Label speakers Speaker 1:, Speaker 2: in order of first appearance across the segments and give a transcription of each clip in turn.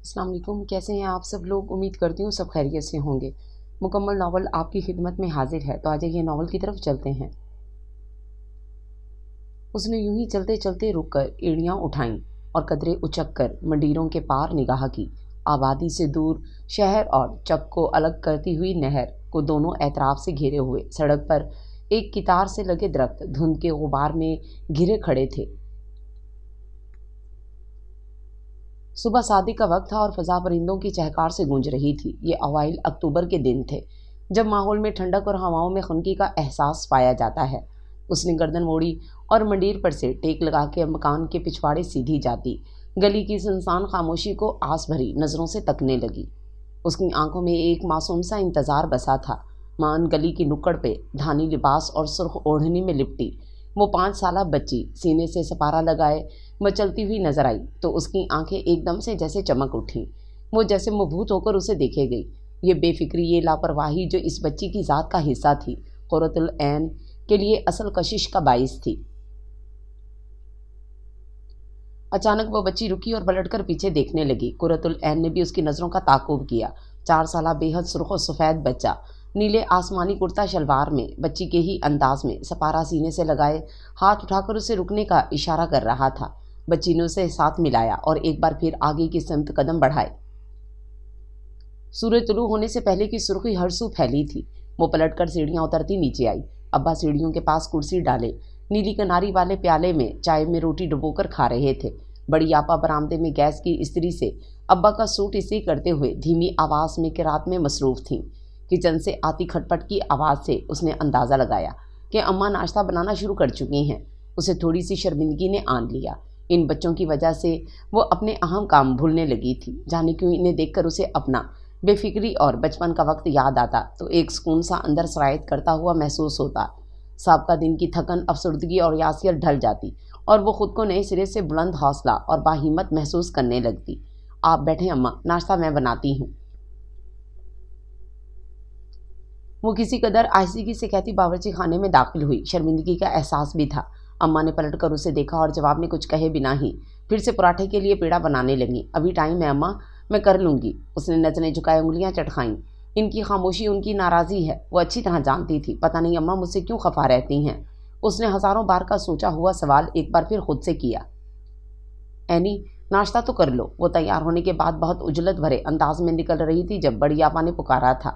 Speaker 1: السلام علیکم، کیسے ہیں آپ سب لوگ؟ امید کرتی ہوں سب خیریت سے ہوں گے۔ مکمل ناول آپ کی خدمت میں حاضر ہے، تو آج یہ ناول کی طرف چلتے ہیں۔ اس نے یوں ہی چلتے چلتے رک کر ایڑیاں اٹھائیں اور قدرے اچک کر منڈیروں کے پار نگاہ کی۔ آبادی سے دور شہر اور چک کو الگ کرتی ہوئی نہر کو دونوں اطراف سے گھیرے ہوئے سڑک پر ایک کتار سے لگے درخت دھند کے غبار میں گھرے کھڑے تھے۔ صبح صادق کا وقت تھا اور فضا پرندوں کی چہکار سے گونج رہی تھی۔ یہ اوائل اکتوبر کے دن تھے جب ماحول میں ٹھنڈک اور ہواؤں میں خنکی کا احساس پایا جاتا ہے۔ اس نے گردن موڑی اور منڈیر پر سے ٹیک لگا کے مکان کے پچھواڑے سیدھی جاتی گلی کی سنسان خاموشی کو آس بھری نظروں سے تکنے لگی۔ اس کی آنکھوں میں ایک معصوم سا انتظار بسا تھا۔ مان گلی کی نکڑ پہ دھانی لباس اور سرخ اوڑھنی میں لپٹی وہ 5 سالہ بچی سینے سے سپارہ لگائے مچلتی ہوئی نظر آئی تو اس کی آنکھیں ایک دم سے جیسے چمک اٹھیں۔ وہ جیسے مبہوت ہو کر اسے دیکھے گئی۔ یہ بے فکری، یہ لاپرواہی جو اس بچی کی ذات کا حصہ تھی، قرۃ العین کے لیے اصل کشش کا باعث تھی۔ اچانک وہ بچی رکی اور پلٹ کر پیچھے دیکھنے لگی۔ قرۃ العین نے بھی اس کی نظروں کا تعاقب کیا۔ 4 سالہ بے حد سرخ و سفید بچہ نیلے آسمانی کرتا شلوار میں بچی کے ہی انداز میں سپارہ سینے سے لگائے ہاتھ اٹھا کر اسے رکنے کا اشارہ کر رہا تھا۔ بچی نے اسے ساتھ ملایا اور ایک بار پھر آگے کی سمت قدم بڑھائے۔ سورج طلوع ہونے سے پہلے کی سرخی ہر سو پھیلی تھی۔ وہ پلٹ کر سیڑھیاں اترتی نیچے آئی۔ ابا سیڑھیوں کے پاس کرسی ڈالے نیلی کناری والے پیالے میں چائے میں روٹی ڈبو کر کھا رہے تھے۔ بڑی آپا برآمدے میں گیس کی استری سے ابا کا سوٹ استری کرتے ہوئے دھیمی آواز میں قرات میں مصروف تھیں۔ کچن سے آتی کھٹ پٹ کی آواز سے اس نے اندازہ لگایا کہ اماں ناشتہ بنانا شروع کر چکی ہیں۔ اسے تھوڑی سی شرمندگی نے آن لیا۔ ان بچوں کی وجہ سے وہ اپنے اہم کام بھولنے لگی تھی۔ جانے کیوں انہیں دیکھ کر اسے اپنا بے فکری اور بچپن کا وقت یاد آتا تو ایک سکون سا اندر سرایت کرتا ہوا محسوس ہوتا۔ سابقہ دن کی تھکن، افسردگی اور یاسیت ڈھل جاتی اور وہ خود کو نئے سرے سے بلند حوصلہ اور باہمت محسوس کرنے لگتی۔ آپ بیٹھیں اماں، ناشتہ میں بناتی ہوں۔ وہ کسی قدر آہستگی سے کہتی باورچی خانے میں داخل ہوئی۔ شرمندگی کا احساس بھی تھا۔ اماں نے پلٹ کر اسے دیکھا اور جواب میں کچھ کہے بنا ہی پھر سے پراٹھے کے لیے پیڑا بنانے لگیں۔ ابھی ٹائم ہے اماں، میں کر لوں گی۔ اس نے نظریں جھکائے انگلیاں چٹکائیں۔ ان کی خاموشی ان کی ناراضی ہے، وہ اچھی طرح جانتی تھی۔ پتہ نہیں اماں مجھ سے کیوں خفا رہتی ہیں۔ اس نے ہزاروں بار کا سوچا ہوا سوال ایک بار پھر خود سے کیا۔ اینی، ناشتہ تو کر لو۔ وہ تیار ہونے کے بعد بہت عجلت بھرے انداز میں نکل رہی تھی جب بڑی آپا نے پکارا تھا۔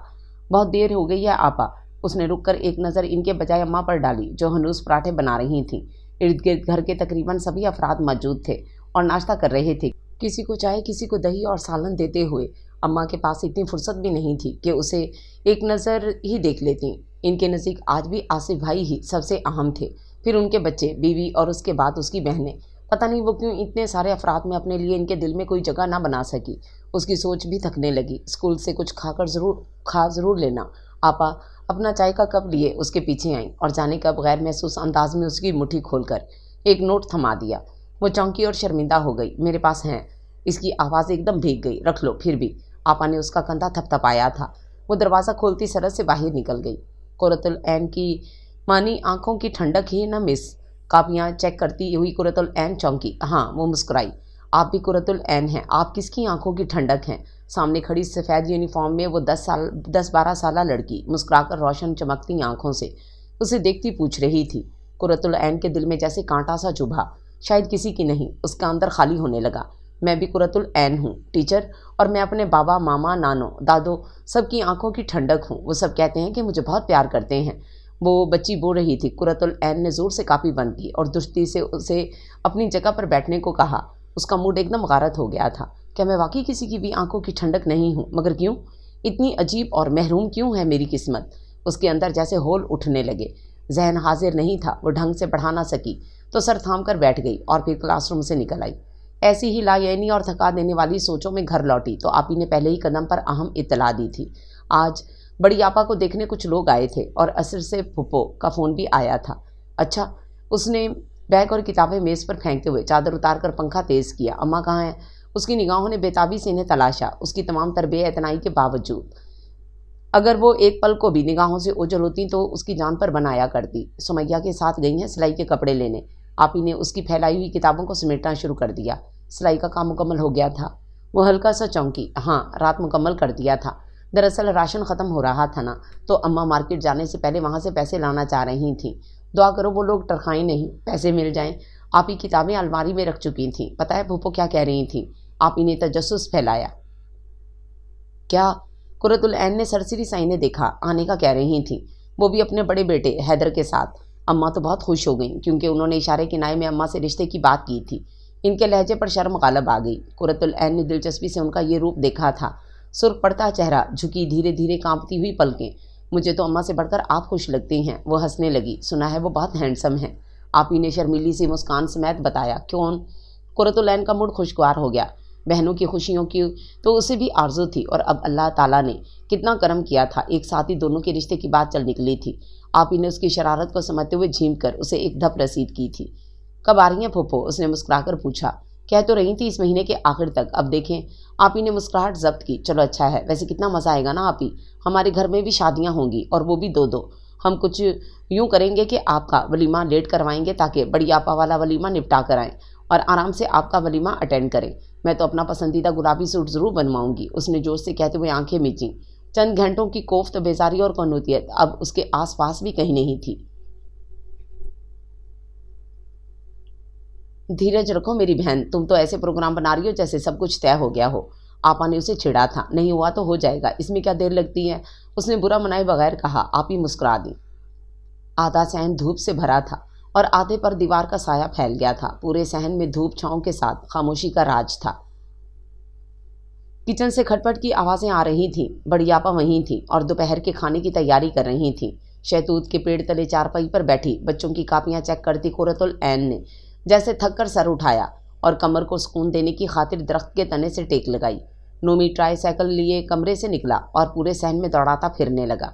Speaker 1: بہت دیر ہو گئی ہے آپا۔ اس نے رک کر ایک نظر ان کے بجائے اماں پر ڈالی جو ہنوز پراٹھے بنا رہی تھیں۔ ارد گرد گھر کے تقریباً سبھی افراد موجود تھے اور ناشتہ کر رہے تھے۔ کسی کو چائے، کسی کو دہی اور سالن دیتے ہوئے اماں کے پاس اتنی فرصت بھی نہیں تھی کہ اسے ایک نظر ہی دیکھ لیتی۔ ان کے نزدیک آج بھی آصف بھائی ہی سب سے اہم تھے، پھر ان کے بچے، بیوی اور اس کے بعد اس کی بہنیں۔ پتہ نہیں وہ کیوں اتنے سارے افراد میں اپنے لیے ان کے دل میں کوئی جگہ نہ بنا سکی۔ اس کی سوچ بھی تھکنے لگی۔ اسکول سے کچھ کھا ضرور لینا۔ آپا اپنا چائے کا کپ لیے اس کے پیچھے آئیں اور جانے کب غیر محسوس انداز میں اس کی مٹھی کھول کر ایک نوٹ تھما دیا۔ وہ چونکی اور شرمندہ ہو گئی۔ میرے پاس ہیں۔ اس کی آواز ایک دم بھیگ گئی۔ رکھ لو پھر بھی۔ آپا نے اس کا کندھا تھپ تھپایا تھا۔ وہ دروازہ کھولتی سرد سے باہر نکل گئی۔ قرۃ العین کی مانی آنکھوں کی ٹھنڈک ہی نہ مس۔ کاپیاں چیک کرتی ہوئی قرۃ العین چونکی۔ ہاں، وہ مسکرائی۔ آپ بھی قرۃ العین ہیں۔ آپ کس کی آنکھوں کی ٹھنڈک ہیں؟ سامنے کھڑی سفید یونیفارم میں وہ 10-12 سالہ لڑکی مسکرا کر روشن چمکتی آنکھوں سے اسے دیکھتی پوچھ رہی تھی۔ قرۃ العین کے دل میں جیسے کانٹا سا چبھا۔ شاید کسی کی نہیں۔ اس کا اندر خالی ہونے لگا۔ میں بھی قرۃ العین ہوں ٹیچر، اور میں اپنے بابا، ماما، نانو، دادو سب کی آنکھوں کی ٹھنڈک ہوں۔ وہ سب کہتے ہیں کہ مجھے بہت پیار کرتے ہیں۔ وہ بچی بول رہی تھی۔ قرۃ العین نے زور سے کاپی بند کی اور درستی سے اسے اپنی جگہ پر بیٹھنے کو کہا۔ اس کا موڈ ایک دم غارت ہو گیا تھا۔ کیا میں واقعی کسی کی بھی آنکھوں کی ٹھنڈک نہیں ہوں؟ مگر کیوں؟ اتنی عجیب اور محروم کیوں ہے میری قسمت؟ اس کے اندر جیسے ہول اٹھنے لگے۔ ذہن حاضر نہیں تھا۔ وہ ڈھنگ سے پڑھا نہ سکی تو سر تھام کر بیٹھ گئی اور پھر کلاس روم سے نکل آئی۔ ایسی ہی لایعنی اور تھکا دینے والی سوچوں میں گھر لوٹی تو آپی نے پہلے ہی قدم پر اہم اطلاع دی تھی۔ آج بڑی آپا کو دیکھنے کچھ لوگ آئے تھے اور عصر سے پھپھو کا فون بھی آیا تھا۔ اچھا، اس نے بیگ اور کتابیں میز پر پھینکتے ہوئے چادر اتار کر پنکھا تیز کیا۔ اماں کہاں ہیں؟ اس کی نگاہوں نے بےتابی سے انہیں تلاشا۔ اس کی تمام تر بے اعتنائی کے باوجود اگر وہ ایک پل کو بھی نگاہوں سے اوجھل ہوتی تو اس کی جان پر بنایا کرتی۔ سمیہ کے ساتھ گئی ہیں سلائی کے کپڑے لینے۔ آپی نے اس کی پھیلائی ہوئی کتابوں کو سمیٹنا شروع کر دیا۔ سلائی کا کام مکمل ہو گیا تھا۔ وہ ہلکا سا چونکی۔ ہاں، رات مکمل کر دیا تھا۔ دراصل راشن ختم ہو رہا تھا نا، تو اماں مارکیٹ جانے سے پہلے وہاں سے پیسے لانا چاہ رہی تھیں۔ دعا کرو وہ لوگ ٹرخائیں نہیں، پیسے مل جائیں۔ آپ ہی کتابیں الماری میں رکھ چکی تھیں۔ پتہ ہے پھوپھو کیا کہہ رہی تھیں؟ آپ ہی نے تجسس پھیلایا۔ کیا؟ قرۃ العین نے سرسری سا انہیں دیکھا۔ آنے کا کہہ رہی تھیں، وہ بھی اپنے بڑے بیٹے حیدر کے ساتھ۔ اماں تو بہت خوش ہو گئیں، کیونکہ انہوں نے اشارے کنائے میں اماں سے رشتے کی بات کی تھی۔ ان کے لہجے پر شرم غالب آ گئی۔ قرۃ العین نے دلچسپی سے ان کا یہ روپ دیکھا تھا، سرخ پڑتا چہرہ، جھکی دھیرے دھیرے کانپتی ہوئی پلکیں۔ مجھے تو اماں سے بڑھ کر آپ خوش لگتی ہیں، وہ ہنسنے لگی۔ سنا ہے وہ بہت ہینڈسم ہیں۔ آپ ہی نے شرمیلی سی مسکان سمیت بتایا۔ کیوں؟ قرۃ العین کا موڈ خوشگوار ہو گیا۔ بہنوں کی خوشیوں کی تو اسے بھی آرزو تھی، اور اب اللہ تعالیٰ نے کتنا کرم کیا تھا، ایک ساتھ ہی دونوں کے رشتے کی بات چل نکلی تھی۔ آپ ہی نے اس کی شرارت کو سمجھتے ہوئے جھیم کر اسے ایک دھپ رسید کی تھی۔ کب آ رہی ہیں پھوپھو؟ اس نے مسکرا کر پوچھا۔ کہہ تو رہی تھی اس مہینے کے آخر تک، اب دیکھیں۔ آپ ہی نے مسکراہٹ ضبط کی۔ چلو اچھا ہے، ویسے کتنا مزہ آئے گا نا آپ ہی، ہمارے گھر میں بھی شادیاں ہوں گی، اور وہ بھی دو دو۔ ہم کچھ یوں کریں گے کہ آپ کا ولیمہ لیٹ کروائیں گے، تاکہ بڑی آپا والا ولیمہ نپٹا کر آئیں اور آرام سے آپ کا ولیمہ اٹینڈ کریں۔ میں تو اپنا پسندیدہ گلابی سوٹ ضرور بنواؤں گی، اس نے جوش سے کہتے ہوئے آنکھیں میچیں۔ چند گھنٹوں کی کوفت بیزاری اور قنوطیت اب اس کے آس پاس بھی کہیں نہیں تھی۔ دھیرج رکھو میری بہن، تم تو ایسے پروگرام بنا رہی ہو جیسے سب کچھ طے ہو گیا ہو۔ آپا نے اسے چھڑا تھا۔ نہیں ہوا تو ہو جائے گا، اس میں کیا دیر لگتی ہے، اس نے برا منائے بغیر کہا۔ آپ ہی مسکرا دیں۔ آدھا صحن دھوپ سے بھرا تھا اور آدھے پر دیوار کا سایہ پھیل گیا تھا۔ پورے صحن میں دھوپ چھاؤں کے ساتھ خاموشی کا راج تھا۔ کچن سے کھٹ پٹ کی آوازیں آ رہی تھیں۔ بڑی آپا وہیں تھیں اور دوپہر کے کھانے کی تیاری کر رہی تھیں۔ شہتوت کے پیڑ تلے چارپائی پر بیٹھی بچوں کی کاپیاں چیک کرتی قرۃ العین نے جیسے تھک کر سر اٹھایا اور کمر کو سکون دینے کی خاطر درخت کے تنے سے ٹیک لگائی۔ نومی ٹرائی سائیکل لیے کمرے سے نکلا اور پورے صحن میں دوڑاتا پھرنے لگا۔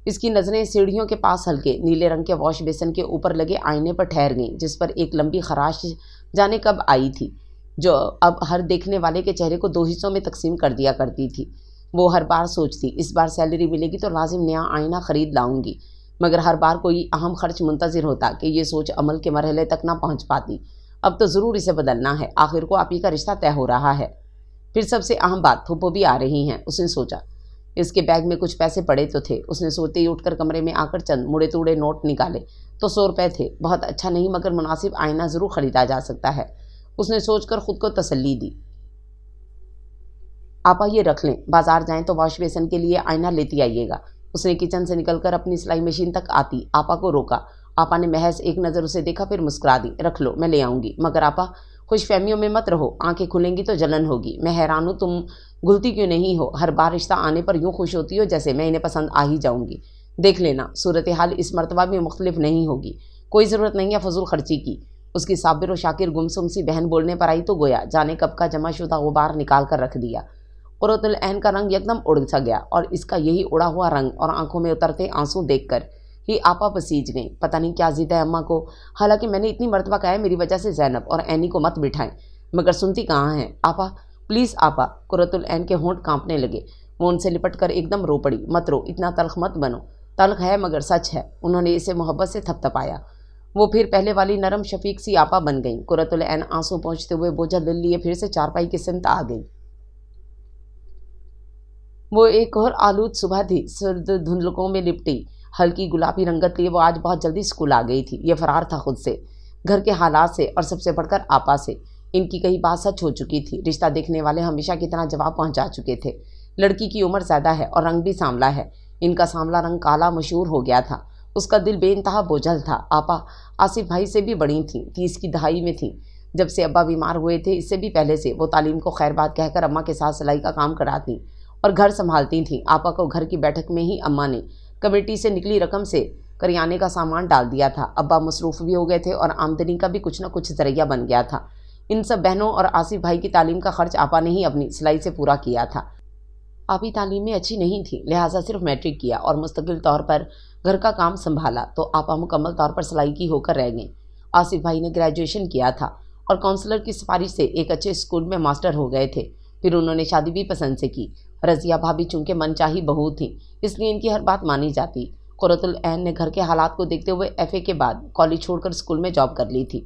Speaker 1: اس کی نظریں سیڑھیوں کے پاس ہلکے نیلے رنگ کے واش بیسن کے اوپر لگے آئینے پر ٹھہر گئیں، جس پر ایک لمبی خراش جانے کب آئی تھی، جو اب ہر دیکھنے والے کے چہرے کو دو حصوں میں تقسیم کر دیا کرتی تھی۔ وہ ہر بار سوچتی، اس بار سیلری ملے گی تو لازم نیا آئینہ خرید لاؤں گی، مگر ہر بار کوئی اہم خرچ منتظر ہوتا کہ یہ سوچ عمل کے مرحلے تک نہ پہنچ پاتی۔ اب تو ضرور اسے بدلنا ہے، آخر کو آپ ہی کا رشتہ طے ہو رہا ہے۔ پھر سب سے اہم بات، پھوپھو بھی آ رہی ہیں، اس نے سوچا۔ اس کے بیگ میں کچھ پیسے پڑے تو تھے۔ اس نے سوتے ہی اٹھ کر کمرے میں آ کر چند مڑے توڑے نوٹ نکالے تو 100 روپے تھے۔ بہت اچھا نہیں مگر مناسب آئینہ ضرور خریدا جا سکتا ہے، اس نے سوچ کر خود کو تسلی دی۔ آپا یہ رکھ لیں، بازار جائیں تو واش بیسن کے لیے آئینہ لیتی آئیے گا۔ اس نے کچن سے نکل کر اپنی سلائی مشین تک آتی آپا کو روکا۔ آپا نے محض ایک نظر اسے دیکھا، پھر مسکرا دی۔ رکھ لو، میں لے آؤں گی، مگر آپا خوش فہمیوں میں مت رہو، آنکھیں کھلیں گی تو جلن ہوگی۔ میں حیران ہوں تم گھلتی کیوں نہیں ہو، ہر بار رشتہ آنے پر یوں خوش ہوتی ہو جیسے میں انہیں پسند آ ہی جاؤں گی۔ دیکھ لینا، صورتحال اس مرتبہ بھی مختلف نہیں ہوگی۔ کوئی ضرورت نہیں ہے فضول خرچی کی۔ اس کی صابر و شاکر گمسم سی بہن بولنے پر آئی تو گویا جانے کب کا جمع شدہ غبار نکال کر رکھ دیا۔ قرۃ العین کا رنگ یکدم اڑ سا گیا، اور اس کا یہی اڑا ہوا رنگ اور آنکھوں میں اترتے آنسو دیکھ کر ہی آپا پسیج گئیں۔ پتہ نہیں کیا ضد ہے اماں کو، حالانکہ میں نے اتنی مرتبہ کہا ہے میری وجہ سے زینب اور عینی کو مت بٹھائیں، مگر سنتی کہاں ہیں۔ آپا پلیز آپا، قرۃ العین کے ہونٹ کانپنے لگے۔ وہ ان سے لپٹ کر ایک دم رو پڑی۔ مت رو، اتنا تلخ مت بنو، تلخ ہے مگر سچ ہے۔ انہوں نے اسے محبت سے تھپ تھپایا۔ وہ پھر پہلے والی نرم شفیق سی آپا بن گئیں۔ قرۃ العین آنسو پہنچتے ہوئے بوجھل دل لیے پھر سے چارپائی کی سمت آ گئی۔ وہ ایک اور آلود صبح تھی، سرد دھندلکوں میں لپٹی ہلکی گلابی رنگت لیے وہ آج بہت جلدی اسکول آ گئی تھی۔ یہ فرار تھا خود سے، گھر کے حالات سے، اور سب سے بڑھ کر آپا سے۔ ان کی کئی بات سچ ہو چکی تھی۔ رشتہ دیکھنے والے ہمیشہ کی طرح جواب پہنچا چکے تھے۔ لڑکی کی عمر زیادہ ہے اور رنگ بھی سانولا ہے۔ ان کا سانولا رنگ کالا مشہور ہو گیا تھا۔ اس کا دل بے انتہا بوجھل تھا۔ آپا آصف بھائی سے بھی بڑی تھیں، 30 کی دہائی میں تھیں جب سے ابا بیمار ہوئے تھے۔ اس سے بھی پہلے سے وہ تعلیم کو خیر بات کہہ کر اماں کے ساتھ سلائی کا کام کراتی اور گھر سنبھالتی تھیں۔ آپا کو گھر کی بیٹھک میں ہی اماں نے کمیٹی سے نکلی رقم سے کریانے کا سامان ڈال دیا تھا۔ ابا مصروف بھی ہو گئے تھے اور آمدنی کا بھی کچھ نہ کچھ ذریعہ بن گیا تھا۔ ان سب بہنوں اور آصف بھائی کی تعلیم کا خرچ آپا نے ہی اپنی سلائی سے پورا کیا تھا۔ آپی تعلیم میں اچھی نہیں تھی، لہٰذا صرف میٹرک کیا اور مستقل طور پر گھر کا کام سنبھالا، تو آپا مکمل طور پر سلائی کی ہو کر رہ گئیں۔ آصف بھائی نے گریجویشن کیا تھا اور کونسلر کی سفارش سے ایک اچھے اسکول میں ماسٹر ہو گئے تھے۔ پھر انہوں نے شادی بھی پسند سے کی۔ رضیہ بھابھی چونکہ من چاہی بہو تھیں، اس لیے ان کی ہر بات مانی جاتی۔ قرۃ العین نے گھر کے حالات کو دیکھتے ہوئے FA کے بعد کالج چھوڑ کر اسکول میں جاب کر لی تھی۔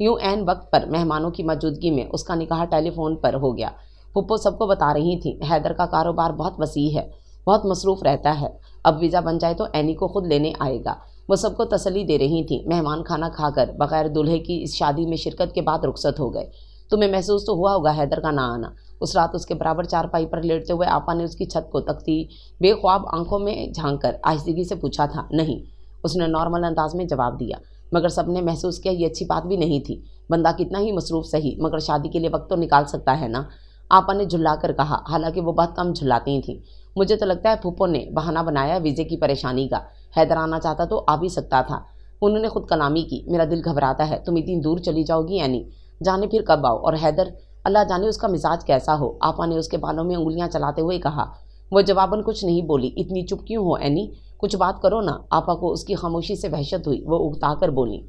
Speaker 1: یوں عین وقت پر مہمانوں کی موجودگی میں اس کا نکاح ٹیلی فون پر ہو گیا۔ پھپھو سب کو بتا رہی تھیں حیدر کا کاروبار بہت وسیع ہے، بہت مصروف رہتا ہے، اب ویزا بن جائے تو اینی کو خود لینے آئے گا۔ وہ سب کو تسلی دے رہی تھیں۔ مہمان کھانا کھا کر بغیر دولہے کی اس شادی میں شرکت کے بعد رخصت ہو گئے۔ تمہیں محسوس تو ہوا ہوگا حیدر کا نہ آنا۔ اس رات اس کے برابر چارپائی پر لیٹتے ہوئے آپا نے اس کی چھت کو تکتی بے خواب آنکھوں میں جھانک کر آہستگی سے پوچھا تھا۔ نہیں، اس نے نارمل انداز میں جواب دیا، مگر سب نے محسوس کیا یہ اچھی بات بھی نہیں تھی۔ بندہ کتنا ہی مصروف صحیح، مگر شادی کے لیے وقت تو نکال سکتا ہے نا، آپا نے جھلا کر کہا، حالانکہ وہ بہت کم جھلاتی تھیں۔ مجھے تو لگتا ہے پھپھو نے بہانہ بنایا ویزے کی پریشانی کا، حیدر آنا چاہتا تو آ بھی سکتا تھا۔ انہوں نے خود کلامی کی، میرا دل گھبراتا ہے، تم اتنی دور چلی جاؤ گی اینی، جانے پھر کب آؤ، اور حیدر اللہ جانے اس کا مزاج کیسا ہو، آپا نے اس کے بالوں میں انگلیاں چلاتے ہوئے کہا۔ وہ جواباً کچھ نہیں بولی۔ اتنی چپ کیوں ہو اینی، کچھ بات کرو نا، آپا کو اس کی خاموشی سے وحشت ہوئی، وہ اکتا کر بولی۔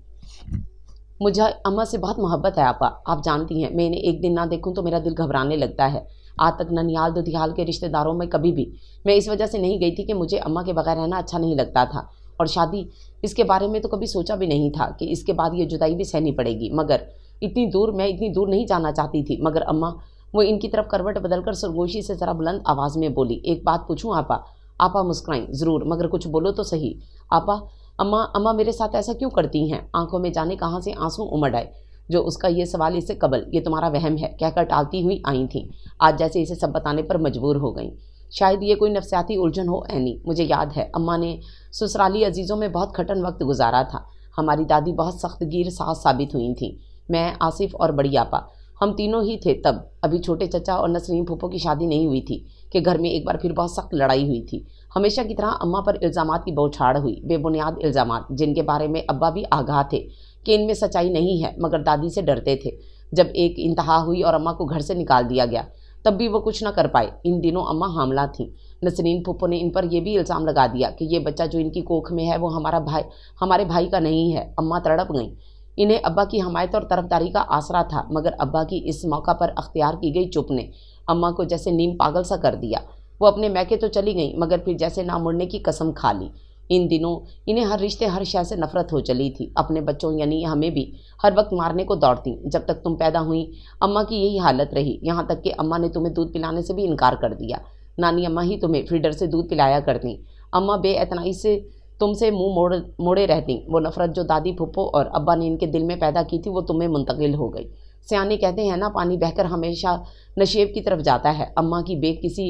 Speaker 1: مجھے اماں سے بہت محبت ہے آپا، آپ جانتی ہیں، میں انہیں ایک دن نہ دیکھوں تو میرا دل گھبرانے لگتا ہے۔ آج تک ننیال دودھیال کے رشتہ داروں میں کبھی بھی میں اس وجہ سے نہیں گئی تھی کہ مجھے اماں کے بغیر رہنا اچھا نہیں لگتا تھا، اور شادی اس کے بارے میں تو کبھی سوچا بھی نہیں تھا کہ اس کے بعد یہ جدائی بھی سہنی پڑے گی، مگر میں اتنی دور نہیں جانا چاہتی تھی، مگر اماں، وہ ان کی طرف کروٹ بدل کر سرگوشی سے ذرا بلند آواز میں بولی، ایک بات پوچھوں آپا؟ آپا مسکرائیں، ضرور، مگر کچھ بولو تو صحیح۔ آپا، اماں میرے ساتھ ایسا کیوں کرتی ہیں؟ آنکھوں میں جانے کہاں سے آنسو امڑ آئے۔ جو اس کا یہ سوال اس سے قبل یہ تمہارا وہم ہے کہہ کر ٹالتی ہوئی آئی تھیں، آج جیسے اسے سب بتانے پر مجبور ہو گئیں۔ شاید یہ کوئی نفسیاتی الجھن ہو اینی، مجھے یاد ہے اماں نے سسرالی عزیزوں میں بہت کھٹن وقت گزارا تھا۔ ہماری دادی بہت سخت گیر ساز ثابت ہوئی تھیں، میں، آصف اور بڑی آپا، ہم تینوں ہی تھے تب، ابھی چھوٹے چچا اور نسرین پھوپھو کی شادی نہیں ہوئی تھی کہ گھر میں ایک بار پھر بہت سخت لڑائی ہوئی تھی۔ ہمیشہ کی طرح اماں پر الزامات کی بوچھاڑ ہوئی، بے بنیاد الزامات، جن کے بارے میں ابا بھی آگاہ تھے کہ ان میں سچائی نہیں ہے، مگر دادی سے ڈرتے تھے۔ جب ایک انتہا ہوئی اور اماں کو گھر سے نکال دیا گیا، تب بھی وہ کچھ نہ کر پائے۔ ان دنوں اماں حاملہ تھیں۔ نسرین پھوپھو نے ان پر یہ بھی الزام لگا دیا کہ یہ بچہ جو ان کی کوکھ میں ہے وہ ہمارے بھائی کا نہیں ہے۔ اماں تڑپ گئیں۔ انہیں ابا کی حمایت اور طرفداری کا آسرا تھا، مگر ابا کی اس موقع پر اختیار کی گئی چپ نے اماں کو جیسے نیم پاگل سا کر دیا۔ وہ اپنے میکے تو چلی گئیں، مگر پھر جیسے نہ مڑنے کی قسم کھا لی۔ ان دنوں انہیں ہر رشتے ہر شے سے نفرت ہو چلی تھی، اپنے بچوں یعنی ہمیں بھی ہر وقت مارنے کو دوڑتیں۔ جب تک تم پیدا ہوئیں اماں کی یہی حالت رہی، یہاں تک کہ اماں نے تمہیں دودھ پلانے سے بھی انکار کر دیا۔ نانی اماں ہی تمہیں فیڈر سے دودھ پلایا کرتیں۔ اماں بے اعتنائی سے تم سے منہ موڑے رہتیں۔ وہ نفرت جو دادی پھپھو اور ابا نے ان کے دل میں پیدا کی تھی وہ تمہیں منتقل ہو گئی۔ سیانے کہتے ہیں نا، پانی بہہ کر ہمیشہ نشیب کی طرف جاتا ہے۔ اماں کی بے کسی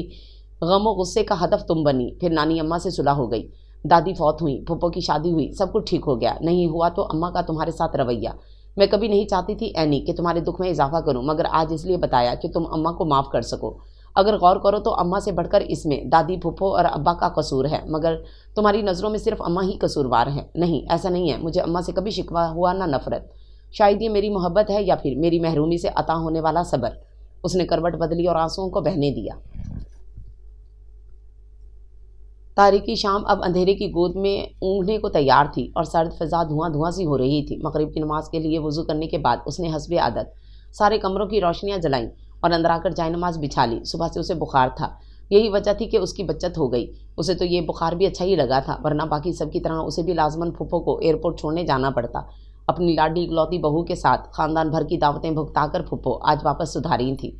Speaker 1: غم و غصے کا ہدف تم بنی۔ پھر نانی اماں سے صلح ہو گئی، دادی فوت ہوئیں، پھپھو کی شادی ہوئی، سب کچھ ٹھیک ہو گیا۔ نہیں ہوا تو اماں کا تمہارے ساتھ رویہ، میں کبھی نہیں چاہتی تھی اینی کہ تمہارے دکھ میں اضافہ کروں، مگر آج اس لیے بتایا کہ تم اماں کو معاف کر سکو۔ اگر غور کرو تو اماں سے بڑھ کر اس میں دادی پھپھو اور ابا کا قصور ہے، مگر تمہاری نظروں میں صرف اماں ہی قصوروار ہیں۔ نہیں، ایسا نہیں ہے، مجھے اماں سے کبھی شکوہ ہوا نہ نفرت۔ شاید یہ میری محبت ہے یا پھر میری محرومی سے عطا ہونے والا صبر۔ اس نے کروٹ بدلی اور آنسوؤں کو بہنے دیا۔ تاریکی شام اب اندھیرے کی گود میں اونگنے کو تیار تھی اور سرد فضا دھواں دھواں سی ہو رہی تھی۔ مغرب کی نماز کے لیے وضو کرنے کے بعد اس نے حسب عادت سارے کمروں کی روشنیاں جلائیں اور اندر آ کر جائے نماز بچھا لی۔ صبح سے اسے بخار تھا، یہی وجہ تھی کہ اس کی بچت ہو گئی۔ اسے تو یہ بخار بھی اچھا ہی لگا تھا، ورنہ باقی سب کی طرح اسے بھی لازماً پھپھو کو ایئرپورٹ چھوڑنے جانا پڑتا۔ اپنی لاڈلی اکلوتی بہو کے ساتھ خاندان بھر کی دعوتیں بھگتا کر پھپھو آج واپس سدھاری تھی،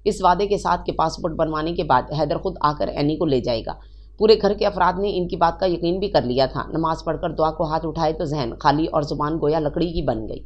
Speaker 1: اس وعدے کے ساتھ کہ پاسپورٹ بنوانے کے بعد حیدر خود آ کر اینی کو لے جائے گا۔ پورے گھر کے افراد نے ان کی بات کا یقین بھی کر لیا تھا۔ نماز پڑھ کر دعا کو ہاتھ اٹھائے تو ذہن خالی اور زبان گویا لکڑی کی بن گئی۔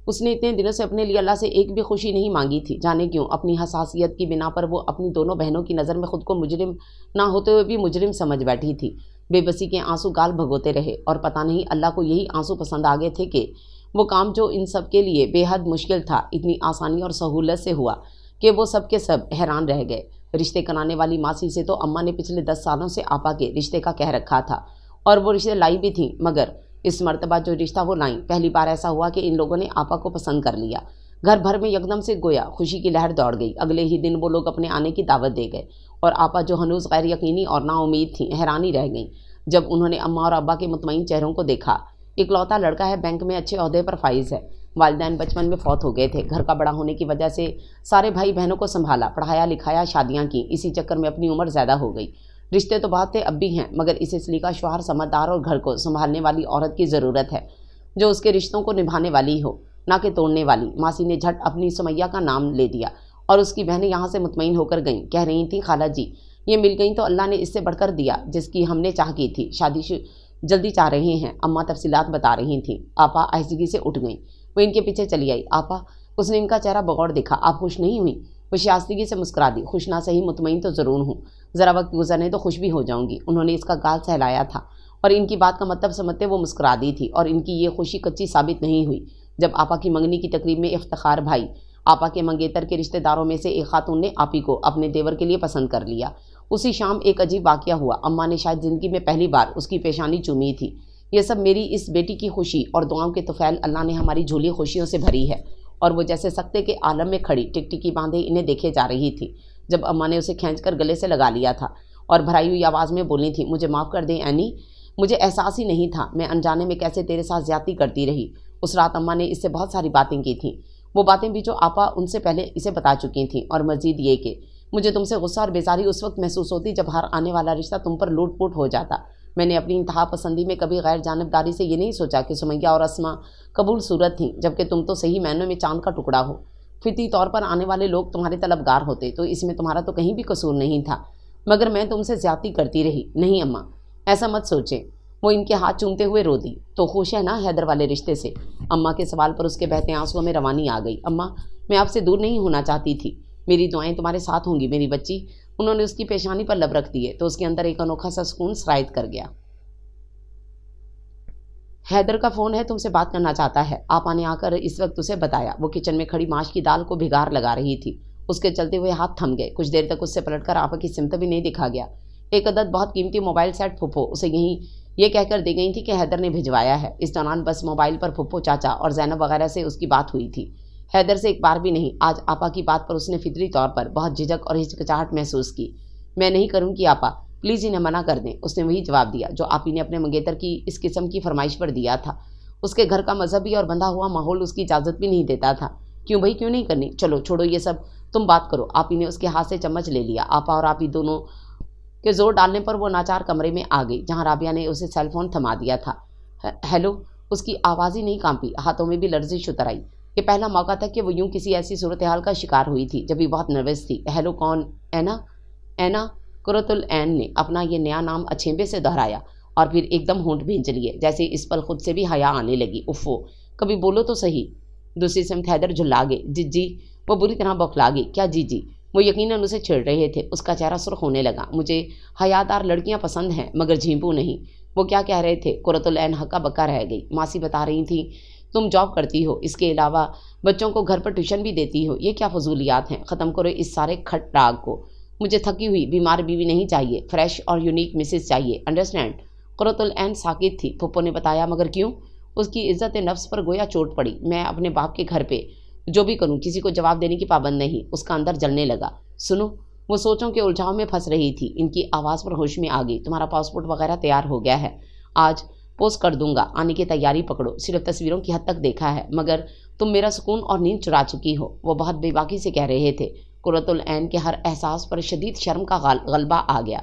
Speaker 1: اس نے اتنے دنوں سے اپنے لیے اللہ سے ایک بھی خوشی نہیں مانگی تھی، جانے کیوں اپنی حساسیت کی بنا پر وہ اپنی دونوں بہنوں کی نظر میں خود کو مجرم نہ ہوتے ہوئے بھی مجرم سمجھ بیٹھی تھی۔ بے بسی کے آنسو گال بھگوتے رہے، اور پتہ نہیں اللہ کو یہی آنسو پسند آ گئے تھے کہ وہ کام جو ان سب کے لیے بے حد مشکل تھا اتنی آسانی اور سہولت سے ہوا کہ وہ سب کے سب حیران رہ گئے۔ رشتے کرانے والی ماسی سے تو اماں نے پچھلے 10 سالوں سے آپا کے رشتے کا کہہ رکھا تھا، اور وہ رشتے لائی بھی تھیں، مگر اس مرتبہ جو رشتہ وہ لائیں، پہلی بار ایسا ہوا کہ ان لوگوں نے آپا کو پسند کر لیا۔ گھر بھر میں یکدم سے گویا خوشی کی لہر دوڑ گئی۔ اگلے ہی دن وہ لوگ اپنے آنے کی دعوت دے گئے، اور آپا جو ہنوز غیر یقینی اور نا امید تھیں، حیرانی رہ گئیں جب انہوں نے اماں اور ابا کے مطمئن چہروں کو دیکھا۔ اکلوتا لڑکا ہے، بینک میں اچھے عہدے پر فائز ہے، والدین بچپن میں فوت ہو گئے تھے، گھر کا بڑا ہونے کی وجہ سے سارے بھائی بہنوں کو سنبھالا، پڑھایا لکھایا، شادیاں کی، اسی چکر میں اپنی عمر زیادہ ہو گئی۔ رشتے تو بہت تھے اب بھی ہیں، مگر اسے سلیقہ شوہر سمجھدار اور گھر کو سنبھالنے والی عورت کی ضرورت ہے، جو اس کے رشتوں کو نبھانے والی ہو، نہ کہ توڑنے والی۔ ماسی نے جھٹ اپنی سمیہ کا نام لے دیا اور اس کی بہنیں یہاں سے مطمئن ہو کر گئیں۔ کہہ رہی تھیں خالہ جی یہ مل گئیں تو اللہ نے اس سے بڑھ کر دیا جس کی ہم نے چاہ کی تھی، شادی جلدی چاہ رہے ہیں۔ اماں تفصیلات بتا رہی تھیں۔ آپا آہستگی سے اٹھ گئیں، وہ ان کے پیچھے چلی آئی۔ آپا، اس نے ان کا چہرہ بغور دیکھا۔ آپ خوش نہیں ہوئی؟ وہ شائستگی سے مسکرا دی۔ خوش نہ صحیح مطمئن تو ضرور ہوں، ذرا وقت گزرنے تو خوش بھی ہو جاؤں گی۔ انہوں نے اس کا گال سہلایا تھا اور ان کی بات کا مطلب سمجھتے وہ مسکرا دی تھی، اور ان کی یہ خوشی کچی ثابت نہیں ہوئی جب آپا کی منگنی کی تقریب میں افتخار بھائی آپا کے منگیتر کے رشتہ داروں میں سے ایک خاتون نے آپی کو اپنے دیور کے لیے پسند کر لیا۔ اسی شام ایک عجیب واقعہ ہوا۔ اماں نے شاید زندگی میں پہلی بار اس کی پیشانی چومی تھی۔ یہ سب میری اس بیٹی کی خوشی اور دعاؤں کے طفیل اللہ نے ہماری جھولی خوشیوں سے بھری ہے۔ اور وہ جیسے سکتے کے عالم میں کھڑی ٹکٹکی باندھے انہیں دیکھے جا رہی تھی جب اماں نے اسے کھینچ کر گلے سے لگا لیا تھا اور بھرائی ہوئی آواز میں بولی تھی، مجھے معاف کر دیں اینی، مجھے احساس ہی نہیں تھا، میں انجانے میں کیسے تیرے ساتھ زیادتی کرتی رہی۔ اس رات اماں نے اس سے بہت ساری باتیں کی تھیں، وہ باتیں بھی جو آپا ان سے پہلے اسے بتا چکی تھیں، اور مزید یہ کہ مجھے تم سے غصہ اور بیزاری اس وقت محسوس ہوتی جب ہر آنے والا رشتہ تم پر لوٹ پوٹ ہو جاتا۔ میں نے اپنی انتہا پسندی میں کبھی غیر جانبداری سے یہ نہیں سوچا کہ سمیہ اور اسما قبول صورت تھیں، جبکہ تم تو صحیح معنوں میں چاند کا ٹکڑا ہو۔ فطری طور پر آنے والے لوگ تمہارے طلبگار ہوتے تو اس میں تمہارا تو کہیں بھی قصور نہیں تھا، مگر میں تم سے زیادتی کرتی رہی۔ نہیں اماں، ایسا مت سوچیں۔ وہ ان کے ہاتھ چومتے ہوئے رو دی۔ تو خوش ہے نا حیدر والے رشتے سے؟ اماں کے سوال پر اس کے بہتے آنسوؤں میں روانی آ گئی۔ اماں، میں آپ سے دور نہیں ہونا چاہتی تھی، میری دعائیں تمہارے ساتھ ہوں گی میری بچی۔ انہوں نے اس کی پیشانی پر لب رکھ دیے تو اس کے اندر ایک انوکھا سا سکون سرایت کر گیا۔ حیدر کا فون ہے، تم سے بات کرنا چاہتا ہے، آپا نے آ کر اس وقت اسے بتایا۔ وہ کچن میں کھڑی ماش کی دال کو بھگار لگا رہی تھی۔ اس کے چلتے ہوئے ہاتھ تھم گئے۔ کچھ دیر تک اس سے پلٹ کر آپا کی سمت بھی نہیں دکھا گیا۔ ایک عدد بہت قیمتی موبائل سیٹ پھپھو اسے یہ کہہ کر دے گئی تھی کہ حیدر نے بھجوایا ہے۔ اس دوران بس موبائل پر پھپھو چاچا اور زینب وغیرہ سے اس کی بات ہوئی تھی، حیدر سے ایک بار بھی نہیں۔ آج آپا کی بات پر اس نے فطری طور پر بہت جھجک اور ہچکچاہٹ محسوس کی۔ میں نہیں کروں گی آپا، پلیز انہیں منع کر دیں۔ اس نے وہی جواب دیا جو آپی نے اپنے منگیتر کی اس قسم کی فرمائش پر دیا تھا۔ اس کے گھر کا مذہبی اور بندھا ہوا ماحول اس کی اجازت بھی نہیں دیتا تھا۔ کیوں بھائی، کیوں نہیں کرنی؟ چلو چھوڑو یہ سب، تم بات کرو۔ آپی نے اس کے ہاتھ سے چمچ لے لیا۔ آپا اور آپی دونوں کے زور ڈالنے پر وہ ناچار کمرے میں آ گئی جہاں رابعہ نے اسے سیل فون تھما دیا تھا۔ ہیلو، اس کی آواز ہی نہیں کانپی، ہاتھوں میں بھی لرزش اتر آئی۔ یہ پہلا موقع تھا کہ وہ یوں کسی ایسی صورتحال کا شکار ہوئی تھی جب بھی بہت نروس تھی۔ ہیلو کون؟ اینا؟ اینا؟ قرۃ العین نے اپنا یہ نیا نام اچھیمبے سے دہرایا اور پھر ایک دم ہونٹ بھینچ لیے، جیسے اس پر خود سے بھی حیا آنے لگی۔ افو، کبھی بولو تو صحیح۔ دوسری سمت حیدر جھلا گئے۔ جی جی، وہ بری طرح بوکھلا گئی۔ کیا جی جی؟ وہ یقیناً اسے چھیڑ رہے تھے۔ اس کا چہرہ سرخ ہونے لگا۔ مجھے حیادار لڑکیاں پسند ہیں مگر جھیمپو نہیں۔ وہ کیا کہہ رہے تھے؟ قرۃ العین ہکا بکا رہ گئی۔ ماسی بتا رہی تھی تم جاب کرتی ہو، اس کے علاوہ بچوں کو گھر پر ٹیوشن بھی دیتی ہو، یہ کیا فضولیات ہیں؟ ختم کرو اس سارے کھٹ راگ کو۔ مجھے تھکی ہوئی بیمار بیوی نہیں چاہیے، فریش اور یونیک مسز چاہیے، انڈرسٹینڈ؟ قرۃ العین ساکت تھی۔ پھپھو نے بتایا، مگر کیوں؟ اس کی عزت نفس پر گویا چوٹ پڑی۔ میں اپنے باپ کے گھر پہ جو بھی کروں کسی کو جواب دینے کی پابند نہیں۔ اس کا اندر جلنے لگا۔ سنو، وہ سوچوں کے الجھاؤ میں پھنس رہی تھی۔ ان کی آواز پر ہوش میں آ گئی۔ تمہارا پاسپورٹ وغیرہ تیار ہو گیا ہے، آج پوسٹ کر دوں گا، آنے کی تیاری پکڑو۔ صرف تصویروں کی حد تک دیکھا ہے مگر تم میرا سکون اور نیند چرا چکی ہو۔ وہ بہت بے باکی سے کہہ رہے تھے۔ قرۃ العین کے ہر احساس پر شدید شرم کا غلبہ آ گیا،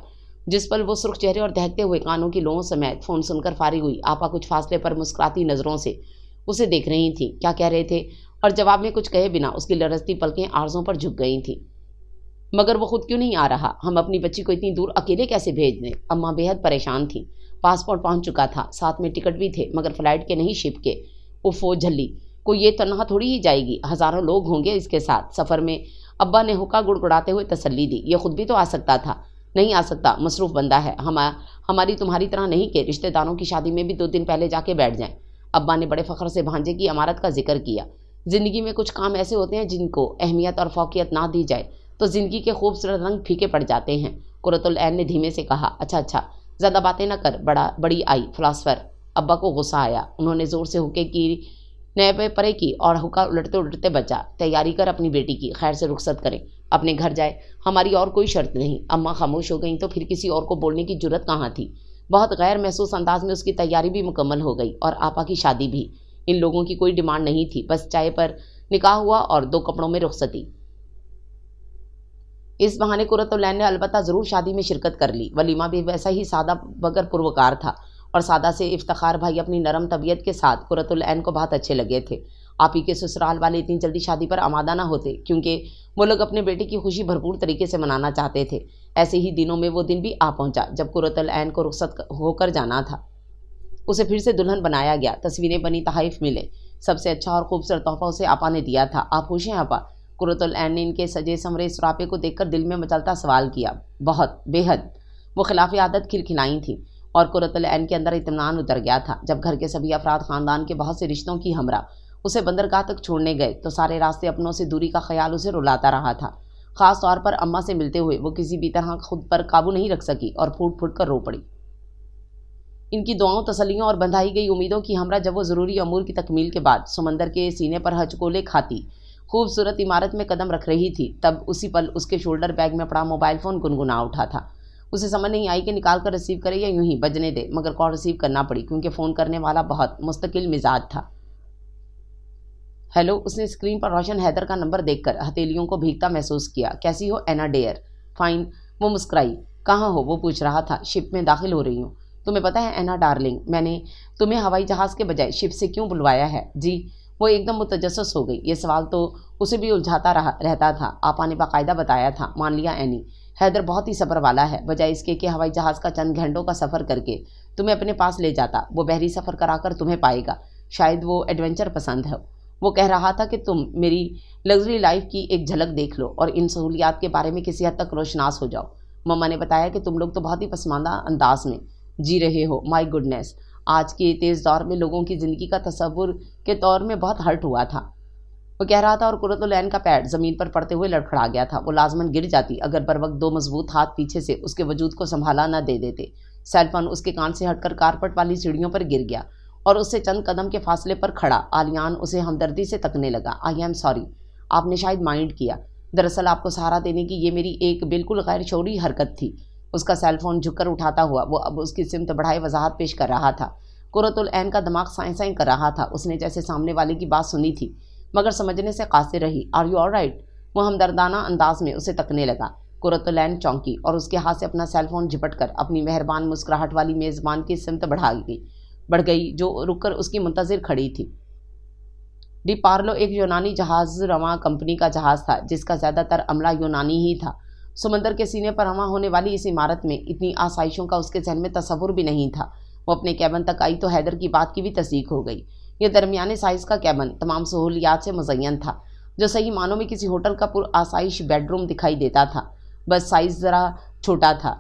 Speaker 1: جس پر وہ سرخ چہرے اور دہکتے ہوئے کانوں کی لوؤں سمیت فون سن کر فارغ ہوئی۔ آپا کچھ فاصلے پر مسکراتی نظروں سے اسے دیکھ رہی تھیں۔ کیا کہہ رہے تھے؟ اور جواب میں کچھ کہے بنا اس کی لرزتی پلکیں عارضوں پر جھک گئی تھیں۔ مگر وہ خود کیوں نہیں آ رہا؟ ہم اپنی بچی کو اتنی دور اکیلے کیسے بھیج دیں؟ اماں بے حد پریشان تھیں۔ پاسپورٹ پہنچ چکا تھا، ساتھ میں ٹکٹ بھی تھے، مگر فلائٹ کے نہیں شپ کے۔ افو جھلی، کوئی یہ تنہا تھوڑی ہی جائے گی، ہزاروں لوگ ہوں گے اس کے ساتھ سفر میں۔ ابا نے حکا گڑگڑاتے ہوئے تسلی دی۔ یہ خود بھی تو آ سکتا تھا۔ نہیں آ سکتا، مصروف بندہ ہے، ہماری تمہاری طرح نہیں کہ رشتہ داروں کی شادی میں بھی 2 دن پہلے جا کے بیٹھ جائیں۔ ابا نے بڑے فخر سے بھانجے کی امارت کا ذکر کیا۔ زندگی میں کچھ کام ایسے ہوتے ہیں جن کو اہمیت اور فوقیت نہ دی جائے تو زندگی کے خوبصورت رنگ پھیکے پڑ جاتے ہیں۔ قرۃ العین نے دھیمے سے کہا، اچھا، زیادہ باتیں نہ کر، بڑی آئی فلاسفر۔ ابا کو غصہ آیا۔ انہوں نے زور سے حکے کی نیبے پرے کی اور حکا الٹتے الٹتے بچا۔ تیاری کر اپنی بیٹی کی، خیر سے رخصت کریں، اپنے گھر جائے، ہماری اور کوئی شرط نہیں۔ اماں خاموش ہو گئیں تو پھر کسی اور کو بولنے کی جرت کہاں تھی۔ بہت غیر محسوس انداز میں اس کی تیاری بھی مکمل ہو گئی اور آپا کی شادی بھی۔ ان لوگوں کی کوئی ڈیمانڈ نہیں تھی، بس چائے پر نکاح ہوا اور 2 کپڑوں میں رخصتی۔ اس بہانے قرۃالعین نے البتہ ضرور شادی میں شرکت کر لی۔ ولیمہ بھی ویسا ہی سادہ مگر پروکار تھا، اور سادہ سے افتخار بھائی اپنی نرم طبیعت کے ساتھ قرۃالعین کو بہت اچھے لگے تھے۔ آپ ہی کے سسرال والے اتنی جلدی شادی پر آمادہ نہ ہوتے، کیونکہ وہ لوگ اپنے بیٹے کی خوشی بھرپور طریقے سے منانا چاہتے تھے۔ ایسے ہی دنوں میں وہ دن بھی آ پہنچا جب قرۃالعین کو رخصت ہو کر جانا تھا۔ اسے پھر سے دلہن بنایا گیا، تصویریں بنی، تحائف ملے۔ سب سے اچھا اور خوبصورت تحفہ اسے آپا نے دیا تھا۔ آپ خوش ہیں آپا؟ قرۃالعین نے ان کے سجے سنورے سراپے کو دیکھ کر دل میں مچلتا سوال کیا۔ بہت، بے حد۔ وہ خلاف عادت کھلکھلائی تھیں، اور قرۃالعین کے اندر اطمینان اتر گیا تھا۔ جب گھر کے سبھی افراد خاندان کے بہت سے رشتوں کی ہمراہ اسے بندرگاہ تک چھوڑنے گئے تو سارے راستے اپنوں سے دوری کا خیال اسے رلاتا رہا تھا۔ خاص طور پر اماں سے ملتے ہوئے وہ کسی بھی طرح خود پر قابو نہیں رکھ سکی اور پھوٹ پھوٹ کر رو پڑی۔ ان کی دعاؤں، تسلیوں اور بندھائی گئی امیدوں کی ہمراہ جب وہ ضروری امور کی تکمیل کے بعد سمندر کے سینے پر ہچکولے کھاتی خوبصورت عمارت میں قدم رکھ رہی تھی، تب اسی پل اس کے شولڈر بیگ میں پڑا موبائل فون گنگنا اٹھا تھا۔ اسے سمجھ نہیں آئی کہ نکال کر ریسیو کرے یا یوں ہی بجنے دے، مگر کال ریسیو کرنا پڑی کیونکہ فون کرنے والا بہت مستقل مزاج تھا۔ ہیلو، اس نے اسکرین پر روشن حیدر کا نمبر دیکھ کر ہتھیلیوں کو بھیگتا محسوس کیا۔ کیسی ہو اینا ڈیئر؟ فائن، وہ مسکرائی۔ کہاں ہو؟ وہ پوچھ رہا تھا۔ شپ میں داخل ہو رہی ہوں۔ تمہیں پتہ ہے اینا ڈارلنگ، میں نے تمہیں ہوائی جہاز کے بجائے شپ سے کیوں بلوایا ہے؟ جی؟ وہ ایک دم متجسس ہو گئی۔ یہ سوال تو اسے بھی الجھاتا رہتا تھا۔ آپا نے باقاعدہ بتایا تھا، مان لیا اینی۔ حیدر بہت ہی صبر والا ہے، بجائے اس کے کہ ہوائی جہاز کا چند گھنٹوں کا سفر کر کے تمہیں اپنے پاس لے جاتا، وہ بحری سفر کرا کر تمہیں پائے گا۔ شاید وہ ایڈونچر پسند ہے۔ وہ کہہ رہا تھا کہ تم میری لگژری لائف کی ایک جھلک دیکھ لو اور ان سہولیات کے بارے میں کسی حد تک روشناس ہو جاؤ۔ مما نے بتایا کہ تم لوگ تو بہت ہی پسماندہ انداز میں جی رہے ہو۔ مائی گڈنس، آج کے تیز دور میں لوگوں کی زندگی کا تصور کے طور میں بہت ہرٹ ہوا تھا، وہ کہہ رہا تھا، اور قرۃالعین کا پیر زمین پر پڑتے ہوئے لڑکھڑا گیا تھا۔ وہ لازماً گر جاتی اگر بر وقت دو مضبوط ہاتھ پیچھے سے اس کے وجود کو سنبھالا نہ دے دیتے۔ سیل فون اس کے کان سے ہٹ کر کارپٹ والی سیڑھیوں پر گر گیا اور اس سے چند قدم کے فاصلے پر کھڑا آلیان اسے ہمدردی سے تکنے لگا۔ آئی ایم سوری، آپ نے شاید مائنڈ کیا، دراصل آپ کو سہارا دینے کی یہ میری ایک بالکل غیر شعوری حرکت تھی۔ اس کا سیل فون جھک کر اٹھاتا ہوا وہ اب اس کی سمت بڑھائے وضاحت پیش کر رہا تھا۔ قرۃالعین کا دماغ سائیں سائیں کر رہا تھا۔ اس نے جیسے سامنے والے کی بات سنی تھی مگر سمجھنے سے قاصر رہی۔ Are you all right? وہ ہمدردانہ انداز میں اسے تکنے لگا۔ قرۃالعین چونکی اور اس کے ہاتھ سے اپنا سیل فون جھپٹ کر اپنی مہربان مسکراہٹ والی میزبان کی سمت بڑھ گئی جو رک کر اس کی منتظر کھڑی تھی۔ ڈی پارلو ایک یونانی جہاز رواں کمپنی کا جہاز تھا جس کا زیادہ تر عملہ یونانی ہی تھا۔ سمندر کے سینے پر رواں ہونے والی اس عمارت میں اتنی آسائشوں کا اس کے ذہن میں تصور بھی نہیں تھا۔ وہ اپنے کیبن تک آئی تو حیدر کی بات کی بھی تصدیق ہو گئی۔ یہ درمیانے سائز کا کیبن تمام سہولیات سے مزین تھا، جو صحیح معنوں میں کسی ہوٹل کا پر آسائش بیڈ روم دکھائی دیتا تھا، بس سائز ذرا چھوٹا تھا۔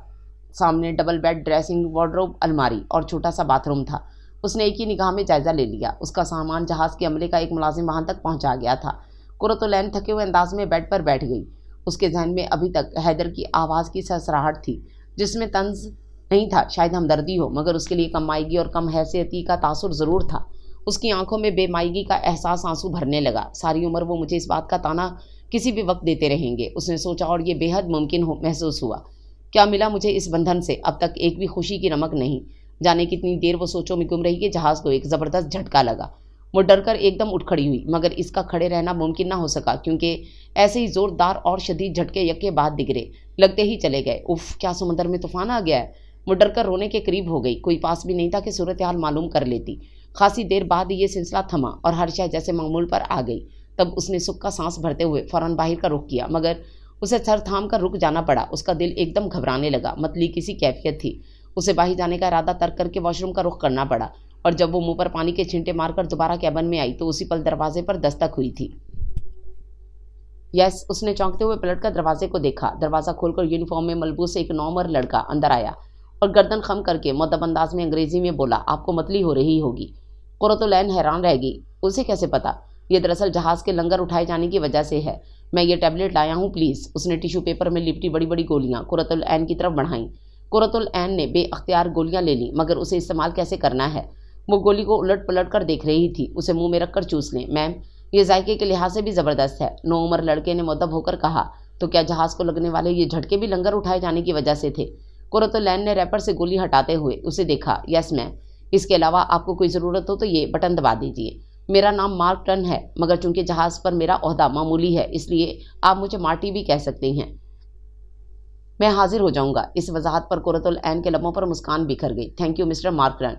Speaker 1: سامنے ڈبل بیڈ، ڈریسنگ وارڈروب، الماری اور چھوٹا سا باتھ روم تھا۔ اس نے ایک ہی نگاہ میں جائزہ لے لیا۔ اس کا سامان جہاز کے عملے کا ایک ملازم وہاں تک پہنچا گیا تھا۔ قرۃالعین تھکے ہوئے انداز میں بیڈ پر بیٹھ گئی۔ اس کے ذہن میں ابھی تک حیدر کی آواز کی سرسراہٹ تھی جس میں طنز نہیں تھا، شاید ہمدردی ہو، مگر اس کے لیے کم مائیگی اور کم حیثیتی کا تاثر ضرور تھا۔ اس کی آنکھوں میں بے مائیگی کا احساس آنسو بھرنے لگا۔ ساری عمر وہ مجھے اس بات کا تانا کسی بھی وقت دیتے رہیں گے، اس نے سوچا، اور یہ بے حد ممکن محسوس ہوا۔ کیا ملا مجھے اس بندھن سے؟ اب تک ایک بھی خوشی کی رمق نہیں۔ جانے کتنی دیر وہ سوچوں میں گم رہی کہ جہاز کو ایک زبردست جھٹکا لگا۔ وہ ڈر کر ایک دم اٹھ کھڑی ہوئی، مگر اس کا کھڑے رہنا ممکن نہ ہو سکا کیونکہ ایسے ہی زوردار اور شدید جھٹکے یکے بعد دیگرے لگتے ہی چلے گئے۔ اف، کیا سمندر میں طوفان آ گیا ہے؟ وہ ڈر کر رونے کے قریب ہو گئی۔ کوئی پاس بھی نہیں تھا کہ صورتحال معلوم کر لیتی۔ خاصی دیر بعد یہ سلسلہ تھما اور ہر شے جیسے معمول پر آ گئی۔ تب اس نے سکھ کا سانس بھرتے ہوئے فوراً باہر کا رخ کیا، مگر اسے سر تھام کر رک جانا پڑا۔ اس کا دل ایک دم گھبرانے لگا، متلی کسی کیفیت تھی۔ اسے باہر جانے کا ارادہ ترک کر کے واش روم کا رخ کرنا پڑا، اور جب وہ منہ پر پانی کے چھینٹے مار کر دوبارہ کیبن میں آئی تو اسی پل دروازے پر دستک ہوئی تھی۔ یس، اس نے چونکتے ہوئے پلٹ کر دروازے کو دیکھا۔ دروازہ کھول کر یونیفارم میں ملبوس ایک نوعمر لڑکا اندر آیا اور گردن خم کر کے مؤدب انداز میں انگریزی میں بولا، آپ کو متلی ہو رہی ہوگی۔ قرۃالعین حیران رہ گئی۔ اسے کیسے پتا؟ یہ دراصل جہاز کے لنگر اٹھائے جانے کی وجہ سے ہے۔ میں یہ ٹیبلٹ لایا ہوں، پلیز۔ اس نے ٹیشو پیپر میں لپٹی بڑی بڑی گولیاں قرۃالعین کی طرف بڑھائیں۔ قرۃالعین نے بے اختیار گولیاں لے لیں، مگر اسے استعمال کیسے کرنا ہے؟ وہ گولی کو الٹ پلٹ کر دیکھ رہی تھی۔ اسے منہ میں رکھ کر چوس لیں۔ میم، یہ ذائقے کے لحاظ سے بھی زبردست ہے، نوعمر لڑکے نے مؤدب ہو کر کہا۔ تو کیا جہاز کو لگنے والے یہ جھٹکے بھی لنگر اٹھائے جانے کی وجہ سے تھے؟ قرۃالعین نے ریپر سے گولی ہٹاتے ہوئے اسے دیکھا۔ یس میم، اس کے علاوہ آپ کو کوئی ضرورت ہو تو یہ بٹن دبا دیجیے۔ میرا نام مارک ٹن ہے، مگر چونکہ جہاز پر میرا عہدہ معمولی ہے اس لیے آپ مجھے مارٹی بھی کہہ سکتے ہیں۔ میں حاضر ہو جاؤں گا۔ اس وضاحت پر قرۃ العین کے لبوں پر مسکان بکھر گئی۔ تھینک یو مسٹر مارکرن۔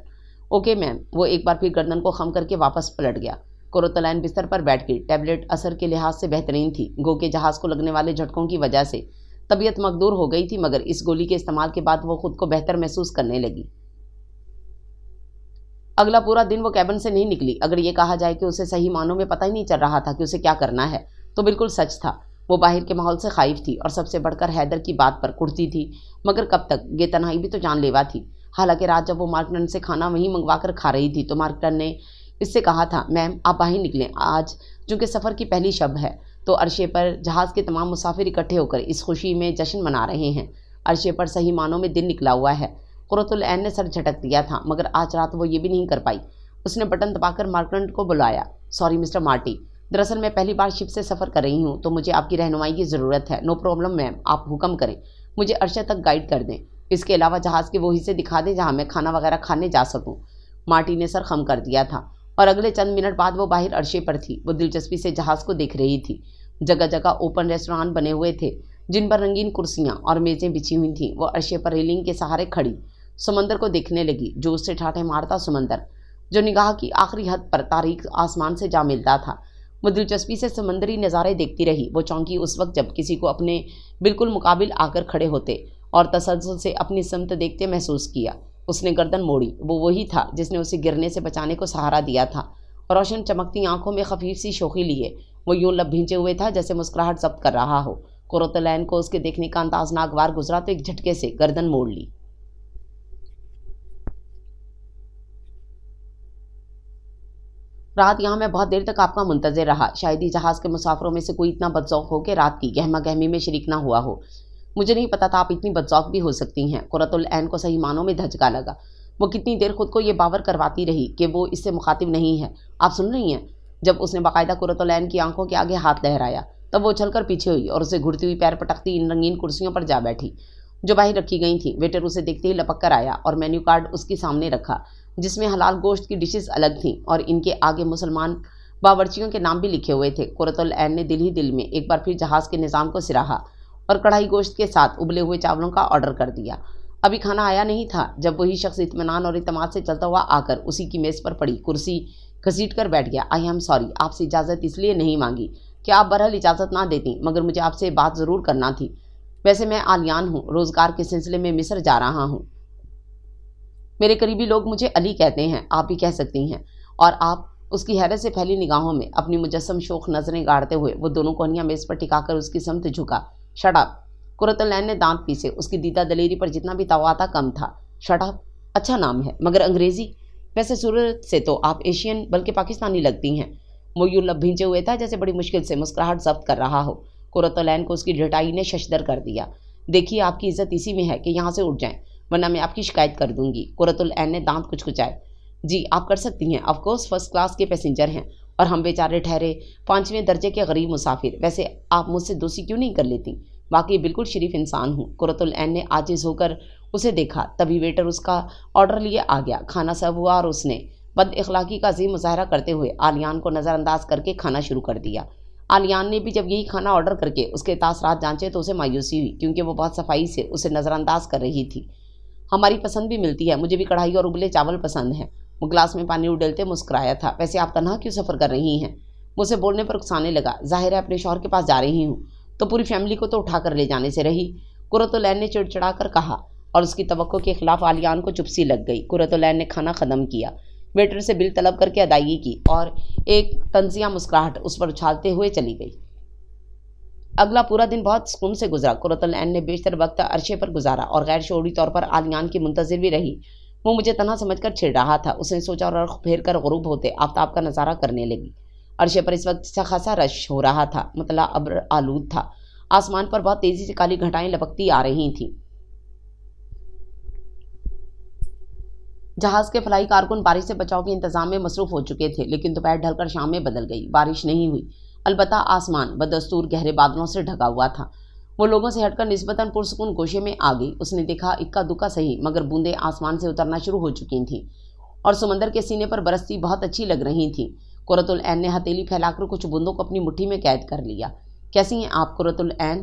Speaker 1: Okay ma'am. وہ ایک بار پھر گردن کو خم کر کے واپس پلٹ گیا۔ قرۃ العین بستر پر بیٹھ گئی۔ ٹیبلٹ اثر کے لحاظ سے بہترین تھی، گو کہ جہاز کو لگنے والے جھٹکوں کی وجہ سے طبیعت مقدور ہو گئی تھی، مگر اس گولی کے استعمال کے بعد وہ خود کو بہتر محسوس کرنے لگی۔ اگلا پورا دن وہ کیبن سے نہیں نکلی۔ اگر یہ کہا جائے کہ اسے صحیح معنوں میں پتہ ہی نہیں چل رہا تھا کہ اسے کیا کرنا ہے تو بالکل سچ تھا۔ وہ باہر کے ماحول سے خائف تھی اور سب سے بڑھ کر حیدر کی بات پر کڑتی تھی، مگر کب تک؟ یہ تنہائی بھی تو جان لیوا تھی۔ حالانکہ رات جب وہ مارکٹن سے کھانا وہیں منگوا کر کھا رہی تھی تو مارکٹن نے اس سے کہا تھا، میم آپ باہر نکلیں، آج چونکہ سفر کی پہلی شب ہے تو عرشے پر جہاز کے تمام مسافر اکٹھے ہو کر اس خوشی میں جشن منا رہے ہیں۔ عرشے پر صحیح معنوں میں دن نکلا ہوا ہے۔ قرۃ العین نے سر جھٹک دیا تھا، مگر آج رات وہ یہ بھی نہیں کر پائی۔ اس نے بٹن دبا کر مارکٹن کو بلایا۔ سوری مسٹر مارٹی، دراصل میں پہلی بار شپ سے سفر کر رہی ہوں تو مجھے آپ کی رہنمائی کی ضرورت ہے۔ نو پرابلم میم، آپ حکم کریں، مجھے عرشہ تک گائیڈ کر دیں۔ اس کے علاوہ جہاز کے وہ حصے دکھا دیں جہاں میں کھانا وغیرہ کھانے جا سکوں۔ مارٹی نے سر خم کر دیا تھا اور اگلے چند منٹ بعد وہ باہر عرشے پر تھی۔ وہ دلچسپی سے جہاز کو دیکھ رہی تھی۔ جگہ جگہ اوپن ریسٹوران بنے ہوئے تھے جن پر رنگین کرسیاں اور میزیں بچھی ہوئی تھیں۔ وہ عرشے پر ریلنگ کے سہارے کھڑی سمندر کو دیکھنے لگی، جو اس سے ٹھاٹھے مارتا سمندر جو نگاہ کی آخری حد پر تاریک آسمان سے جا ملتا تھا۔ وہ دلچسپی سے سمندری نظارے دیکھتی رہی۔ وہ چونکی اس وقت جب کسی کو اپنے بالکل مقابل آ کر کھڑے ہوتے اور تسلسل سے اپنی سمت دیکھتے محسوس کیا۔ اس نے گردن موڑی۔ وہ وہی تھا جس نے اسے گرنے سے بچانے کو سہارا دیا تھا۔ روشن چمکتی آنکھوں میں خفیف سی شوخی لیے وہ یوں لب بھینچے ہوئے تھا جیسے مسکراہٹ ضبط کر رہا ہو۔ قرۃ العین کو اس کے دیکھنے کا انداز ناگوار گزرا تو ایک جھٹکے سے گردن موڑ لی۔ رات یہاں میں بہت دیر تک آپ کا منتظر رہا۔ شاید ہی جہاز کے مسافروں میں سے کوئی اتنا بدذوق ہو کہ رات کی گہما گہمی میں شریک نہ ہوا ہو۔ مجھے نہیں پتا تھا آپ اتنی بدذوق بھی ہو سکتی ہیں۔ قرۃ العین کو صحیح معنوں میں دھچکا لگا۔ وہ کتنی دیر خود کو یہ باور کرواتی رہی کہ وہ اس سے مخاطب نہیں ہے۔ آپ سن رہی ہیں؟ جب اس نے باقاعدہ قرۃ العین کی آنکھوں کے آگے ہاتھ لہرایا تب وہ اچھل کر پیچھے ہوئی اور اسے گھڑتی ہوئی پیر پٹکتی ان رنگین کرسیوں پر جا بیٹھی جو باہر رکھی گئی تھیں۔ ویٹر اسے دیکھتے ہی لپک کر آیا اور مینیو کارڈ اس کے سامنے رکھا جس میں حلال گوشت کی ڈشز الگ تھیں اور ان کے آگے مسلمان باورچیوں کے نام بھی لکھے ہوئے تھے۔ قرۃ العین نے دل ہی دل میں ایک بار پھر جہاز کے نظام کو سراہا اور کڑھائی گوشت کے ساتھ ابلے ہوئے چاولوں کا آرڈر کر دیا۔ ابھی کھانا آیا نہیں تھا جب وہی شخص اطمینان اور اعتماد سے چلتا ہوا آ کر اسی کی میز پر پڑی کرسی گھسیٹ کر بیٹھ گیا۔ آئی ایم سوری، آپ سے اجازت اس لیے نہیں مانگی کہ آپ برحال اجازت نہ دیتی، مگر مجھے آپ سے بات ضرور کرنا تھی۔ ویسے میں آلیان ہوں، روزگار کے سلسلے میں مصر جا رہا ہوں۔ میرے قریبی لوگ مجھے علی کہتے ہیں، آپ بھی کہہ سکتی ہیں۔ اور آپ؟ اس کی حیرت سے پھیلی نگاہوں میں اپنی مجسم شوخ نظریں گاڑتے ہوئے وہ دونوں کوہنیاں میز پر ٹکا کر اس کی سمت جھکا۔ Shut up! قرۃ العین نے دانت پیسے۔ اس کی دیدہ دلیری پر جتنا بھی تواتا کم تھا۔ شٹ اپ اچھا نام ہے، مگر انگریزی؟ ویسے صورت سے تو آپ ایشین بلکہ پاکستانی لگتی ہیں۔ وہ یوں لب بھینچے ہوئے تھا جیسے بڑی مشکل سے مسکراہٹ ضبط کر رہا ہو۔ قرۃ العین کو اس کی ڈھٹائی نے ششدر کر دیا۔ دیکھیے آپ کی عزت اسی میں ہے کہ یہاں سے اٹھ جائیں، ورنہ میں آپ کی شکایت کر دوں گی۔ قرۃ العین نے دانت کچکچائے۔ جی آپ کر سکتی ہیں، آف کورس فرسٹ کلاس کے پیسنجر ہیں اور ہم بیچارے ٹھہرے 5ویں درجے کے غریب مسافر۔ ویسے آپ مجھ سے دوستی کیوں نہیں کر لیتی؟ واقعی بالکل شریف انسان ہوں۔ قرۃ العین نے عاجز ہو کر اسے دیکھا۔ تبھی ویٹر اس کا آرڈر لیے آ گیا۔ کھانا سرو ہوا اور اس نے بد اخلاقی کا عظیم مظاہرہ کرتے ہوئے آلیان کو نظر انداز کر کے کھانا شروع کر دیا۔ آلیان نے بھی جب یہی کھانا آرڈر کر کے اس کے تاثرات جانچے تو اسے مایوسی ہوئی، کیونکہ وہ بہت صفائی سے اسے نظر انداز کر رہی تھی۔ ہماری پسند بھی ملتی ہے، مجھے بھی کڑھائی اور ابلے چاول پسند ہیں۔ وہ گلاس میں پانی اڈلتے مسکرایا تھا۔ ویسے آپ تنہا کیوں سفر کر رہی ہیں؟ وہ اسے بولنے پر اکسانے لگا۔ ظاہر ہے اپنے شوہر کے پاس جا رہی ہوں تو پوری فیملی کو تو اٹھا کر لے جانے سے رہی، قرۃ العین نے چڑچڑا کر کہا، اور اس کی توقع کے خلاف آلیان کو چپسی لگ گئی۔ قرۃ العین نے کھانا ختم کیا، ویٹر سے بل طلب کر کے ادائیگی کی اور ایک طنزیہ مسکراہٹ اس پر اچھالتے ہوئے چلی گئی۔ اگلا پورا دن بہت سکون سے گزرا۔ قرۃ العین نے بیشتر وقت عرشے پر گزارا اور غیر شعوری طور پر آلیان کی منتظر بھی رہی۔ وہ مجھے تنہا سمجھ کر چھڑ رہا تھا، اس نے سوچا اور رخ پھیر کر غروب ہوتے آفتاب کا نظارہ کرنے لگی۔ عرشے پر اس وقت اچھا خاصا رش ہو رہا تھا، مطلع ابر آلود تھا۔ آسمان پر بہت تیزی سے کالی گھٹائیں لپکتی آ رہی تھیں۔ جہاز کے فلاحی کارکن بارش سے بچاؤ کے انتظام میں مصروف ہو چکے تھے، لیکن دوپہر ڈھل کر شام میں بدل گئی۔ بارش نہیں ہوئی، البتہ آسمان بدستور گہرے بادلوں سے ڈھکا ہوا تھا۔ وہ لوگوں سے ہٹ کر نسبتاً پرسکون گوشے میں آ گئی۔ اس نے دیکھا اکا دکا صحیح مگر بوندیں آسمان سے اترنا شروع ہو چکی تھیں اور سمندر کے سینے پر برستی بہت اچھی لگ رہی تھیں۔ قرۃ العین نے ہتھیلی پھیلا کر کچھ بوندوں کو اپنی مٹھی میں قید کر لیا۔ کیسی ہیں آپ قرۃ العین؟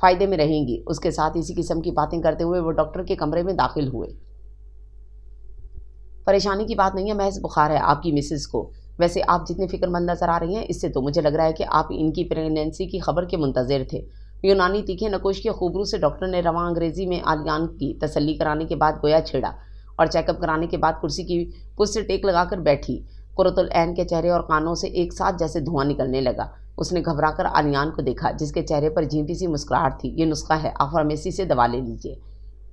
Speaker 1: فائدے میں رہیں گی۔ اس کے ساتھ اسی قسم کی باتیں کرتے ہوئے وہ ڈاکٹر کے کمرے میں داخل ہوئے۔ پریشانی کی بات نہیں ہے، محض بخار ہے آپ کی مسز کو۔ ویسے آپ جتنے فکر مند نظر آ رہی ہیں، اس سے تو مجھے لگ رہا ہے کہ آپ ان کی پریگنینسی کی خبر کے منتظر تھے۔ یونانی تیکھے نکوش کے خوبرو سے ڈاکٹر نے رواں انگریزی میں عالیان کی تسلی کرانے کے بعد گویا چھیڑا اور چیک اپ کرانے کے بعد کرسی کی پشت سے ٹیک لگا کر بیٹھی۔ قرۃ العین کے چہرے اور کانوں سے ایک ساتھ جیسے دھواں نکلنے لگا۔ اس نے گھبرا کر عالیان کو دیکھا جس کے چہرے پر جھیمٹی سی مسکراہٹ تھی۔ یہ نسخہ ہے، آپ فارمیسی سے دوا لے لیجیے۔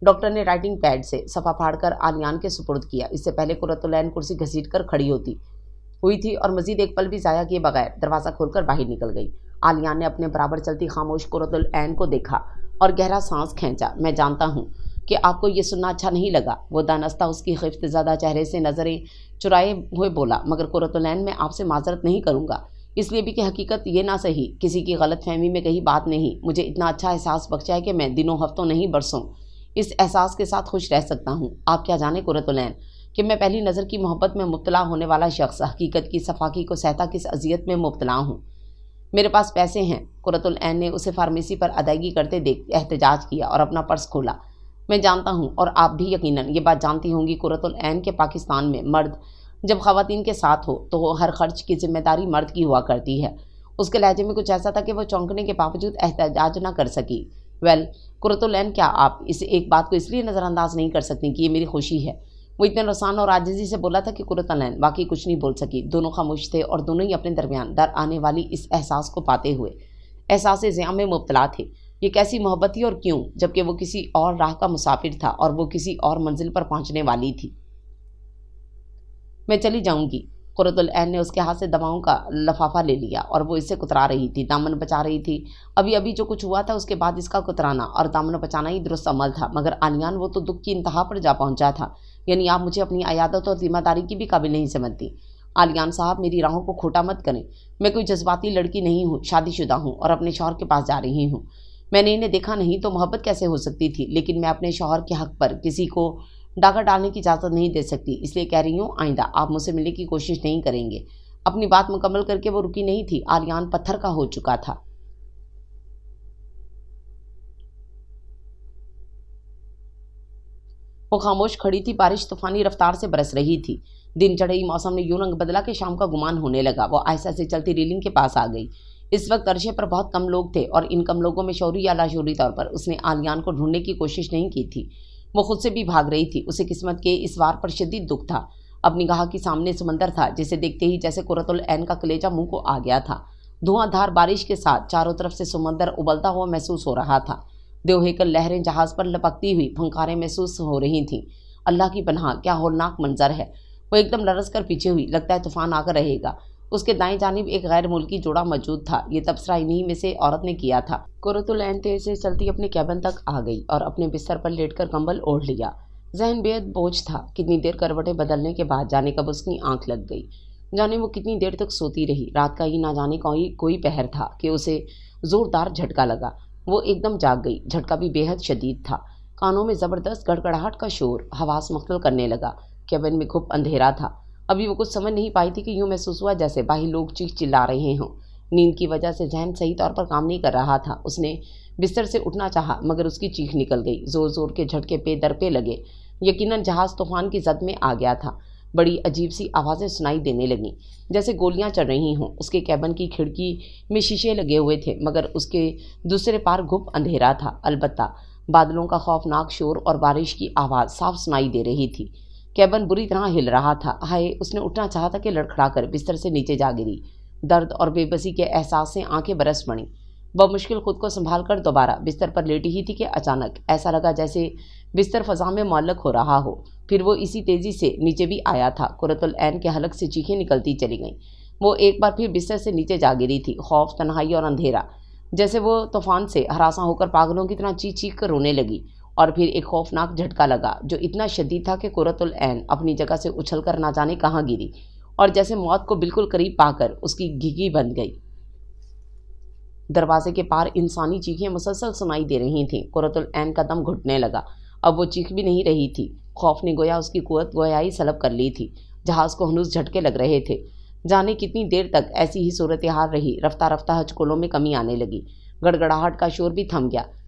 Speaker 1: ڈاکٹر نے رائٹنگ پیڈ سے صفحہ پھاڑ کر عالیان کے سپرد کیا۔ اس سے پہلے قرۃ العین کرسی گھسیٹ کر کھڑی ہوئی تھی اور مزید ایک پل بھی ضائع کیے بغیر دروازہ کھول کر باہر نکل گئی۔ عالیان نے اپنے برابر چلتی خاموش قرۃ العین کو دیکھا اور گہرا سانس کھینچا۔ میں جانتا ہوں کہ آپ کو یہ سننا اچھا نہیں لگا، وہ دانستہ اس کی خفت زدہ چہرے سے نظریں چرائے ہوئے بولا، مگر قرۃ العین میں آپ سے معذرت نہیں کروں گا، اس لیے بھی کہ حقیقت یہ نہ سہی، کسی کی غلط فہمی میں کہیں بات نہیں۔ مجھے اتنا اچھا احساس بخشا ہے کہ میں دنوں ہفتوں نہیں برسوں اس احساس کے ساتھ خوش رہ سکتا ہوں۔ آپ کیا جانیں قرۃ العین کہ میں پہلی نظر کی محبت میں مبتلا ہونے والا شخص حقیقت کی صفاقی کو سہتا کس اذیت میں مبتلا ہوں۔ میرے پاس پیسے ہیں۔ قرۃ العین نے اسے فارمیسی پر ادائیگی کرتے دیکھ احتجاج کیا اور اپنا پرس کھولا۔ میں جانتا ہوں اور آپ بھی یقیناً یہ بات جانتی ہوں گی قرۃ العین کہ پاکستان میں مرد جب خواتین کے ساتھ ہو تو ہر خرچ کی ذمہ داری مرد کی ہوا کرتی ہے۔ اس کے لہجے میں کچھ ایسا تھا کہ وہ چونکنے کے باوجود احتجاج نہ کر سکی۔ قرۃ العین کیا آپ اس ایک بات کو اس لیے نظر انداز نہیں کر سکتی کہ یہ میری خوشی ہے؟ وہ اتنے رسان اور عاجزی سے بولا تھا کہ قرۃ العین واقعی کچھ نہیں بول سکی۔ دونوں خاموش تھے اور دونوں ہی اپنے درمیان در آنے والی اس احساس کو پاتے ہوئے احساس زیاں میں مبتلا تھے۔ یہ کیسی محبت تھی اور کیوں، جبکہ وہ کسی اور راہ کا مسافر تھا اور وہ کسی اور منزل پر پہنچنے والی تھی۔ میں چلی جاؤں گی۔ قرۃ العین نے اس کے ہاتھ سے دواؤں کا لفافہ لے لیا اور وہ اس سے کترا رہی تھی، دامن بچا رہی تھی۔ ابھی جو کچھ ہوا تھا اس کے بعد اس کا کترانا اور دامن بچانا ہی درست عمل تھا، مگر عالیان وہ تو دکھ کی انتہا پر جا پہنچا تھا۔ یعنی آپ مجھے اپنی عیادت اور ذمہ داری کی بھی قابل نہیں سمجھتی؟ عالیان صاحب میری راہوں کو کھوٹا مت کریں، میں کوئی جذباتی لڑکی نہیں ہوں، شادی شدہ ہوں اور اپنے شوہر کے پاس جا رہی ہوں۔ میں نے انہیں دیکھا نہیں تو محبت کیسے ہو سکتی تھی، لیکن میں اپنے شوہر کے حق پر کسی کو ڈاکہ ڈالنے کی اجازت نہیں دے سکتی، اس لیے کہہ رہی ہوں آئندہ آپ مجھ سے ملنے کی کوشش نہیں کریں گے۔ اپنی بات مکمل کر کے وہ رکی نہیں تھی، عالیان پتھر کا ہو چکا تھا۔ وہ خاموش کھڑی تھی، بارش طوفانی رفتار سے برس رہی تھی۔ دن چڑھئی موسم نے یوں رنگ بدلا کہ شام کا گمان ہونے لگا۔ وہ آہستہ سے چلتی ریلنگ کے پاس آ گئی۔ اس وقت عرصے پر بہت کم لوگ تھے اور ان کم لوگوں میں شعوری یا لاشعوری طور پر اس نے عالیان کو ڈھونڈنے کی کوشش نہیں کی تھی۔ وہ خود سے بھی بھاگ رہی تھی۔ اسے قسمت کے اس وار پر شدید دکھ تھا۔ اپنی نگاہ کے سامنے سمندر تھا جسے دیکھتے ہی جیسے قرۃ العین کا کلیجہ منہ کو آ گیا تھا۔ دھواں دھار بارش کے ساتھ چاروں طرف سے سمندر ابلتا ہوا محسوس ہو رہا تھا۔ دیو ہیکل لہریں جہاز پر لپکتی ہوئی پھنکاریں محسوس ہو رہی تھیں۔ اللہ کی پناہ، کیا ہولناک منظر ہے! وہ ایک دم لرز کر پیچھے ہوئی، لگتا ہے طوفان آ کر رہے گا۔ اس کے دائیں جانب ایک غیر ملکی جوڑا موجود تھا۔ یہ تبصرہ انہی میں سے عورت نے کیا تھا۔ قرۃ العین تیز سے چلتی اپنے کیبن تک آ گئی اور اپنے بستر پر لیٹ کر کمبل اوڑھ لیا۔ ذہن بے حد بوجھ تھا۔ کتنی دیر کروٹیں بدلنے کے بعد جانے کب اس کی آنکھ لگ گئی، جانے وہ کتنی دیر تک سوتی رہی۔ رات کا ہی نہ جانے کوئی پہر تھا کہ اسے زوردار جھٹکا لگا۔ وہ ایک دم جاگ گئی۔ جھٹکا بھی بے حد شدید تھا۔ کانوں میں زبردست گڑگڑاہٹ کا شور حواس مختل کرنے لگا۔ کیبن میں گھپ اندھیرا تھا۔ ابھی وہ کچھ سمجھ نہیں پائی تھی کہ یوں محسوس ہوا جیسے باہر لوگ چیخ چلا رہے ہوں۔ نیند کی وجہ سے ذہن صحیح طور پر کام نہیں کر رہا تھا۔ اس نے بستر سے اٹھنا چاہا مگر اس کی چیخ نکل گئی۔ زور زور کے جھٹکے پہ در پہ لگے۔ یقیناً جہاز طوفان کی زد میں آ گیا تھا۔ بڑی عجیب سی آوازیں سنائی دینے لگیں جیسے گولیاں چل رہی ہوں۔ اس کے کیبن کی کھڑکی میں شیشے لگے ہوئے تھے مگر اس کے دوسرے پار گھپ اندھیرا تھا۔ البتہ بادلوں کا خوفناک شور اور بارش کی آواز صاف سنائی دے رہی تھی۔ کیبن بری طرح ہل رہا تھا۔ ہائے، اس نے اٹھنا چاہا تھا کہ لڑکھڑا کر بستر سے نیچے جا گری۔ درد اور بے بسی کے احساس سے آنکھیں برس پڑیں۔ بمشکل خود کو سنبھال کر دوبارہ بستر پر لیٹی ہی تھی کہ اچانک ایسا لگا جیسے بستر فضا میں معلق ہو رہا ہو۔ پھر وہ اسی تیزی سے نیچے بھی آیا تھا۔ قرۃ العین کے حلق سے چیخیں نکلتی چلی گئیں۔ وہ ایک بار پھر بستر سے نیچے جا گری تھی۔ خوف، تنہائی اور اندھیرا، جیسے وہ طوفان سے ہراساں ہو کر پاگلوں کی طرح چیخ چیخ کر رونے لگی۔ اور پھر ایک خوفناک جھٹکا لگا جو اتنا شدید تھا کہ قرۃ العین اپنی جگہ سے اچھل کر نہ جانے کہاں گری اور جیسے موت کو بالکل قریب پا کر اس کی گھیگی بن گئی۔ دروازے کے پار انسانی چیخیں مسلسل سنائی دے رہی تھیں۔ قرۃ العین کا دم گھٹنے لگا۔ اب وہ چیخ بھی نہیں رہی تھی۔ خوف نے گویا اس کی قوت گویائی سلب کر لی تھی۔ جہاز کو ہنوز جھٹکے لگ رہے تھے۔ جانے کتنی دیر تک ایسی ہی صورتحال رہی۔ رفتہ رفتہ ہچکولوں میں کمی آنے لگی۔ گڑگڑاہٹ کا شور بھی تھم گیا۔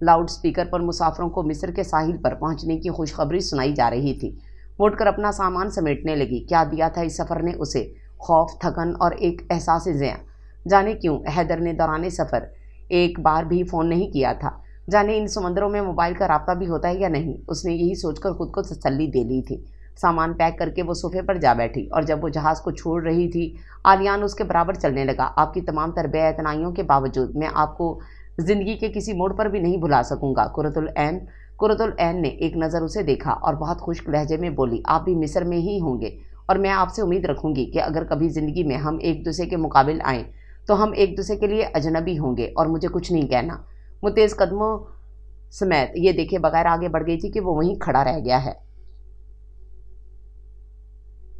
Speaker 1: لاؤڈ سپیکر پر مسافروں کو مصر کے ساحل پر پہنچنے کی خوشخبری سنائی جا رہی تھی۔ وہ اٹھ کر اپنا سامان سمیٹنے لگی۔ کیا دیا تھا اس سفر نے اسے؟ خوف، تھکن اور ایک احساس ضیاع۔ جانے کیوں حیدر نے دوران سفر ایک بار بھی فون نہیں کیا تھا؟ جانے ان سمندروں میں موبائل کا رابطہ بھی ہوتا ہے یا نہیں؟ اس نے یہی سوچ کر خود کو تسلی دے لی تھی۔ سامان پیک کر کے وہ صوفے پر جا بیٹھی، اور جب وہ جہاز کو چھوڑ رہی تھی آلیان اس کے برابر چلنے لگا۔ آپ کی تمام تر بے اعتنائیوں کے باوجود میں آپ کو زندگی کے کسی موڑ پر بھی نہیں بھلا سکوں گا۔ قرۃ العین نے ایک نظر اسے دیکھا اور بہت خشک لہجے میں بولی، آپ بھی مصر میں ہی ہوں گے، اور میں آپ سے امید رکھوں گی کہ اگر کبھی زندگی میں ہم ایک دوسرے کے مقابل آئیں تو ہم ایک دوسرے کے لیے اجنبی ہوں گے، اور مجھے کچھ نہیں کہنا۔ وہ تیز قدموں سمیت یہ دیکھے بغیر آگے بڑھ گئی تھی کہ وہ وہیں کھڑا رہ گیا ہے۔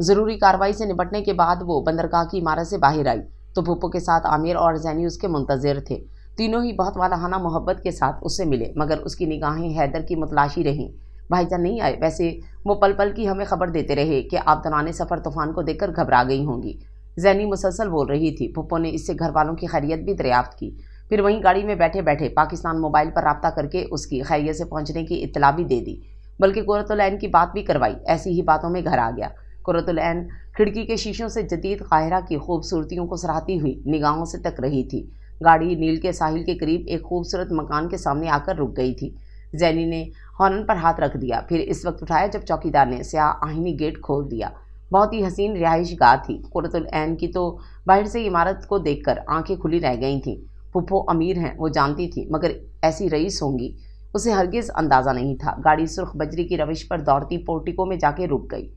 Speaker 1: ضروری کارروائی سے نپٹنے کے بعد وہ بندرگاہ کی عمارت سے باہر آئی تو پھپھو کے ساتھ عامر اور زینی اس کے منتظر تھے۔ تینوں ہی بہت والہانہ محبت کے ساتھ اس سے ملے، مگر اس کی نگاہیں حیدر کی متلاشی رہیں۔ بھائی جان نہیں آئے؟ ویسے وہ پل پل کی ہمیں خبر دیتے رہے کہ آپ دوران سفر طوفان کو دیکھ کر گھبرا گئی ہوں گی۔ زینی مسلسل بول رہی تھی۔ پھپھو نے اس سے گھر والوں کی خیریت بھی دریافت کی، پھر وہیں گاڑی میں بیٹھے بیٹھے پاکستان موبائل پر رابطہ کر کے اس کی خیریت سے پہنچنے کی اطلاع بھی دے دی، بلکہ قرۃ العین کی بات بھی کروائی۔ ایسی ہی باتوں میں گھر آ گیا۔ قرۃ العین کھڑکی کے شیشوں سے جدید قاہرہ کی خوبصورتیوں کو سراہتی ہوئی نگاہوں سے تک رہی تھی۔ گاڑی نیل کے ساحل کے قریب ایک خوبصورت مکان کے سامنے آ کر رک گئی تھی۔ زینی نے ہارن پر ہاتھ رکھ دیا، پھر اس وقت اٹھایا جب چوکیدار نے سیاہ آہنی گیٹ کھول دیا۔ بہت ہی حسین رہائش گاہ تھی۔ قرۃ العین کی تو باہر سے عمارت کو دیکھ کر آنکھیں کھلی رہ گئی تھیں۔ پھپھو امیر ہیں وہ جانتی تھی، مگر ایسی رئیس ہوں گی اسے ہرگز اندازہ نہیں تھا۔ گاڑی سرخ بجری کی روش پر دوڑتی پورٹیکو میں جا کے رک گئی۔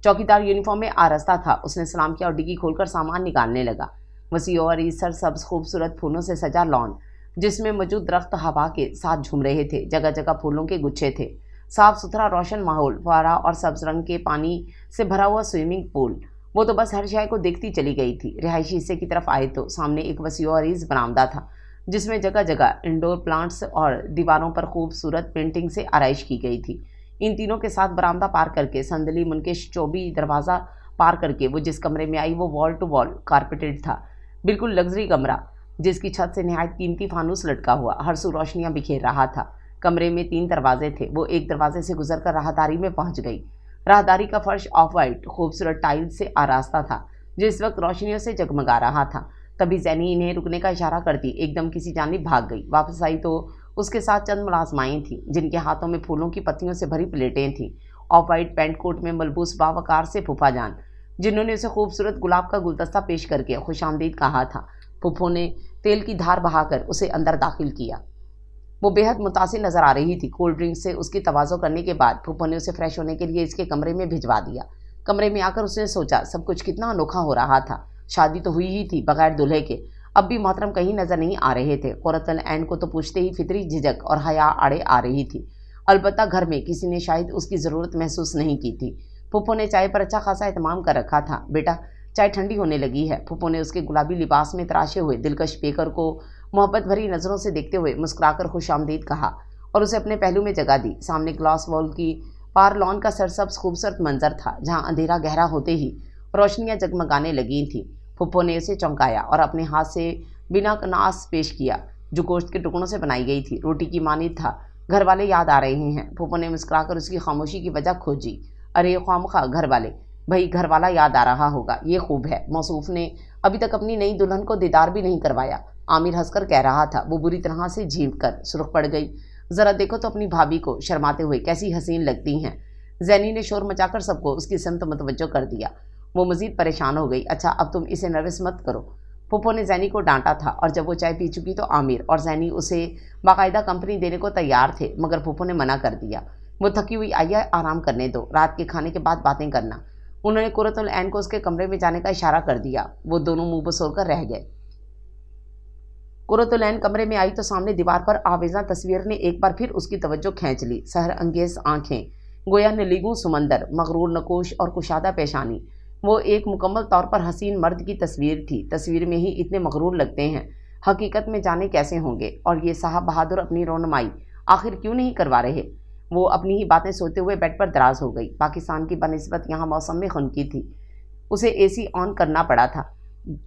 Speaker 1: چوکیدار یونیفارم میں آراستہ تھا۔ اس نے سلام کیا اور ڈگی کھول کر سامان نکالنے لگا۔ وسیع اور سرسبز خوبصورت پھولوں سے سجا لان، جس میں موجود درخت ہوا کے ساتھ جھوم رہے تھے، جگہ جگہ پھولوں کے گچھے تھے، صاف ستھرا روشن ماحول، فوارہ اور سبز رنگ کے پانی سے بھرا ہوا سوئمنگ پول۔ وہ تو بس ہر شے کو دیکھتی چلی گئی تھی۔ رہائشی حصے کی طرف آئے تو سامنے ایک وسیع و عریض برآمدہ تھا، جس میں جگہ جگہ انڈور پلانٹس اور دیواروں پر خوبصورت پینٹنگ سے آرائش کی گئی تھی۔ ان تینوں کے ساتھ برآمدہ پار کر کے سندلی منکش چوبی دروازہ پار کر کے وہ جس کمرے میں آئی وہ وال ٹو وال کارپیٹڈ تھا، بالکل لگژری کمرہ، جس کی چھت سے نہایت قیمتی فانوس لٹکا ہوا ہر سو روشنیاں بکھیر رہا تھا۔ کمرے میں 3 دروازے تھے۔ وہ ایک دروازے سے گزر کر راہداری میں پہنچ گئی۔ راہداری کا فرش آف وائٹ خوبصورت ٹائل سے آراستہ تھا، جو اس وقت روشنیوں سے جگمگا رہا تھا۔ تبھی زینی انہیں رکنے کا اشارہ کرتی ایک دم کسی جانب بھاگ گئی۔ واپس آئی تو اس کے ساتھ چند ملازمائیں تھیں، جن کے ہاتھوں میں پھولوں کی پتیوں سے بھری پلیٹیں تھیں۔ آف وائٹ پینٹ کوٹ میں ملبوس باوقار سے پھوپھا جان، جنہوں نے اسے خوبصورت گلاب کا گلدستہ پیش کر کے خوش آمدید کہا تھا۔ پھپھو نے تیل کی دھار بہا کر اسے اندر داخل کیا۔ وہ بے حد متاثر نظر آ رہی تھی۔ کولڈ ڈرنک سے اس کی تواضع کرنے کے بعد پھپھو نے اسے فریش ہونے کے لیے اس کے کمرے میں بھجوا دیا۔ کمرے میں آ کر اس نے سوچا سب کچھ کتنا انوکھا ہو رہا تھا۔ شادی تو ہوئی ہی تھی بغیر دولہے کے، اب بھی محترم کہیں نظر نہیں آ رہے تھے۔ قرۃ العین کو تو پوچھتے ہی فطری جھجک اور حیا آڑے آ رہی تھی۔ البتہ گھر میں کسی نے شاید اس کی ضرورت محسوس نہیں کی تھی۔ پھپھو نے چائے پر اچھا خاصا اہتمام کر رکھا تھا۔ بیٹا چائے ٹھنڈی ہونے لگی ہے۔ پھپھو نے اس کے گلابی لباس میں تراشے ہوئے دلکش پیکر کو محبت بھری نظروں سے دیکھتے ہوئے مسکرا کر خوش آمدید کہا اور اسے اپنے پہلو میں جگہ دی۔ سامنے گلاس وال کی پار لان کا سرسبز خوبصورت منظر تھا، جہاں اندھیرا گہرا ہوتے ہی روشنیاں جگمگانے لگی تھیں۔ پھپھو نے اسے چونکایا اور اپنے ہاتھ سے بنا کناس پیش کیا، جو گوشت کے ٹکڑوں سے بنائی گئی تھی، روٹی کی مانند تھا۔ گھر والے یاد آ رہے ہیں؟ پھپھو نے مسکرا کر اس کی خاموشی کی وجہ کھوجی۔ ارے خواہ گھر والے، بھائی گھر والا یاد آ رہا ہوگا، یہ خوب ہے۔ موصوف نے ابھی تک اپنی نئی دلہن کو دیدار بھی نہیں کروایا، عامر ہنس کر کہہ رہا تھا۔ وہ بری طرح سے جھینک کر سرخ پڑ گئی۔ ذرا دیکھو تو اپنی بھابھی کو شرماتے ہوئے کیسی حسین لگتی ہیں۔ زینی نے شور مچا کر سب کو اس کی سمت متوجہ کر دیا۔ وہ مزید پریشان ہو گئی۔ اچھا اب تم اسے نروس مت کرو۔ پھپھو نے زینی کو ڈانٹا تھا، اور جب وہ چائے پی چکی تو عامر اور زینی اسے باقاعدہ کمپنی دینے کو تیار تھے، مگر پھپھو نے منع کر دیا۔ وہ تھکی ہوئی آئی ہے، آرام کرنے دو، رات کے کھانے کے بعد باتیں کرنا۔ انہوں نے قرۃ العین کو اس کے کمرے میں جانے کا اشارہ کر دیا۔ وہ دونوں منہ بسول کر رہ گئے۔ قرۃ العین کمرے میں آئی تو سامنے دیوار پر آویزاں تصویر نے ایک بار پھر اس کی توجہ کھینچ لی۔ سحر انگیز آنکھیں، گویا نلیگوں سمندر، مغرور نقوش اور کشادہ پیشانی۔ وہ ایک مکمل طور پر حسین مرد کی تصویر تھی۔ تصویر میں ہی اتنے مغرور لگتے ہیں، حقیقت میں جانے کیسے ہوں گے۔ اور یہ صاحب بہادر اپنی رونمائی آخر کیوں نہیں کروا رہے؟ وہ اپنی ہی باتیں سوچتے ہوئے بیڈ پر دراز ہو گئی۔ پاکستان کی بنسبت یہاں موسم میں خنکی تھی، اسے اے سی آن کرنا پڑا تھا۔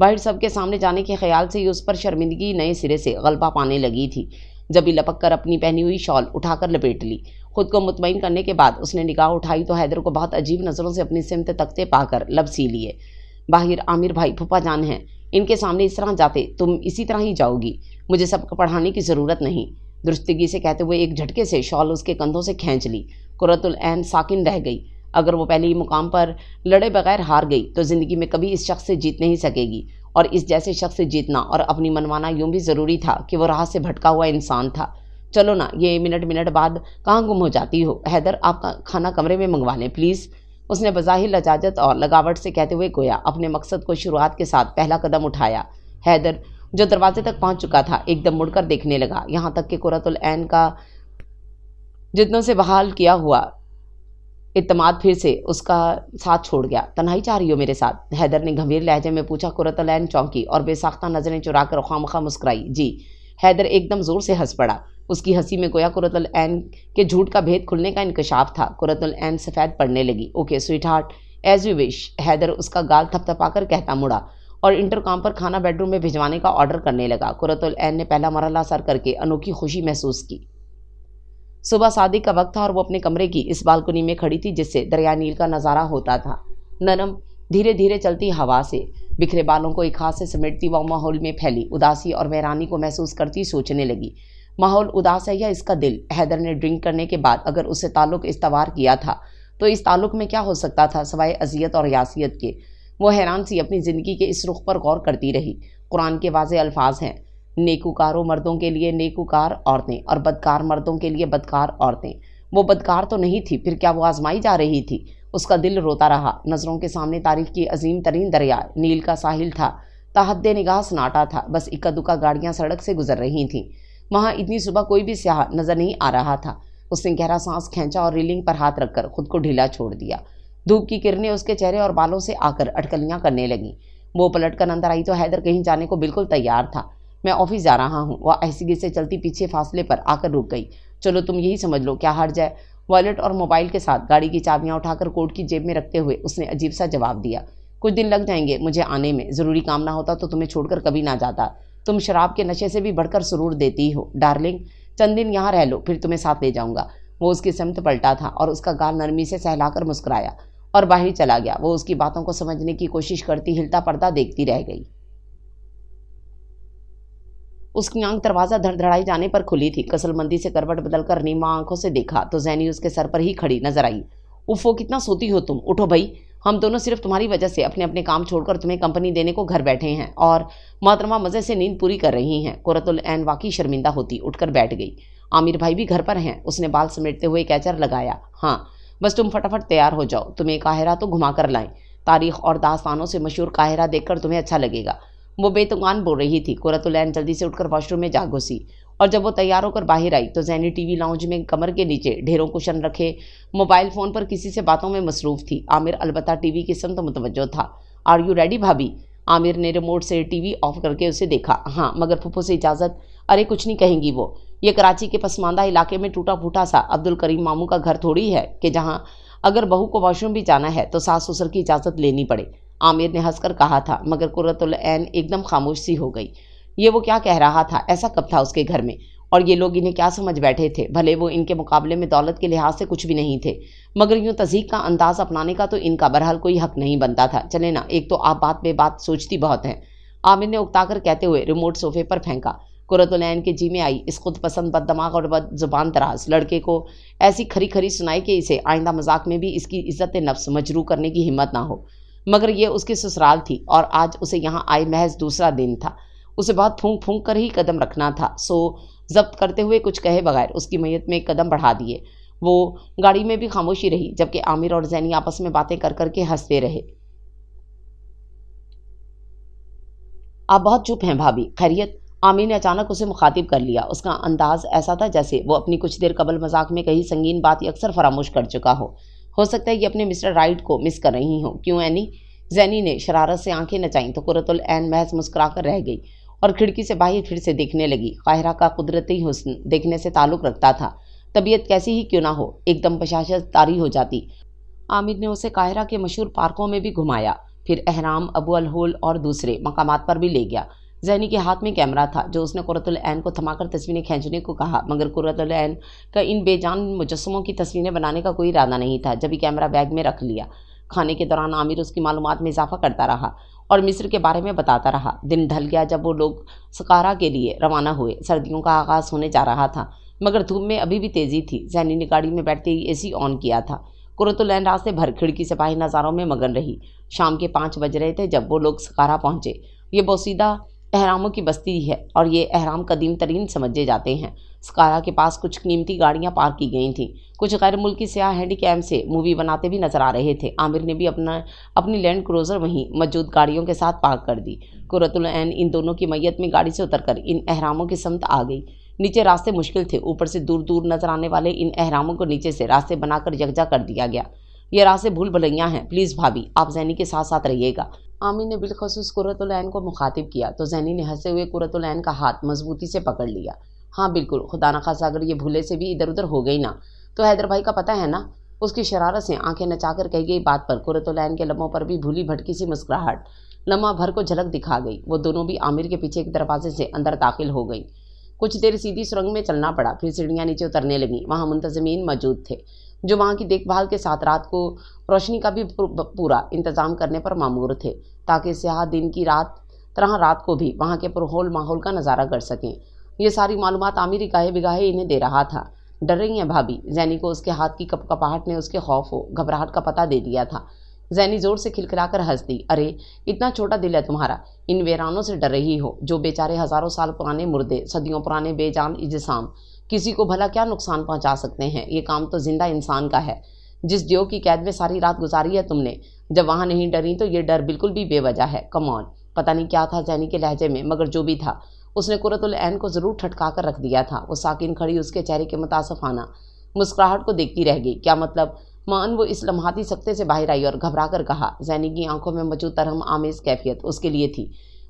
Speaker 1: باہر سب کے سامنے جانے کے خیال سے ہی اس پر شرمندگی نئے سرے سے غلبہ پانے لگی تھی۔ جب ہی لپک کر اپنی پہنی ہوئی شال اٹھا کر لپیٹ لی۔ خود کو مطمئن کرنے کے بعد اس نے نگاہ اٹھائی تو حیدر کو بہت عجیب نظروں سے اپنی سمت تکتے پا کر لب سی لیے۔ باہر عامر بھائی پھپھا جان ہیں، ان کے سامنے اس طرح جاتے تم اسی طرح ہی جاؤ گی، مجھے سبق پڑھانے کی ضرورت نہیں، درستگی سے کہتے ہوئے ایک جھٹکے سے شال اس کے کندھوں سے کھینچ لی۔ قرۃ العین ساکن رہ گئی۔ اگر وہ پہلے ہی مقام پر لڑے بغیر ہار گئی تو زندگی میں کبھی اس شخص سے جیت نہیں سکے گی، اور اس جیسے شخص سے جیتنا اور اپنی منوانا یوں بھی ضروری تھا کہ وہ راہ سے بھٹکا ہوا انسان تھا۔ چلو نا، یہ منٹ بعد کہاں گم ہو جاتی ہو؟ حیدر، آپ کا کھانا کمرے میں منگوا لیں پلیز، اس نے بظاہر لجاجت اور لگاوٹ سے کہتے ہوئے گویا اپنے مقصد کو شروعات کے ساتھ پہلا قدم اٹھایا۔ حیدر جو دروازے تک پہنچ چکا تھا ایک دم مڑ کر دیکھنے لگا، یہاں تک کہ قرۃ العین کا جتنوں سے بحال کیا ہوا اعتماد پھر سے اس کا ساتھ چھوڑ گیا۔ تنہائی چاہ رہی ہو میرے ساتھ؟ حیدر نے گھمیر لہجے میں پوچھا۔ قرۃ العین چونکی اور بے ساختہ نظریں چرا کر خواہ مسکرائی۔ جی۔ حیدر ایک دم زور سے ہنس پڑا۔ اس کی ہنسی میں گویا قرۃ العین کے جھوٹ کا بھید کھلنے کا انکشاف تھا۔ قرۃ العین سفید پڑنے لگی۔ Okay sweetheart, as you wish, Haider اس کا گال تھپ تھپا کر کہتا مڑا اور انٹرکام پر کھانا بیڈ روم میں بھجوانے کا آرڈر کرنے لگا۔ قرۃ العین نے پہلا مرحلہ سر کر کے انوکھی خوشی محسوس کی۔ صبح صادق کا وقت تھا اور وہ اپنے کمرے کی اس بالکنی میں کھڑی تھی جس سے دریا نیل کا نظارہ ہوتا تھا۔ نرم دھیرے دھیرے چلتی ہوا سے بکھرے بالوں کو ایک ہاتھ سے سمیٹتی وہ ماحول میں پھیلی اداسی اور ویرانی کو محسوس کرتی سوچنے لگی، ماحول اداس ہے یا اس کا دل؟ حیدر نے ڈرنک کرنے کے بعد اگر اس سے تعلق استوار کیا تھا تو اس تعلق میں کیا ہو سکتا تھا سوائے اذیت اور یاسیت کے؟ وہ حیران سی اپنی زندگی کے اس رخ پر غور کرتی رہی۔ قرآن کے واضح الفاظ ہیں، نیکوکاروں مردوں کے لیے نیکوکار عورتیں اور بدکار مردوں کے لیے بدکار عورتیں۔ وہ بدکار تو نہیں تھی، پھر کیا وہ آزمائی جا رہی تھی؟ اس کا دل روتا رہا۔ نظروں کے سامنے تاریخ کی عظیم ترین دریا نیل کا ساحل تھا، تحد نگاہ سناٹا تھا، بس اکا دکا گاڑیاں سڑک سے گزر رہی تھیں۔ وہاں اتنی صبح کوئی بھی سیاح نظر نہیں آ رہا تھا۔ اس نے گہرا سانس کھینچا اور ریلنگ پر ہاتھ رکھ کر خود کو ڈھیلا چھوڑ دیا۔ دھوپ کی کرنیں اس کے چہرے اور بالوں سے آ کر اٹکلیاں کرنے لگیں۔ وہ پلٹ کر اندر آئی تو حیدر کہیں جانے کو بالکل تیار تھا۔ میں آفس جا رہا ہوں، وہ آہستگی سے چلتی پیچھے فاصلے پر آ کر رک گئی۔ چلو تم یہی سمجھ لو، کیا حرج ہے؟ والیٹ اور موبائل کے ساتھ گاڑی کی چابیاں اٹھا کر کوٹ کی جیب میں رکھتے ہوئے اس نے عجیب سا جواب دیا۔ کچھ دن لگ جائیں گے مجھے آنے میں، ضروری کام نہ ہوتا تو تمہیں چھوڑ کر کبھی نہ جاتا۔ تم شراب کے نشے سے بھی بڑھ کر سرور دیتی ہو ڈارلنگ، چند دن یہاں رہ لو، پھر تمہیں ساتھ لے جاؤں گا۔ وہ اس کی سمت پلٹا تھا اور اس کا گال نرمی سے سہلا کر مسکرایا اور باہر چلا گیا۔ وہ اس کی باتوں کو سمجھنے کی کوشش کرتی ہلتا پردہ دیکھتی رہ گئی۔ اس کی آنکھ دروازہ دھڑدھڑائی جانے پر کھلی تھی۔ کسل مندی سے کروٹ بدل کر نیما آنکھوں سے دیکھا تو زینی اس کے سر پر ہی کھڑی نظر آئی۔ اوفو کتنا سوتی ہو تم، اٹھو بھائی، ہم دونوں صرف تمہاری وجہ سے اپنے اپنے کام چھوڑ کر تمہیں کمپنی دینے کو گھر بیٹھے ہیں اور محترمہ مزے سے نیند پوری کر رہی ہیں۔ قرۃ العین واقعی شرمندہ ہوتی اٹھ کر بیٹھ گئی۔ عامر بھائی بھی گھر پر ہیں؟ اس نے بال سمیٹتے ہوئے کیچر لگایا۔ ہاں، بس تم فٹافٹ تیار ہو جاؤ، تمہیں قاہرہ تو گھما کر لائیں، تاریخ اور داستانوں سے مشہور قاہرہ دیکھ کر تمہیں اچھا لگے گا۔ وہ بے تکان بول رہی تھی۔ قرۃ العین جلدی سے اٹھ کر واش روم میں جا گھسی اور جب وہ تیار ہو کر باہر آئی تو زینی ٹی وی لاؤنج میں کمر کے نیچے ڈھیروں کشن رکھے موبائل فون پر کسی سے باتوں میں مصروف تھی۔ عامر البتہ ٹی وی کی سمت متوجہ تھا۔ آر یو ریڈی بھابھی؟ عامر نے ریموٹ سے ٹی وی آف کر کے اسے دیکھا۔ ہاں، مگر پھپھو سے اجازت؟ ارے کچھ نہیں کہیں گی وہ، یہ کراچی کے پسماندہ علاقے میں ٹوٹا پھوٹا سا عبد الکریم ماموں کا گھر تھوڑی ہے کہ جہاں اگر بہو کو واش روم بھی جانا ہے تو ساس سسر کی اجازت لینی پڑے۔ عامر نے ہنس کر کہا تھا، مگر قرۃ العین ایک دم خاموش سی ہو گئی۔ یہ وہ کیا کہہ رہا تھا؟ ایسا کب تھا اس کے گھر میں؟ اور یہ لوگ انہیں کیا سمجھ بیٹھے تھے؟ بھلے وہ ان کے مقابلے میں دولت کے لحاظ سے کچھ بھی نہیں تھے، مگر یوں تضحیک کا انداز اپنانے کا تو ان کا بہرحال کوئی حق نہیں بنتا تھا۔ چلے نا، ایک تو آپ بات بے بات سوچتی بہت ہیں، عامر نے اکتا کر کہتے ہوئے ریموٹ صوفے پر پھینکا۔ قرۃ العین کے جی میں آئی اس خود پسند بد دماغ اور بد زبان دراز لڑکے کو ایسی کھری کھری سنائی کہ اسے آئندہ مذاق میں بھی اس کی عزت نفس مجروح کرنے کی ہمت نہ ہو، مگر یہ اس کی سسرال تھی اور آج اسے یہاں آئے محض دوسرا دن تھا۔ اسے بہت پھونک پھونک کر ہی قدم رکھنا تھا، سو ضبط کرتے ہوئے کچھ کہے بغیر اس کی میت میں قدم بڑھا دیے۔ وہ گاڑی میں بھی خاموشی رہی جبکہ عامر اور زینی آپس میں باتیں کر کر کے ہنستے رہے۔ آپ بہت چپ ہیں بھابھی، خیریت؟ عامر نے اچانک اسے مخاطب کر لیا۔ اس کا انداز ایسا تھا جیسے وہ اپنی کچھ دیر قبل مذاق میں کہی سنگین بات اکثر فراموش کر چکا ہو سکتا ہے یہ اپنے مسٹر رائٹ کو مس کر رہی ہوں، کیوں اینی؟ زینی نے شرارت سے آنکھیں نچائیں تو قرۃ العین محض مسکرا کر رہ گئی اور کھڑکی سے باہر پھر سے دیکھنے لگی۔ قاہرہ کا قدرتی حسن دیکھنے سے تعلق رکھتا تھا، طبیعت کیسی ہی کیوں نہ ہو، ایک دم بشاشت طاری ہو جاتی۔ عامر نے اسے قاہرہ کے مشہور پارکوں میں بھی گھمایا، پھر احرام، ابو الہول اور دوسرے مقامات پر بھی لے گیا۔ زینی کے ہاتھ میں کیمرہ تھا جو اس نے قرۃ العین کو تھما کر تصویریں کھینچنے کو کہا، مگر قرۃ العین کا ان بے جان مجسموں کی تصویریں بنانے کا کوئی ارادہ نہیں تھا۔ جبھی کیمرہ بیگ میں رکھ لیا، کھانے کے دوران عامر اس کی معلومات میں اضافہ کرتا رہا اور مصر کے بارے میں بتاتا رہا۔ دن ڈھل گیا جب وہ لوگ سقارا کے لیے روانہ ہوئے۔ سردیوں کا آغاز ہونے جا رہا تھا مگر دھوپ میں ابھی بھی تیزی تھی۔ زینی نے گاڑی میں بیٹھتے ہی AC آن کیا تھا۔ قرۃ العین راستے بھر کھڑکی سے باہر نظاروں میں مگن رہی۔ شام کے 5 بج رہے تھے جب وہ لوگ سقارا پہنچے۔ یہ بوسیدہ احراموں کی بستی ہے اور یہ احرام قدیم ترین سمجھے جاتے ہیں۔ سقارا کے پاس کچھ قیمتی گاڑیاں پارک کی گئی تھیں۔ کچھ غیر ملکی سیاح ہینڈی کیم سے مووی بناتے بھی نظر آ رہے تھے۔ عامر نے بھی اپنی لینڈ کروزر وہیں موجود گاڑیوں کے ساتھ پارک کر دی۔ قرۃ العین ان دونوں کی میت میں گاڑی سے اتر کر ان احراموں کی سمت آ گئی۔ نیچے راستے مشکل تھے، اوپر سے دور دور نظر آنے والے ان احراموں کو نیچے سے راستے بنا کر یکجا کر دیا گیا۔ یہ راستے بھول بھلیاں ہیں، پلیز بھابھی آپ زینی کے ساتھ ساتھ رہیے گا۔ عامر نے بالخصوص قرۃ العین کو مخاطب کیا تو زینی نے ہنستے ہوئے قرۃ العین کا ہاتھ مضبوطی سے پکڑ لیا۔ ہاں بالکل، خدا نخواستہ اگر یہ بھولے سے بھی ادھر ادھر ہو گئی نا تو حیدر بھائی کا پتہ ہے نا۔ اس کی شرارت سے آنکھیں نچا کر کہی گئی بات پر قرۃ العین کے لبوں پر بھی بھولی بھٹکی سی مسکراہٹ لمحہ بھر کو جھلک دکھا گئی۔ وہ دونوں بھی عامر کے پیچھے کے دروازے سے اندر داخل ہو گئی۔ کچھ دیر سیدھی سرنگ میں چلنا پڑا، پھر سیڑھیاں نیچے اترنے لگیں۔ وہاں منتظمین موجود تھے جو وہاں کی دیکھ بھال کے ساتھ رات کو روشنی کا بھی پورا انتظام کرنے پر مامور تھے تاکہ سیاح دن کی طرح رات کو بھی وہاں کے پرہول ماحول کا نظارہ کر سکیں۔ یہ ساری معلومات عامر گاہے بگاہے انہیں دے رہا تھا۔ ڈر رہی ہیں بھابھی؟ زینی کو اس کے ہاتھ کی کپ کپاہٹ نے اس کے خوف و گھبراہٹ کا پتہ دے دیا تھا۔ زینی زور سے کھلکھلا کر ہنس دی۔ ارے اتنا چھوٹا دل ہے تمہارا، ان ویرانوں سے ڈر رہی ہو جو بیچارے ہزاروں سال پرانے مردے، صدیوں پرانے بے جان اجسام کسی کو بھلا کیا نقصان پہنچا سکتے ہیں؟ یہ کام تو زندہ انسان کا ہے۔ جس دیو کی قید میں ساری رات گزاری ہے تم نے، جب وہاں نہیں ڈری تو یہ ڈر بالکل بھی بے وجہ ہے۔ کم آن، پتہ نہیں کیا تھا زینی کے لہجے میں، مگر جو بھی تھا اس نے قرۃ العین کو ضرور ٹھٹکا کر رکھ دیا تھا۔ وہ ساکن کھڑی اس کے چہرے کے متاسفانہ مسکراہٹ کو دیکھتی رہ گئی۔ کیا مطلب؟ مان وہ اس لمحاتی سکتے سے باہر آئی اور گھبرا کر کہا۔ زینی کی آنکھوں میں موجود ترہم آمیز کیفیت اس کے لیے تھی۔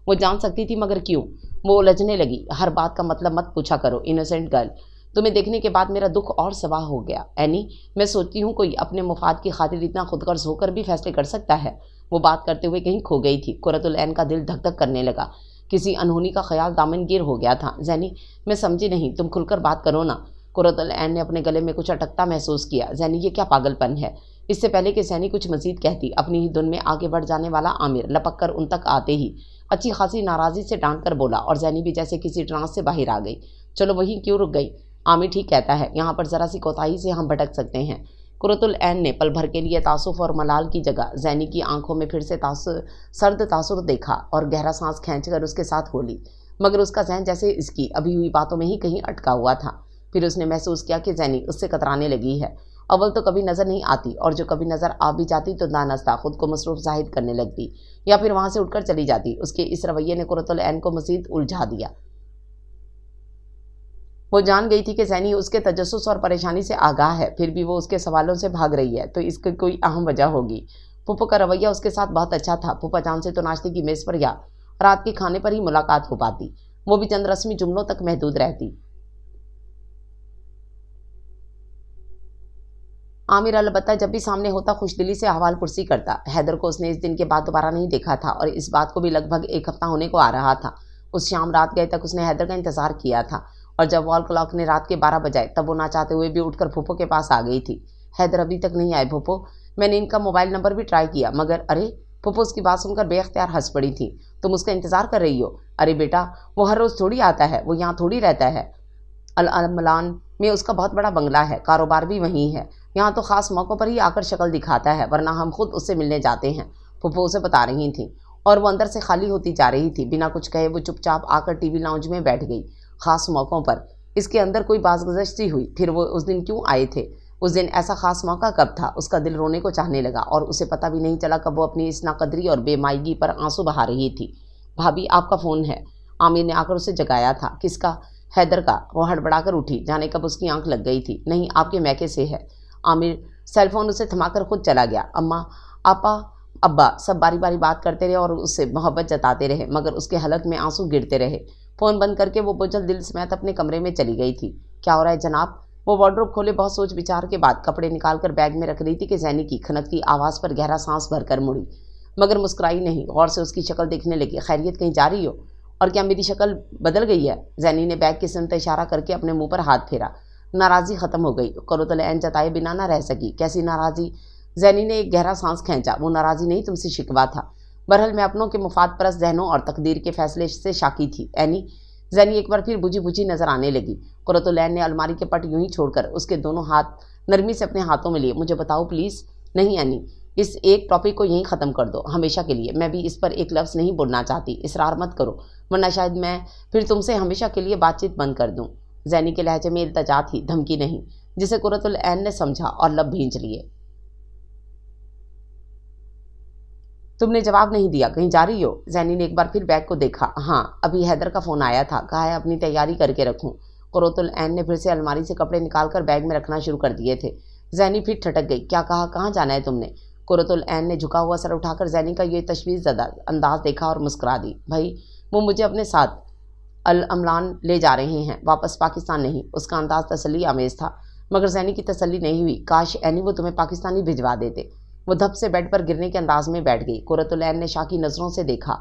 Speaker 1: وہ جان سکتی تھی مگر کیوں؟ وہ الجھنے لگی۔ ہر بات کا مطلب مت پوچھا کرو انوسینٹ گرل، تمہیں دیکھنے کے بعد میرا دکھ اور سوا ہو گیا۔ اینی، میں سوچتی ہوں کوئی اپنے مفاد کی خاطر اتنا خود غرض ہو کر بھی فیصلے کر سکتا ہے؟ وہ بات کرتے ہوئے کہیں کھو گئی تھی۔ قرۃ العین کا دل دھک دھک کرنے لگا۔ کسی انہونی کا خیال دامن گیر ہو گیا تھا۔ زینی، میں سمجھی نہیں، تم کھل کر بات کرو نا۔ قرۃ العین نے اپنے گلے میں کچھ اٹکتا محسوس کیا۔ زینی، یہ کیا پاگل پن ہے؟ اس سے پہلے کہ زینی کچھ مزید کہتی، اپنی ہی دھن میں آگے بڑھ جانے والا عامر لپک کر ان تک آتے ہی اچھی خاصی ناراضی سے ڈانٹ کر بولا اور زینی بھی جیسے کسی ٹرانس سے باہر آ گئی۔ چلو وہیں کیوں رک گئی؟ عامر ٹھیک کہتا ہے، یہاں پر ذرا سی کوتاہی سے ہم بھٹک سکتے ہیں۔ قرۃ العین نے پل بھر کے لیے تعصف اور ملال کی جگہ زینی کی آنکھوں میں پھر سے سرد تاثر دیکھا اور گہرا سانس کھینچ کر اس کے ساتھ بولی، مگر اس کا ذہن جیسے اس کی ابھی ہوئی باتوں میں ہی کہیں اٹکا ہوا تھا۔ پھر اس نے محسوس کیا کہ زینی اس سے کترانے لگی ہے۔ اول تو کبھی نظر نہیں آتی اور جو کبھی نظر آ بھی جاتی تو دانستہ خود کو مصروف ظاہر کرنے لگتی یا پھر وہاں سے اٹھ کر چلی جاتی۔ اس کے اس رویے نے قرۃ العین کو مزید الجھا دیا۔ وہ جان گئی تھی کہ زینی اس کے تجسس اور پریشانی سے آگاہ ہے، پھر بھی وہ اس کے سوالوں سے بھاگ رہی ہے تو اس کی کوئی اہم وجہ ہوگی۔ پھوپھو کا رویہ اس کے ساتھ بہت اچھا تھا۔ پھوپھا جان سے تو ناشتے کی میز پر یا رات کے کھانے پر ہی ملاقات ہو پاتی، وہ بھی چند رسمی جملوں تک محدود رہتی۔ عامر البتہ جب بھی سامنے ہوتا خوش دلی سے احوال پرسی کرتا۔ حیدر کو اس نے اس دن کے بعد دوبارہ نہیں دیکھا تھا اور اس بات کو بھی لگ بھگ 1 ہفتہ ہونے کو آ رہا تھا۔ اس شام رات گئے تک اس نے حیدر کا انتظار کیا تھا اور جب وال کلاک نے رات کے 12 بجائے تب وہ نہ چاہتے ہوئے بھی اٹھ کر پھوپھو کے پاس آ گئی تھی۔ حیدر ابھی تک نہیں آئے پھوپھو، میں نے ان کا موبائل نمبر بھی ٹرائی کیا مگر ارے پھوپھو اس کی بات سن کر بے اختیار ہنس پڑی تھی۔ تم اس کا انتظار کر رہی ہو؟ ارے بیٹا وہ ہر روز تھوڑی آتا ہے، وہ یہاں تھوڑی رہتا ہے۔ الملان میں اس کا بہت بڑا بنگلہ ہے، کاروبار بھی وہیں ہے، یہاں تو خاص موقعوں پر ہی آ کر شکل دکھاتا ہے ورنہ ہم خود اس سے ملنے جاتے ہیں، پھوپھو اسے بتا رہی تھیں اور وہ اندر سے خالی ہوتی جا رہی تھی۔ بنا کچھ کہے وہ چپ چاپ آ کر ٹی وی لاؤنج میں بیٹھ گئی۔ خاص موقعوں پر اس کے اندر کوئی باز گزشتی ہوئی، پھر وہ اس دن کیوں آئے تھے؟ اس دن ایسا خاص موقع کب تھا؟ اس کا دل رونے کو چاہنے لگا اور اسے پتہ بھی نہیں چلا کب وہ اپنی اس ناقدری اور بے مائیگی پر آنسو بہا رہی تھی۔ بھابھی آپ کا فون ہے، عامر نے آ کر اسے جگایا تھا۔ کس کا؟ حیدر کا۔ وہ ہڑبڑا کر اٹھی، جانے کب اس کی آنکھ لگ گئی تھی۔ نہیں، آپ کے میکے سے ہے۔ عامر سیل فون اسے تھما کر خود چلا گیا۔ اماں، آپا، ابا سب باری باری بات کرتے رہے اور اس سے محبت جتاتے رہے مگر اس کے حلق میں آنسو گرتے رہے۔ فون بند کر کے وہ بوجھل دل سمیت اپنے کمرے میں چلی گئی تھی۔ کیا ہو رہا ہے جناب؟ وہ وارڈروب کھولے بہت سوچ بچار کے بعد کپڑے نکال کر بیگ میں رکھ رہی تھی کہ زینی کی کھنکتی آواز پر گہرا سانس بھر کر مڑی، مگر مسکرائی نہیں، غور سے اس کی شکل دیکھنے لگی۔ خیریت کہیں جا رہی ہو؟ اور کیا میری شکل بدل گئی ہے؟ زینی نے بیگ کی سمت اشارہ کر کے اپنے منہ پر ہاتھ پھیرا۔ ناراضی ختم ہو گئی، قرۃ العین جتائے بنا نہ رہ سکی۔ کیسی ناراضی؟ زینی نے ایک گہرا سانس کھینچا۔ وہ ناراضی نہیں، تم سے شکوہ تھا۔ بہرحال میں اپنوں کے مفاد پرست ذہنوں اور تقدیر کے فیصلے سے شاکی تھی۔ اینی، زینی ایک بار پھر بجھی بجھی نظر آنے لگی۔ قرۃ العین نے الماری کے پٹ یوں ہی چھوڑ کر اس کے دونوں ہاتھ نرمی سے اپنے ہاتھوں میں لیے۔ مجھے بتاؤ پلیز۔ نہیں اینی، اس ایک ٹاپک کو یہیں ختم کر دو، ہمیشہ کے لیے۔ میں بھی اس پر ایک لفظ نہیں بولنا چاہتی، اصرار مت کرو، ورنہ شاید میں پھر تم سے ہمیشہ کے لیے بات چیت بند کر دوں۔ زینی کے لہجے میں التجا تھی، دھمکی نہیں، جسے قرۃ العین نے سمجھا اور لب بھینچ لیے۔ تم نے جواب نہیں دیا، کہیں جا رہی ہو؟ زینی نے ایک بار پھر بیگ کو دیکھا۔ ہاں، ابھی حیدر کا فون آیا تھا، کہا ہے اپنی تیاری کر کے رکھوں۔ قرۃ العین نے پھر سے الماری سے کپڑے نکال کر بیگ میں رکھنا شروع کر دیے تھے۔ زینی پھر ٹھٹک گئی۔ کیا کہا؟ کہاں جانا ہے تم نے؟ قرۃ العین نے جھکا ہوا سر اٹھا کر زینی کا یہ تشویش زدہ انداز دیکھا اور مسکرا دی۔ بھائی، وہ مجھے اپنے ساتھ العملان لے جا رہے ہیں، واپس پاکستان نہیں۔ اس کا انداز تسلی آمیز تھا، مگر زینی کی تسلی نہیں ہوئی۔ کاش اینی وہ تمہیں پاکستانی بھجوا دیتے۔ وہ دھپ سے بیڈ پر گرنے کے انداز میں بیٹھ گئی۔ قرۃ العین نے شاکی نظروں سے دیکھا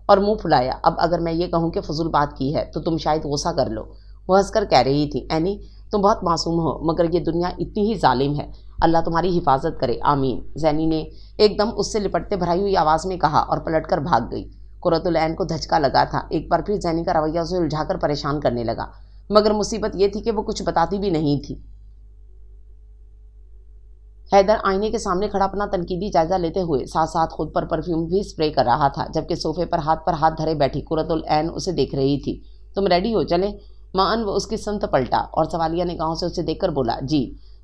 Speaker 1: اور منہ پھلایا۔ اب اگر میں یہ کہوں کہ فضول بات کی ہے تو تم شاید غصہ کر لو۔ وہ ہنس کر کہہ رہی تھی، اینی تم بہت معصوم ہو، مگر یہ دنیا اتنی ہی ظالم ہے، اللہ تمہاری حفاظت کرے، آمین۔ زینی نے ایک دم اس سے لپٹتے بھرائی ہوئی آواز میں کہا اور پلٹ کر بھاگ گئی۔ قرۃ العین کو دھچکا لگا تھا۔ ایک بار پھر زینی کا رویہ اسے الجھا کر پریشان کرنے لگا، مگر مصیبت یہ تھی کہ وہ کچھ بتاتی بھی نہیں تھی۔ حیدر آئینے کے سامنے کھڑا اپنا تنقیدی جائزہ لیتے ہوئے ساتھ ساتھ خود پر پرفیوم بھی اسپرے کر رہا تھا، جبکہ صوفے پر ہاتھ دھرے بیٹھی قرۃ العین اسے دیکھ رہی تھی۔ تم ریڈی ہو، چلیں؟ معاً وہ اس کی سمت پلٹا اور سوالیہ نگاہوں سے اسے دیکھ کر بولا، جی۔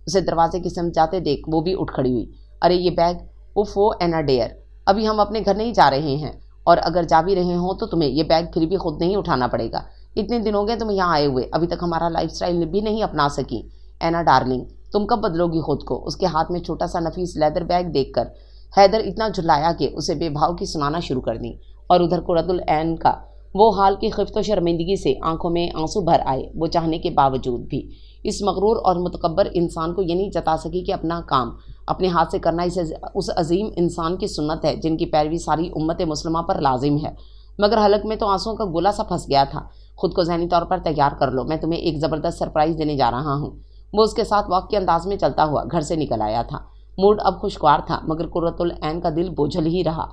Speaker 1: اسے دروازے کی سمت جاتے دیکھ وہ بھی اٹھ کھڑی ہوئی۔ ارے یہ بیگ، اوفو اینا ڈیئر، ابھی ہم اپنے گھر نہیں جا رہے ہیں، اور اگر جا بھی رہے ہوں تو تمہیں یہ بیگ پھر بھی خود نہیں اٹھانا پڑے گا۔ اتنے دن ہو گئے تم یہاں آئے ہوئے، ابھی تک ہمارا لائف سٹائل بھی نہیں اپنا سکی۔ اینا ڈارلنگ، تم کب بدلو گی خود کو؟ اس کے ہاتھ میں چھوٹا سا نفیس لیدر بیگ دیکھ کر حیدر اتنا جھلایا کہ اسے بے بھاؤ کی سنانا شروع کر دی، اور ادھر قرۃ العین کا وہ حال کی خفت و شرمندگی سے آنکھوں میں آنسو بھر آئے۔ وہ چاہنے کے باوجود بھی اس مغرور اور متکبر انسان کو یہ نہیں جتا سکی کہ اپنا کام اپنے ہاتھ سے کرنا اس عظیم انسان کی سنت ہے جن کی پیروی ساری امت مسلمہ پر لازم ہے۔ مگر حلق میں تو آنسوؤں کا گولا سا پھنس گیا تھا۔ خود کو ذہنی طور پر تیار کر لو، میں تمہیں ایک زبردست سرپرائز دینے جا رہا ہوں۔ وہ اس کے ساتھ واک کے انداز میں چلتا ہوا گھر سے نکل آیا تھا۔ موڈ اب خوشگوار تھا، مگر قرۃ العین کا دل بوجھل ہی رہا۔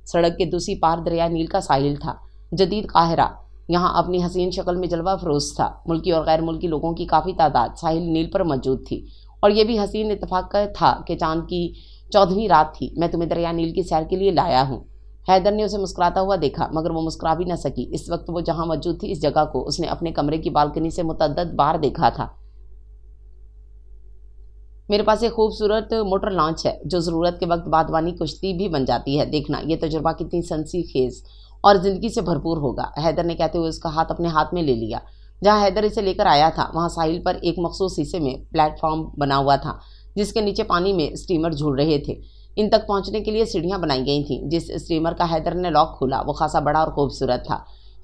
Speaker 1: سڑک کے دوسری پار دریائے نیل کا ساحل تھا۔ جدید قاہرہ یہاں اپنی حسین شکل میں جلوہ افروز تھا۔ ملکی اور غیر ملکی لوگوں کی کافی تعداد ساحل نیل پر موجود تھی، اور یہ بھی حسین اتفاق تھا کہ چاند کی 14ویں رات تھی۔ میں تمہیں دریائے نیل کی سیر کے لیے لایا ہوں۔ حیدر نے اسے مسکراتا ہوا دیکھا، مگر وہ مسکرا بھی نہ سکی۔ اس وقت وہ جہاں موجود تھی، اس جگہ کو اس نے اپنے کمرے کی بالکنی سے متعدد بار دیکھا تھا۔ میرے پاس ایک خوبصورت موٹر لانچ ہے جو ضرورت کے وقت بادبانی کشتی بھی بن جاتی ہے، دیکھنا یہ تجربہ کتنی سنسی خیز اور زندگی سے بھرپور ہوگا۔ حیدر نے کہتے ہوئے اس کا ہاتھ اپنے ہاتھ میں لے لیا۔ جہاں حیدر اسے لے کر آیا تھا وہاں ساحل پر ایک مخصوص حصے میں پلیٹ فارم بنا ہوا تھا، جس کے نیچے پانی میں اسٹیمر جھول رہے تھے۔ ان تک پہنچنے کے لیے سیڑھیاں بنائی گئی تھیں۔ جس اسٹیمر کا حیدر نے لاک کھولا وہ خاصا بڑا اور خوبصورت تھا۔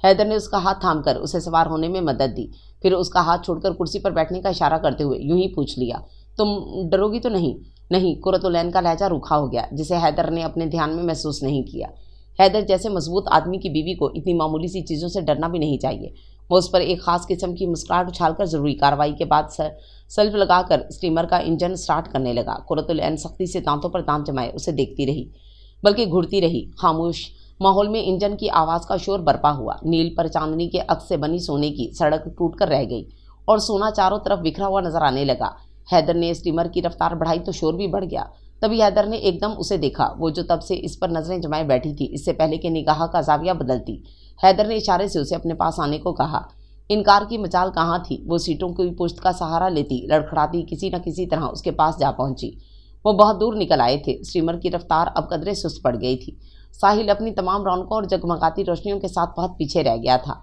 Speaker 1: حیدر نے اس کا ہاتھ تھام کر اسے سوار ہونے میں مدد دی، پھر اس کا ہاتھ چھوڑ کر کرسی پر بیٹھنے کا اشارہ کرتے ہوئے یوں ہی پوچھ لیا، تم ڈرو گی تو نہیں؟ نہیں، قرۃ العین کا لہجہ روکھا ہو گیا، جسے حیدر نے اپنے دھیان میں محسوس نہیں کیا۔ حیدر جیسے مضبوط آدمی کی بیوی کو اتنی معمولی سی چیزوں سے ڈرنا بھی نہیں چاہیے۔ وہ اس پر ایک خاص قسم کی مسکراہٹ اچھال کر ضروری کارروائی کے بعد سلف لگا کر اسٹیمر کا انجن سٹارٹ کرنے لگا۔ قرۃ العین سختی سے دانتوں پر دانت جمائے اسے دیکھتی رہی، بلکہ گھڑتی رہی۔ خاموش ماحول میں انجن کی آواز کا شور برپا ہوا۔ نیل پر چاندنی کے عکس سے بنی سونے کی سڑک ٹوٹ کر رہ گئی اور سونا چاروں طرف بکھرا ہوا نظر آنے لگا۔ حیدر نے اسٹیمر کی رفتار بڑھائی تو شور بھی بڑھ گیا۔ تبھی حیدر نے ایک دم اسے دیکھا، وہ جو تب سے اس پر نظریں جمائے بیٹھی تھی، اس سے پہلے کہ نگاہ کا زاویہ بدلتی۔ حیدر نے اشارے سے اسے اپنے پاس آنے کو کہا۔ انکار کی مجال کہاں تھی؟ وہ سیٹوں کی پشت کا سہارا لیتی لڑکھڑاتی کسی نہ کسی طرح اس کے پاس جا پہنچی۔ وہ بہت دور نکل آئے تھے۔ اسٹیمر کی رفتار اب قدرے سست پڑ گئی تھی۔ ساحل اپنی تمام رونقوں اور جگمگاتی روشنیوں کے ساتھ بہت پیچھے رہ گیا تھا۔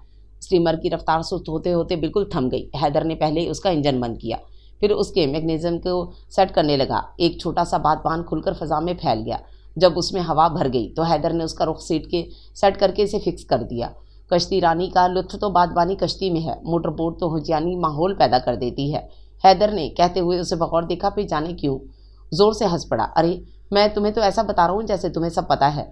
Speaker 1: اسٹیمر کی رفتار سست ہوتے ہوتے بالکل تھم گئی۔ حیدر نے پہلے اس کا انجن بند کیا، پھر اس کے میکینزم کو سیٹ کرنے لگا۔ ایک چھوٹا سا بادبان کھل کر فضا میں پھیل گیا۔ جب اس میں ہوا بھر گئی تو حیدر نے اس کا رخ سیٹ کر کے اسے فکس کر دیا۔ کشتی رانی کا لطف تو بادبانی کشتی میں ہے، موٹر بوٹ تو ہوشیاری ماحول پیدا کر دیتی ہے، حیدر نے کہتے ہوئے اسے بغور دیکھا۔ پھر جانے کیوں زور سے ہنس پڑا۔ ارے میں تمہیں تو ایسا بتا رہا ہوں جیسے تمہیں سب پتہ ہے۔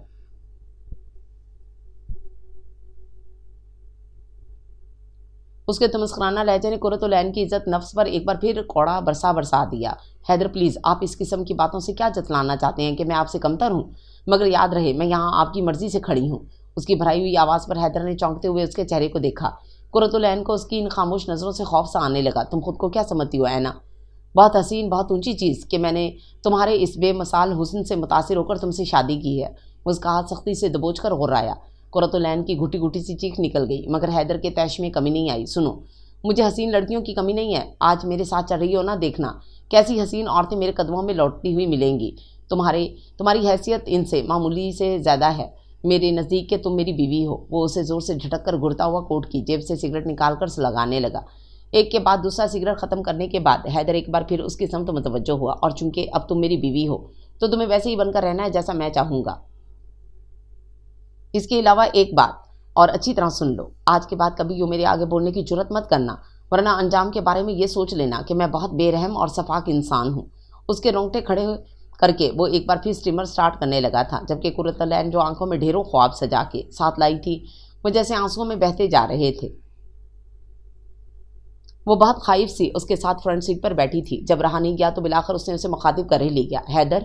Speaker 1: اس کے تمسخرانہ لہجے نے قرۃ العین کی عزت نفس پر ایک بار پھر کوڑا برسا دیا۔ حیدر پلیز، آپ اس قسم کی باتوں سے کیا جتلانا چاہتے ہیں کہ میں آپ سے کمتر ہوں؟ مگر یاد رہے میں یہاں آپ کی مرضی سے کھڑی ہوں۔ اس کی بھرائی ہوئی آواز پر حیدر نے چونکتے ہوئے اس کے چہرے کو دیکھا۔ قرۃ العین کو اس کی ان خاموش نظروں سے خوف سا آنے لگا۔ تم خود کو کیا سمجھتی ہو اینا؟ بہت حسین، بہت اونچی چیز کہ میں نے تمہارے اس بے مثال حسن سے متاثر ہو کر تم سے شادی کی ہے۔ اس کا ہاتھ سختی سے دبوچ کر غرایا۔ قرۃ العین کی گھٹی گھٹی سی چیخ نکل گئی، مگر حیدر کے طیش میں کمی نہیں آئی۔ سنو، مجھے حسین لڑکیوں کی کمی نہیں ہے۔ آج میرے ساتھ چل رہی ہو نا، دیکھنا کیسی حسین عورتیں میرے قدموں میں لوٹتی ہوئی ملیں گی۔ تمہاری حیثیت ان سے معمولی سے زیادہ ہے میرے نزدیک کہ تم میری بیوی ہو۔ وہ اسے زور سے جھٹک کر گھرتا ہوا کوٹ کی جیب سے سگریٹ نکال کر سلگانے لگا۔ ایک کے بعد دوسرا سگریٹ ختم کرنے کے بعد حیدر ایک بار پھر اس کی سمت متوجہ ہوا، اور چونکہ اب تم میری بیوی ہو تو تمہیں ویسے ہی بن کر رہنا ہے جیسا میں چاہوں گا۔ اس کے علاوہ ایک بات اور اچھی طرح سن لو، آج کے بعد کبھی یوں میرے آگے بولنے کی جرات مت کرنا، ورنہ انجام کے بارے میں یہ سوچ لینا کہ میں بہت بے رحم اور شفاق انسان ہوں۔ اس کے رونگٹے کھڑے کر کے وہ ایک بار پھر اسٹیمر سٹارٹ کرنے لگا تھا، جبکہ قرۃ العین جو آنکھوں میں ڈھیروں خواب سجا کے ساتھ لائی تھی وہ جیسے آنسوؤں میں بہتے جا رہے تھے۔ وہ بہت خائف سی اس کے ساتھ فرنٹ سیٹ پر بیٹھی تھی۔ جب رہا نہیں گیا تو بلاخر اس نے اسے مخاطب کر ہی لیا۔ حیدر،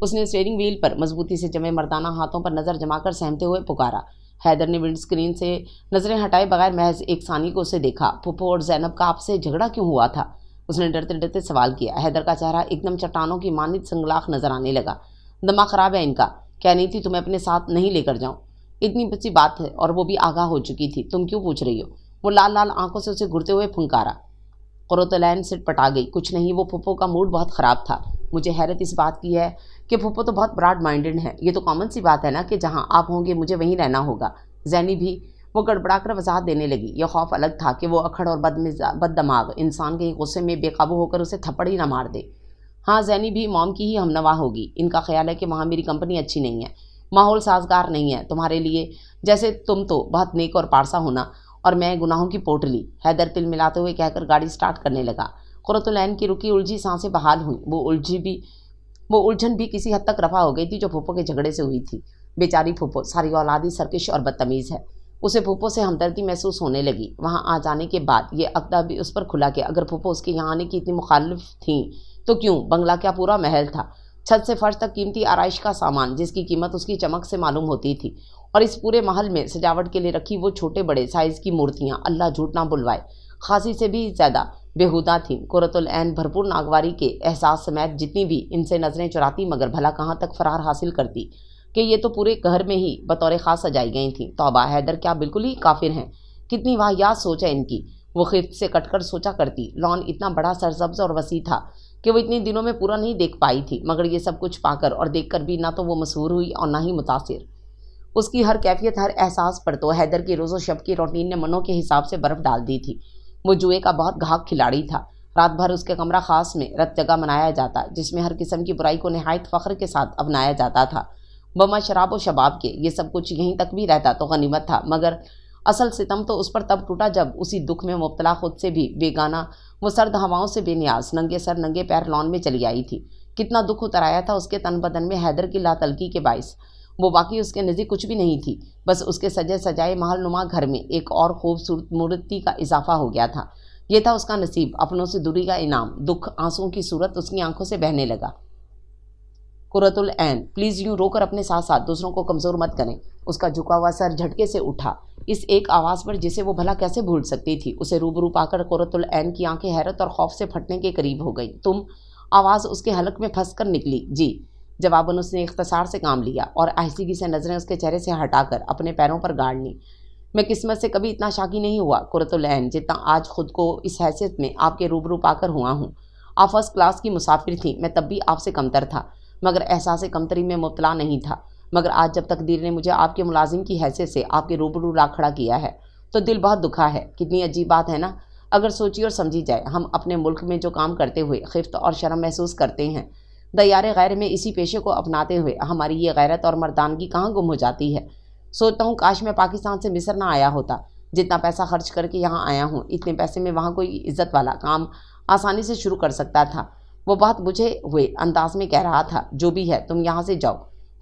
Speaker 1: اس نے اسٹیئرنگ وہیل پر مضبوطی سے جمے مردانہ ہاتھوں پر نظر جما کر سہمتے ہوئے پکارا۔ حیدر نے ونڈ اسکرین سے نظریں ہٹائے بغیر محض ایک ثانیے کو اسے دیکھا۔ پھپھو اور زینب کا آپ سے جھگڑا کیوں ہوا تھا؟ اس نے ڈرتے ڈرتے سوال کیا۔ حیدر کا چہرہ ایک دم چٹانوں کی مانند سنگلاخ نظر آنے لگا۔ دماغ خراب ہے ان کا، کہہ نہیں تھی تمہیں اپنے ساتھ نہیں لے کر جاؤں؟ اتنی بچی بات ہے اور وہ بھی آگاہ ہو چکی تھی، تم کیوں پوچھ رہی ہو؟ وہ لال لال آنکھوں سے اسے گھرتے ہوئے پھنکارا۔ قرۃ العین سٹ پٹا گئی۔ کچھ نہیں، وہ پھپھو کا موڈ بہت خراب تھا۔ مجھے حیرت اس بات کی ہے کہ پھپھو تو بہت براڈ مائنڈڈ ہے۔ یہ تو کامن سی بات ہے نا کہ جہاں آپ ہوں گے مجھے وہیں رہنا ہوگا۔ زینی بھی، وہ گڑبڑا کر وضاحت دینے لگی۔ یہ خوف الگ تھا کہ وہ اکھڑ اور بد دماغ انسان کے غصے میں بے قابو ہو کر اسے تھپڑ ہی نہ مار دے۔ ہاں، زینی بھی موم کی ہی ہمنوا ہوگی۔ ان کا خیال ہے کہ وہاں میری کمپنی اچھی نہیں ہے، ماحول سازگار نہیں ہے تمہارے لیے، جیسے تم تو بہت نیک اور پارسا ہونا اور میں گناہوں کی پوٹلی۔ حیدر تل ملاتے ہوئے کہہ کر گاڑی سٹارٹ کرنے لگا۔ قرۃ العین کی رکی الجھی سانسیں بحال ہوئیں۔ وہ الجھن بھی کسی حد تک رفع ہو گئی تھی جو پھپھو کے جھگڑے سے ہوئی تھی۔ بیچاری پھپھو ساری اولادی سرکش اور بدتمیز ہے۔ اسے پھپھو سے ہمدردی محسوس ہونے لگی۔ وہاں آ جانے کے بعد یہ عقدہ بھی اس پر کھلا کہ اگر پھپھو اس کے یہاں آنے کی اتنی مخالف تھیں تو کیوں؟ بنگلہ کیا پورا محل تھا، چھت سے فرش تک قیمتی آرائش کا سامان جس کی قیمت اس کی چمک سے معلوم ہوتی تھی، اور اس پورے محل میں سجاوٹ کے لیے رکھی وہ چھوٹے بڑے سائز کی مورتیاں، اللہ جھوٹ نہ بلوائے، خاصی سے بھی زیادہ بےہودہ تھیں۔ قرۃ العین بھرپور ناگواری کے احساس سمیت جتنی بھی ان سے نظریں چراتی مگر بھلا کہاں تک فرار حاصل کرتی کہ یہ تو پورے گھر میں ہی بطور خاص سجائی گئی تھیں۔ توبہ، حیدر کیا بالکل ہی کافر ہیں، کتنی واہیات سوچ ہے ان کی۔ وہ خفت سے کٹ کر سوچا کرتی، لان اتنا بڑا سرسبز اور وسیع تھا کہ وہ اتنے دنوں میں پورا نہیں دیکھ پائی تھی، مگر یہ سب کچھ پا کر اور دیکھ کر بھی نہ تو وہ مسحور ہوئی اور نہ ہی متاثر۔ اس کی ہر کیفیت، ہر احساس پر تو حیدر کی روز و شب کی روٹین نے منوں کے حساب سے برف ڈال دی تھی۔ وہ جوئے کا بہت گھاک کھلاڑی تھا۔ رات بھر اس کے کمرہ خاص میں رت جگہ منایا جاتا جس میں ہر قسم کی برائی کو نہایت فخر کے ساتھ اپنایا جاتا تھا، بما شراب و شباب کے۔ یہ سب کچھ یہیں تک بھی رہتا تو غنیمت تھا، مگر اصل ستم تو اس پر تب ٹوٹا جب اسی دکھ میں مبتلا خود سے بھی بیگانہ وہ سرد ہواؤں سے بے نیاز ننگے سر ننگے پیر لان میں چلی آئی تھی۔ کتنا دکھ اتر آیا تھا اس کے تن بدن میں حیدر کی لاتلکی کے باعث۔ وہ باقی اس کے نزدیک کچھ بھی نہیں تھی، بس اس کے سجے سجائے محل نما گھر میں ایک اور خوبصورت مورتی کا اضافہ ہو گیا تھا۔ یہ تھا اس کا نصیب، اپنوں سے دوری کا انعام۔ دکھ آنسوؤں کی صورت اس کی آنکھوں سے بہنے لگا۔ قرۃ العین، پلیز یوں رو کر اپنے ساتھ ساتھ دوسروں کو کمزور مت کریں۔ اس کا جھکا ہوا سر جھٹکے سے اٹھا، اس ایک آواز پر جسے وہ بھلا کیسے بھول سکتی تھی۔ اسے روبرو پا کر قرۃ العین کی آنکھیں حیرت اور خوف سے پھٹنے کے قریب ہو گئیں۔ تم؟ آواز اس کے حلق میں پھنس کر نکلی۔ جی، جواباً اس نے اختصار سے کام لیا اور آہستگی سے نظریں اس کے چہرے سے ہٹا کر اپنے پیروں پر گاڑ لیں۔ میں قسمت سے کبھی اتنا شاکی نہیں ہوا قرۃ العین جتنا آج خود کو اس حیثیت میں آپ کے روبرو پا کر ہوا ہوں۔ آپ فرسٹ کلاس کی مسافر تھیں، میں تب بھی آپ سے کمتر تھا، مگر احساس کمتری میں مبتلا نہیں تھا۔ مگر آج جب تقدیر نے مجھے آپ کے ملازم کی حیثیت سے آپ کے روبرو لا کھڑا کیا ہے تو دل بہت دکھا ہے۔ کتنی عجیب بات ہے نا، اگر سوچی اور سمجھی جائے۔ ہم اپنے ملک میں جو کام کرتے ہوئے خفت اور شرم محسوس کرتے ہیں، دیار غیر میں اسی پیشے کو اپناتے ہوئے ہماری یہ غیرت اور مردانگی کہاں گم ہو جاتی ہے۔ سوچتا ہوں کاش میں پاکستان سے مصر نہ آیا ہوتا، جتنا پیسہ خرچ کر کے یہاں آیا ہوں، اتنے پیسے میں وہاں کوئی عزت والا کام آسانی سے شروع کر سکتا تھا۔ وہ بہت بجھے ہوئے انداز میں کہہ رہا تھا، جو بھی ہے تم یہاں سے جاؤ۔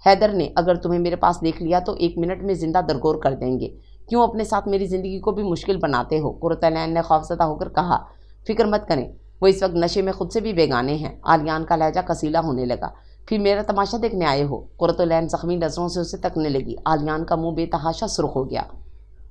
Speaker 1: حیدر نے اگر تمہیں میرے پاس دیکھ لیا تو 1 منٹ میں زندہ درگور کر دیں گے۔ کیوں اپنے ساتھ میری زندگی کو بھی مشکل بناتے ہو؟ قرۃ العین نے خوفزدہ ہو کر کہا۔ فکر مت کریں، وہ اس وقت نشے میں خود سے بھی بیگانے ہیں۔ عالیان کا لہجہ کسیلا ہونے لگا۔ پھر میرا تماشا دیکھنے آئے ہو؟ قرۃ العین زخمی نظروں سے اسے تکنے لگی۔ عالیان کا منہ بے تحاشا سرخ ہو گیا۔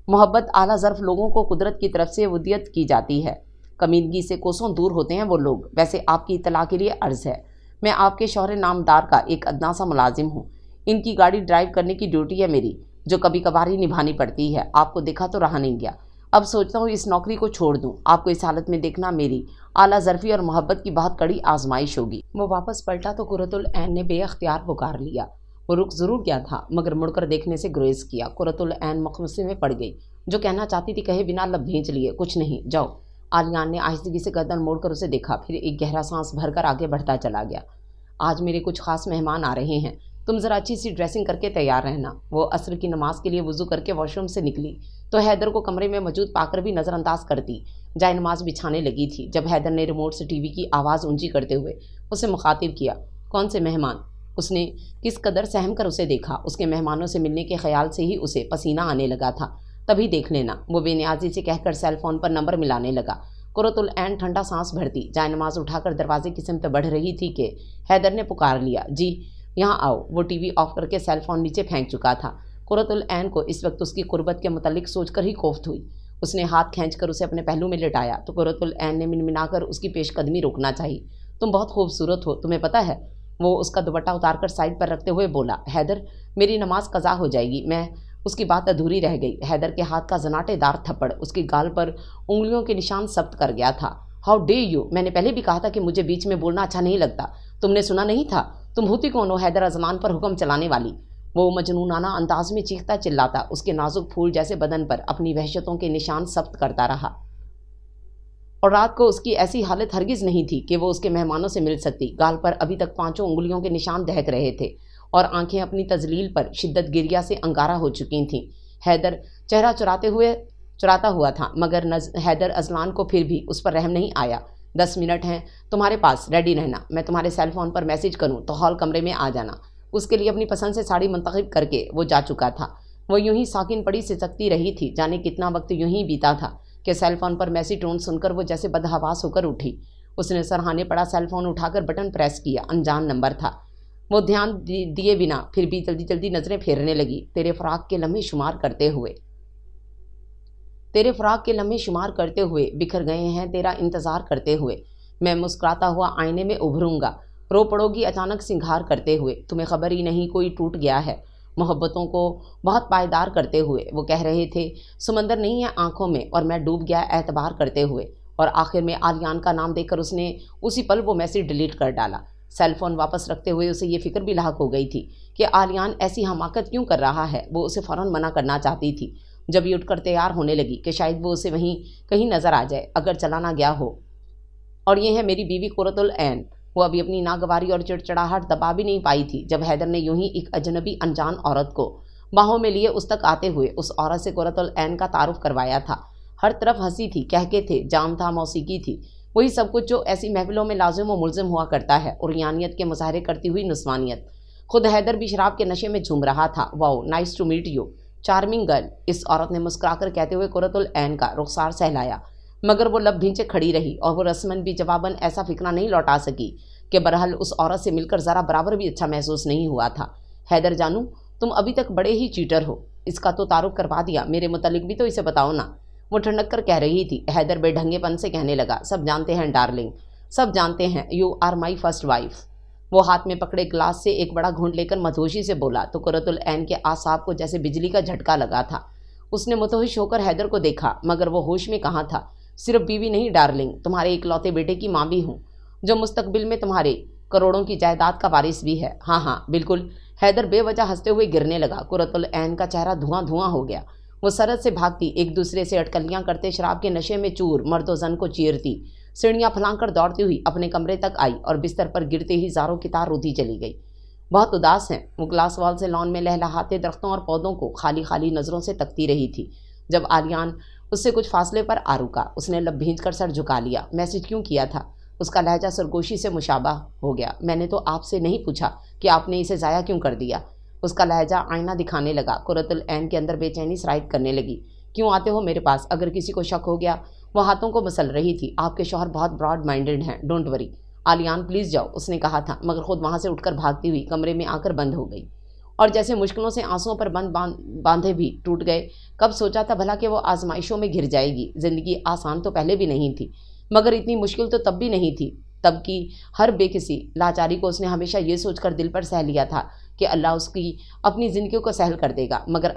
Speaker 1: محبت اعلیٰ ظرف لوگوں کو قدرت کی طرف سے ودیت کی جاتی ہے، کمیدگی سے کوسوں دور ہوتے ہیں وہ لوگ۔ ویسے آپ کی اطلاع کے لیے عرض ہے، میں آپ کے شوہر نامدار کا ایک ادنیٰ سا ملازم ہوں۔ ان کی گاڑی ڈرائیو کرنے کی ڈیوٹی ہے میری، جو کبھی کبھار ہی نبھانی پڑتی ہے۔ آپ کو دیکھا تو رہا نہیں گیا، اب سوچتا ہوں اس نوکری کو چھوڑ دوں۔ آپ کو اس حالت میں دیکھنا میری اعلیٰ ظرفی اور محبت کی بہت کڑی آزمائش ہوگی۔ وہ واپس پلٹا تو قرۃ العین نے بے اختیار پکار لیا۔ وہ رک ضرور گیا تھا مگر مڑ کر دیکھنے سے گریز کیا۔ قرۃ العین مخمصے میں پڑ گئی۔ جو کہنا چاہتی تھی کہے بنا لب بھینچ لیے۔ کچھ نہیں، جاؤ۔ عالیان نے آہستگی سے گردن موڑ کر اسے دیکھا، پھر ایک گہرا سانس بھر کر آگے بڑھتا چلا گیا۔ آج میرے کچھ خاص مہمان آ رہے ہیں، تم ذرا اچھی سی ڈریسنگ کر کے تیار رہنا۔ وہ عصر کی نماز کے لیے وضو کر کے واش روم سے نکلی تو حیدر کو کمرے میں موجود پا کر بھی نظر انداز کرتی جائے نماز بچھانے لگی تھی، جب حیدر نے ریموٹ سے ٹی وی کی آواز اونچی کرتے ہوئے اسے مخاطب کیا۔ کون سے مہمان؟ اس نے کس قدر سہم کر اسے دیکھا۔ اس کے مہمانوں سے ملنے کے خیال سے ہی اسے پسینہ آنے لگا تھا۔ تبھی دیکھ لینا، وہ بے نیازی سے کہہ کر سیل فون پر نمبر ملانے لگا۔ قرۃ العین ٹھنڈا سانس بھرتی جائے نماز اٹھا کر دروازے کی سمت بڑھ رہی تھی کہ حیدر نے پکار لیا، جی یہاں آؤ۔ وہ ٹی وی آف کر کے سیل فون نیچے پھینک چکا تھا۔ قرۃ العین کو اس وقت اس کی قربت کے متعلق سوچ کر ہی کوفت ہوئی۔ اس نے ہاتھ کھینچ کر اسے اپنے پہلو میں لٹایا تو قرۃ العین نے منمنا کر اس کی پیش قدمی روکنا چاہی۔ تم بہت خوبصورت ہو، تمہیں پتہ ہے؟ وہ اس کا دوپٹہ اتار کر سائڈ پر رکھتے ہوئے بولا۔ حیدر، میری نماز قضا ہو جائے گی۔ میں اس کی بات ادھوری رہ گئی۔ حیدر کے ہاتھ کا زناٹے دار تھپڑ اس کی گال پر انگلیوں کے نشان ثبت کر گیا تھا۔ ہاؤ ڈے یو، میں نے پہلے بھی کہا تھا کہ مجھے بیچ میں بولنا اچھا نہیں لگتا، تم نے سنا نہیں تھا؟ تم ہوتی کون ہو حیدر اضمان پر حکم چلانے والی؟ وہ مجنونانہ انداز میں چیختا چلاتا اس کے نازک پھول جیسے بدن پر اپنی وحشتوں کے نشان ثبت کرتا رہا، اور رات کو اس کی ایسی حالت ہرگز نہیں تھی کہ وہ اس کے مہمانوں سے مل سکتی۔ گال پر ابھی تک 5 انگلیوں کے نشان دہک رہے تھے اور آنکھیں اپنی تذلیل پر شدت گریہ سے انگارہ ہو چکی تھیں۔ حیدر چہرہ چراتا ہوا تھا مگر حیدر اضلان کو پھر بھی اس پر رحم نہیں آیا۔ 10 منٹ ہیں تمہارے پاس، ریڈی رہنا، میں تمہارے سیل فون پر میسج کروں تو ہال کمرے میں آ جانا۔ اس کے لیے اپنی پسند سے ساڑی منتخب کر کے وہ جا چکا تھا۔ وہ یوں ہی ساکن پڑی سسکتی رہی تھی، جانے کتنا وقت یوں ہی بیتا تھا کہ سیل فون پر میسج ٹون سن کر وہ جیسے بدحواس ہو کر اٹھی۔ اس نے سرہانے پڑا سیل فون اٹھا کر بٹن پریس کیا۔ انجان نمبر تھا۔ وہ دھیان دیے بنا پھر بھی جلدی جلدی نظریں پھیرنے لگی۔ تیرے فراق کے لمحے شمار کرتے ہوئے بکھر گئے ہیں تیرا انتظار کرتے ہوئے، میں مسکراتا ہوا آئینے میں ابھروں گا، رو پڑو گی اچانک سنگھار کرتے ہوئے، تمہیں خبر ہی نہیں کوئی ٹوٹ گیا ہے محبتوں کو بہت پائیدار کرتے ہوئے۔ وہ کہہ رہے تھے سمندر نہیں ہے آنکھوں میں اور میں ڈوب گیا اعتبار کرتے ہوئے، اور آخر میں عالیان کا نام دیکھ کر اس نے اسی پل وہ میسج ڈیلیٹ کر ڈالا۔ سیل فون واپس رکھتے ہوئے اسے یہ فکر بھی لاحق ہو گئی تھی کہ عالیان ایسی حماقت کیوں کر رہا ہے۔ وہ اسے فوراً منع کرنا چاہتی تھی جب یہ اٹھ کر تیار ہونے لگی کہ شاید وہ اسے وہیں کہیں نظر آ جائے اگر چلا نہ گیا ہو۔ اور یہ ہے میری بیوی قرۃ العین۔ وہ ابھی اپنی ناگواری اور چڑچڑاہٹ دبا بھی نہیں پائی تھی جب حیدر نے یوں ہی ایک اجنبی انجان عورت کو باہوں میں لیے اس تک آتے ہوئے اس عورت سے قرۃ العین کا تعارف کروایا تھا۔ ہر طرف ہنسی تھی، کہکے تھے، جام تھا، موسیقی تھی، وہی سب کچھ جو ایسی محفلوں میں لازم و ملزم ہوا کرتا ہے، عریانیت کے مظاہرے کرتی ہوئی نسوانیت۔ خود حیدر بھی شراب کے نشے میں جھوم رہا تھا۔ Wow, nice to meet you, charming girl, اس عورت نے مسکرا کر کہتے ہوئے قرۃ العین کا رخسار سہلایا، مگر وہ لب بھینچے کھڑی رہی اور وہ رسماً بھی جواباً ایسا فکرہ نہیں لوٹا سکی کہ برحال اس عورت سے مل کر ذرا برابر بھی اچھا محسوس نہیں ہوا تھا۔ حیدر جانو، تم ابھی تک بڑے ہی چیٹر ہو، اس کا تو تعارف کروا دیا، میرے متعلق بھی تو اسے بتاؤ نا، وہ ٹھنڈک کر کہہ رہی تھی۔ حیدر بے ڈھنگے پن سے کہنے لگا، سب جانتے ہیں ڈارلنگ، سب جانتے ہیں، you are my first wife. وہ ہاتھ میں پکڑے گلاس سے ایک بڑا گھونٹ لے کر مدہوشی سے بولا تو قرۃ العین کے اعصاب کو جیسے بجلی کا جھٹکا لگا تھا۔ اس نے متوحش ہو کر حیدر کو دیکھا مگر وہ ہوش میں کہاں تھا۔ صرف بیوی نہیں ڈارلنگ، تمہارے اکلوتے بیٹے کی ماں بھی ہوں، جو مستقبل میں تمہارے کروڑوں کی جائیداد کا وارث بھی ہے۔ ہاں ہاں بالکل۔ حیدر بے وجہ ہنستے ہوئے گرنے لگا۔ قرۃ العین کا چہرہ دھواں دھواں ہو گیا۔ وہ سرحد سے بھاگتی، ایک دوسرے سے اٹکلیاں کرتے، شراب کے نشے میں چور مرد و زن کو چیرتی، سیڑھیاں پھلانگ کر دوڑتی ہوئی اپنے کمرے تک آئی اور بستر پر گرتے ہی زاروں کی تار روتی چلی گئی۔ بہت اداس ہیں، وہ گلاس وال سے لان میں لہلہاتے درختوں اور پودوں کو خالی خالی نظروں سے تکتی رہی تھی جب عالیان اس سے کچھ فاصلے پر آ رکا۔ اس نے لب بھینچ کر سر جھکا لیا۔ میسج کیوں کیا تھا؟ اس کا لہجہ سرگوشی سے مشابہ ہو گیا۔ میں نے تو آپ سے نہیں پوچھا کہ آپ نے اسے ضائع کیوں کر دیا۔ اس کا لہجہ آئینہ دکھانے لگا۔ قرۃ العین کے اندر بے چینی سرایت کرنے لگی۔ کیوں آتے ہو میرے پاس؟ اگر کسی کو شک ہو گیا۔ وہ ہاتھوں کو مسل رہی تھی۔ آپ کے شوہر بہت براڈ مائنڈڈ ہیں، ڈونٹ وری۔ آلیان پلیز جاؤ، اس نے کہا تھا، مگر خود وہاں سے اٹھ کر بھاگتی ہوئی کمرے میں آ کر بند ہو گئی، اور جیسے مشکلوں سے آنسوؤں پر باندھے بھی ٹوٹ گئے۔ کب سوچا تھا بھلا کہ وہ آزمائشوں میں گھر جائے گی؟ زندگی آسان تو پہلے بھی نہیں تھی، مگر اتنی مشکل تو تب بھی نہیں تھی۔ تب کی ہر بے کسی لاچاری کو اس نے ہمیشہ یہ سوچ کر دل پر سہ لیا تھا کہ اللہ اس کی اپنی زندگی کو سہل کر دے گا، مگر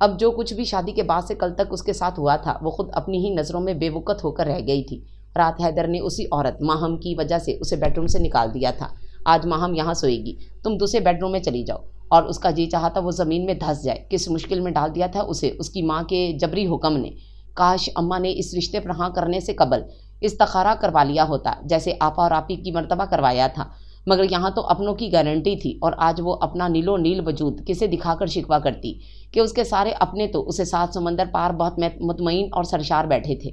Speaker 1: اب جو کچھ بھی شادی کے بعد سے کل تک اس کے ساتھ ہوا تھا، وہ خود اپنی ہی نظروں میں بے وقت ہو کر رہ گئی تھی۔ رات حیدر نے اسی عورت ماہم کی وجہ سے اسے بیڈ روم سے نکال دیا تھا۔ آج ماہم یہاں سوئے گی، تم دوسرے بیڈ روم میں چلی جاؤ۔ اور اس کا جی چاہا تھا وہ زمین میں دھس جائے، کس مشکل میں ڈال دیا تھا اسے اس کی ماں کے جبری حکم نے۔ کاش اماں نے اس رشتے پر ہاں کرنے سے قبل استخارہ کروا لیا ہوتا، جیسے آپا اور آپی کی مرتبہ کروایا تھا، مگر یہاں تو اپنوں کی گارنٹی تھی، اور آج وہ اپنا نیلو نیل وجود کسے دکھا کر شکوہ کرتی کہ اس کے سارے اپنے تو اسے 7 سمندر پار بہت مطمئن اور سرشار بیٹھے تھے۔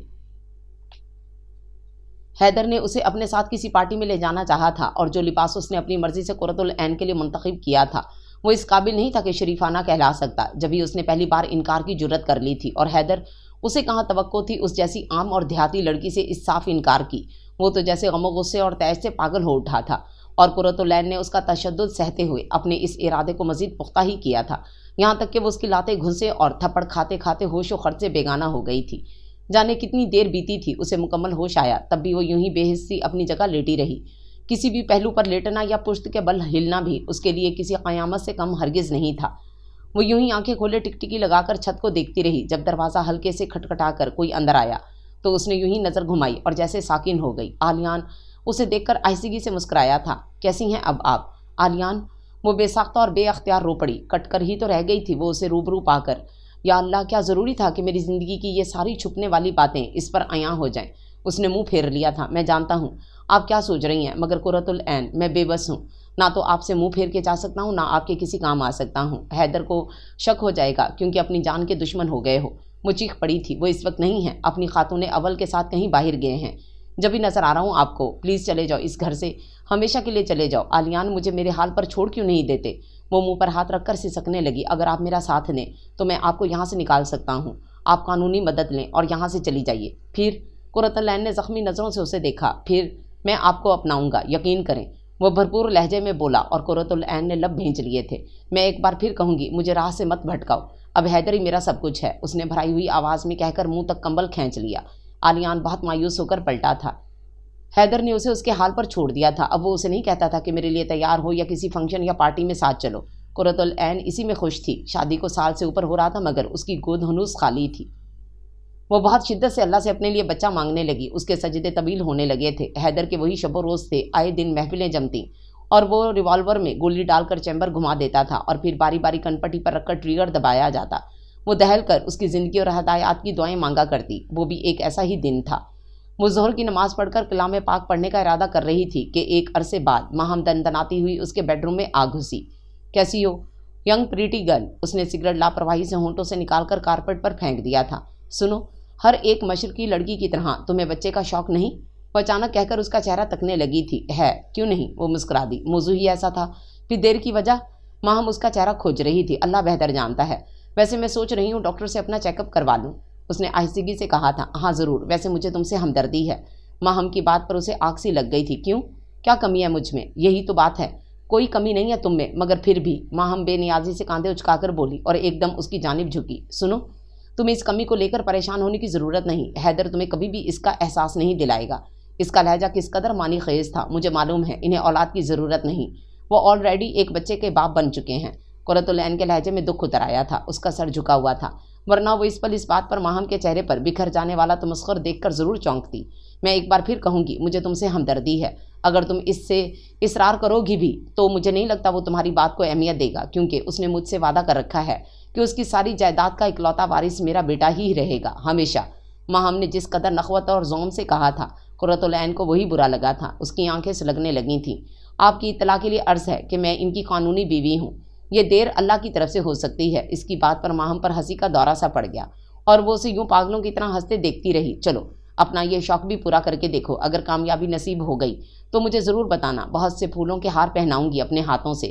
Speaker 1: حیدر نے اسے اپنے ساتھ کسی پارٹی میں لے جانا چاہا تھا، اور جو لباس اس نے اپنی مرضی سے قرۃ العین کے لیے منتخب کیا تھا وہ اس قابل نہیں تھا کہ شریفانہ کہلا سکتا۔ جبھی اس نے پہلی بار انکار کی جرت کر لی تھی، اور حیدر اسے کہاں توقع تھی اس جیسی عام اور دیہاتی لڑکی سے اس صاف انکار کی۔ وہ تو جیسے غم و غصے اور تیش سے پاگل ہو اٹھا تھا، اور قرۃ العین نے اس کا تشدد سہتے ہوئے اپنے اس ارادے کو مزید پختہ ہی کیا تھا، یہاں تک کہ وہ اس کی لاتیں گھسے اور تھپڑ کھاتے کھاتے ہوش و خرچ سے بیگانہ ہو گئی تھی۔ جانے کتنی دیر بیتی تھی، اسے مکمل ہوش آیا، تب بھی وہ یوں ہی بے حسی اپنی جگہ لیٹی رہی۔ کسی بھی پہلو پر لیٹنا یا پشت کے بل ہلنا بھی اس کے لیے کسی قیامت سے کم ہرگز نہیں تھا۔ وہ یوں ہی آنکھیں کھولے ٹکٹکی لگا کر چھت کو دیکھتی رہی۔ جب دروازہ ہلکے سے کھٹکھٹا کر کوئی اندر آیا تو اس نے یوں ہی نظر گھمائی اور جیسے ساکن ہو گئی۔ آلیان اسے دیکھ کر آہستگی سے مسکرایا تھا۔ کیسی ہیں اب آپ؟ آلیان وہ بے ساختہ اور بے اختیار رو پڑی۔ کٹ کر ہی تو رہ گئی تھی وہ اسے روبرو پا کر۔ یا اللہ، کیا ضروری تھا کہ میری زندگی کی یہ ساری چھپنے والی باتیں اس پر عیاں ہو جائیں؟ اس نے منہ پھیر لیا تھا۔ میں جانتا ہوں آپ کیا سوچ رہی ہیں، مگر قرۃ العین میں بے بس ہوں، نہ تو آپ سے منہ پھیر کے جا سکتا ہوں، نہ آپ کے کسی کام آ سکتا ہوں۔ حیدر کو شک ہو جائے گا کیونکہ اپنی جان کے دشمن ہو گئے ہو۔ وہ چیخ پڑی تھی۔ وہ اس وقت نہیں ہیں، اپنی خاتون اول کے ساتھ کہیں باہر گئے ہیں۔ جب بھی نظر آ رہا ہوں آپ کو، پلیز چلے جاؤ اس گھر سے، ہمیشہ کے لیے چلے جاؤ۔ آلیان مجھے میرے حال پر چھوڑ کیوں نہیں دیتے؟ وہ منہ پر ہاتھ رکھ کر سسکنے لگی۔ اگر آپ میرا ساتھ دیں تو میں آپ کو یہاں سے نکال سکتا ہوں۔ آپ قانونی مدد لیں اور یہاں سے چلی جائیے۔ پھر؟ قرۃ العین نے زخمی نظروں سے اسے دیکھا۔ پھر میں آپ کو اپناؤں گا، یقین کریں، وہ بھرپور لہجے میں بولا، اور قرۃ العین نے لب بھینچ لیے تھے۔ میں ایک بار پھر کہوں گی، مجھے راہ سے مت بھٹکاؤ، اب حیدر ہی میرا سب کچھ ہے، اس نے بھرائی ہوئی آواز میں کہہ کر منہ تک کمبل کھینچ لیا۔ آلیان بہت مایوس ہو کر پلٹا تھا۔ حیدر نے اسے اس کے حال پر چھوڑ دیا تھا۔ اب وہ اسے نہیں کہتا تھا کہ میرے لیے تیار ہو یا کسی فنکشن یا پارٹی میں ساتھ چلو۔ قرۃ العین اسی میں خوش تھی۔ شادی کو سال سے اوپر ہو رہا تھا، مگر اس کی گود ہنوز خالی تھی۔ وہ بہت شدت سے اللہ سے اپنے لیے بچہ مانگنے لگی۔ اس کے سجدے طویل ہونے لگے تھے۔ حیدر کے وہی شب و روز تھے، آئے دن محفلیں جمتیں، اور وہ ریوالور میں گولی ڈال کر چیمبر گھما دیتا تھا، اور پھر باری باری کنپٹی پر رکھ کر ٹریگر دبایا جاتا۔ وہ دہل کر اس کی زندگی اور ہدایات کی دعائیں مانگا کرتی۔ وہ بھی ایک ایسا ہی دن تھا۔ وہ ظہر کی نماز پڑھ کر کلام پاک پڑھنے کا ارادہ کر رہی تھی کہ ایک عرصے بعد ماہم دندناتی ہوئی اس کے بیڈ روم میں آ گھسی۔ کیسی ہو ینگ پریٹی گرل؟ اس نے سگریٹ لاپرواہی سے ہونٹوں سے نکال کر کارپیٹ پر پھینک دیا تھا۔ سنو، ہر ایک مشرقی لڑکی کی طرح تمہیں بچے کا شوق نہیں؟ وہ اچانک کہہ کر اس کا چہرہ تکنے لگی تھی۔ ہے، کیوں نہیں؟ وہ مسکرا دی۔ موضوع ہی ایسا تھا۔ پھر دیر کی وجہ؟ ماہم اس کا چہرہ کھوج رہی تھی۔ اللہ بہتر جانتا ہے، ویسے میں سوچ رہی ہوں ڈاکٹر سے اپنا چیک اپ کروا لوں، اس نے آہستگی سے کہا تھا۔ ہاں ضرور، ویسے مجھے تم سے ہمدردی ہے۔ ماہم کی بات پر اسے آگ سی لگ گئی تھی۔ کیوں؟ کیا کمی ہے مجھ میں؟ یہی تو بات ہے، کوئی کمی نہیں ہے تم میں، مگر پھر بھی۔ ماہم بے نیازی سے کاندھے اچکا کر بولی، اور ایک دم اس کی جانب جھکی۔ سنو، تمہیں اس کمی کو لے کر پریشان ہونے کی ضرورت نہیں۔ حیدر تمہیں کبھی بھی اس کا احساس نہیں دلائے گا۔ اس کا لہجہ کس قدر معنی خیز تھا مجھے معلوم ہے۔ انہیں اولاد کی ضرورت نہیں، وہ آلریڈی ایک بچے کے باپ بن چکے ہیں۔ قرۃ العین کے لہجے میں دکھ اتر آیا تھا، اس کا سر جھکا ہوا تھا، ورنہ وہ اس پل اس بات پر ماہم کے چہرے پر بکھر جانے والا تمسخر دیکھ کر ضرور چونکتی۔ میں ایک بار پھر کہوں گی، مجھے تم سے ہمدردی ہے۔ اگر تم اس سے اصرار کرو گی بھی تو مجھے نہیں لگتا وہ تمہاری بات کو اہمیت دے گا، کیونکہ اس نے مجھ سے وعدہ کر رکھا ہے کہ اس کی ساری جائیداد کا اکلوتا وارث میرا بیٹا ہی رہے گا، ہمیشہ۔ ماہم نے جس قدر نخوت اور زوم سے کہا تھا، قرۃ العین کو وہی برا لگا تھا۔ اس کی آنکھیں سلگنے لگی تھیں۔ آپ کی اطلاع کے لیے عرض ہے کہ میں ان کی قانونی بیوی ہوں۔ یہ دیر اللہ کی طرف سے ہو سکتی ہے۔ اس کی بات پر ماہم پر ہنسی کا دورہ سا پڑ گیا، اور وہ اسے یوں پاگلوں کی طرح ہنستے دیکھتی رہی۔ چلو اپنا یہ شوق بھی پورا کر کے دیکھو، اگر کامیابی نصیب ہو گئی تو مجھے ضرور بتانا، بہت سے پھولوں کے ہار پہناؤں گی اپنے ہاتھوں سے۔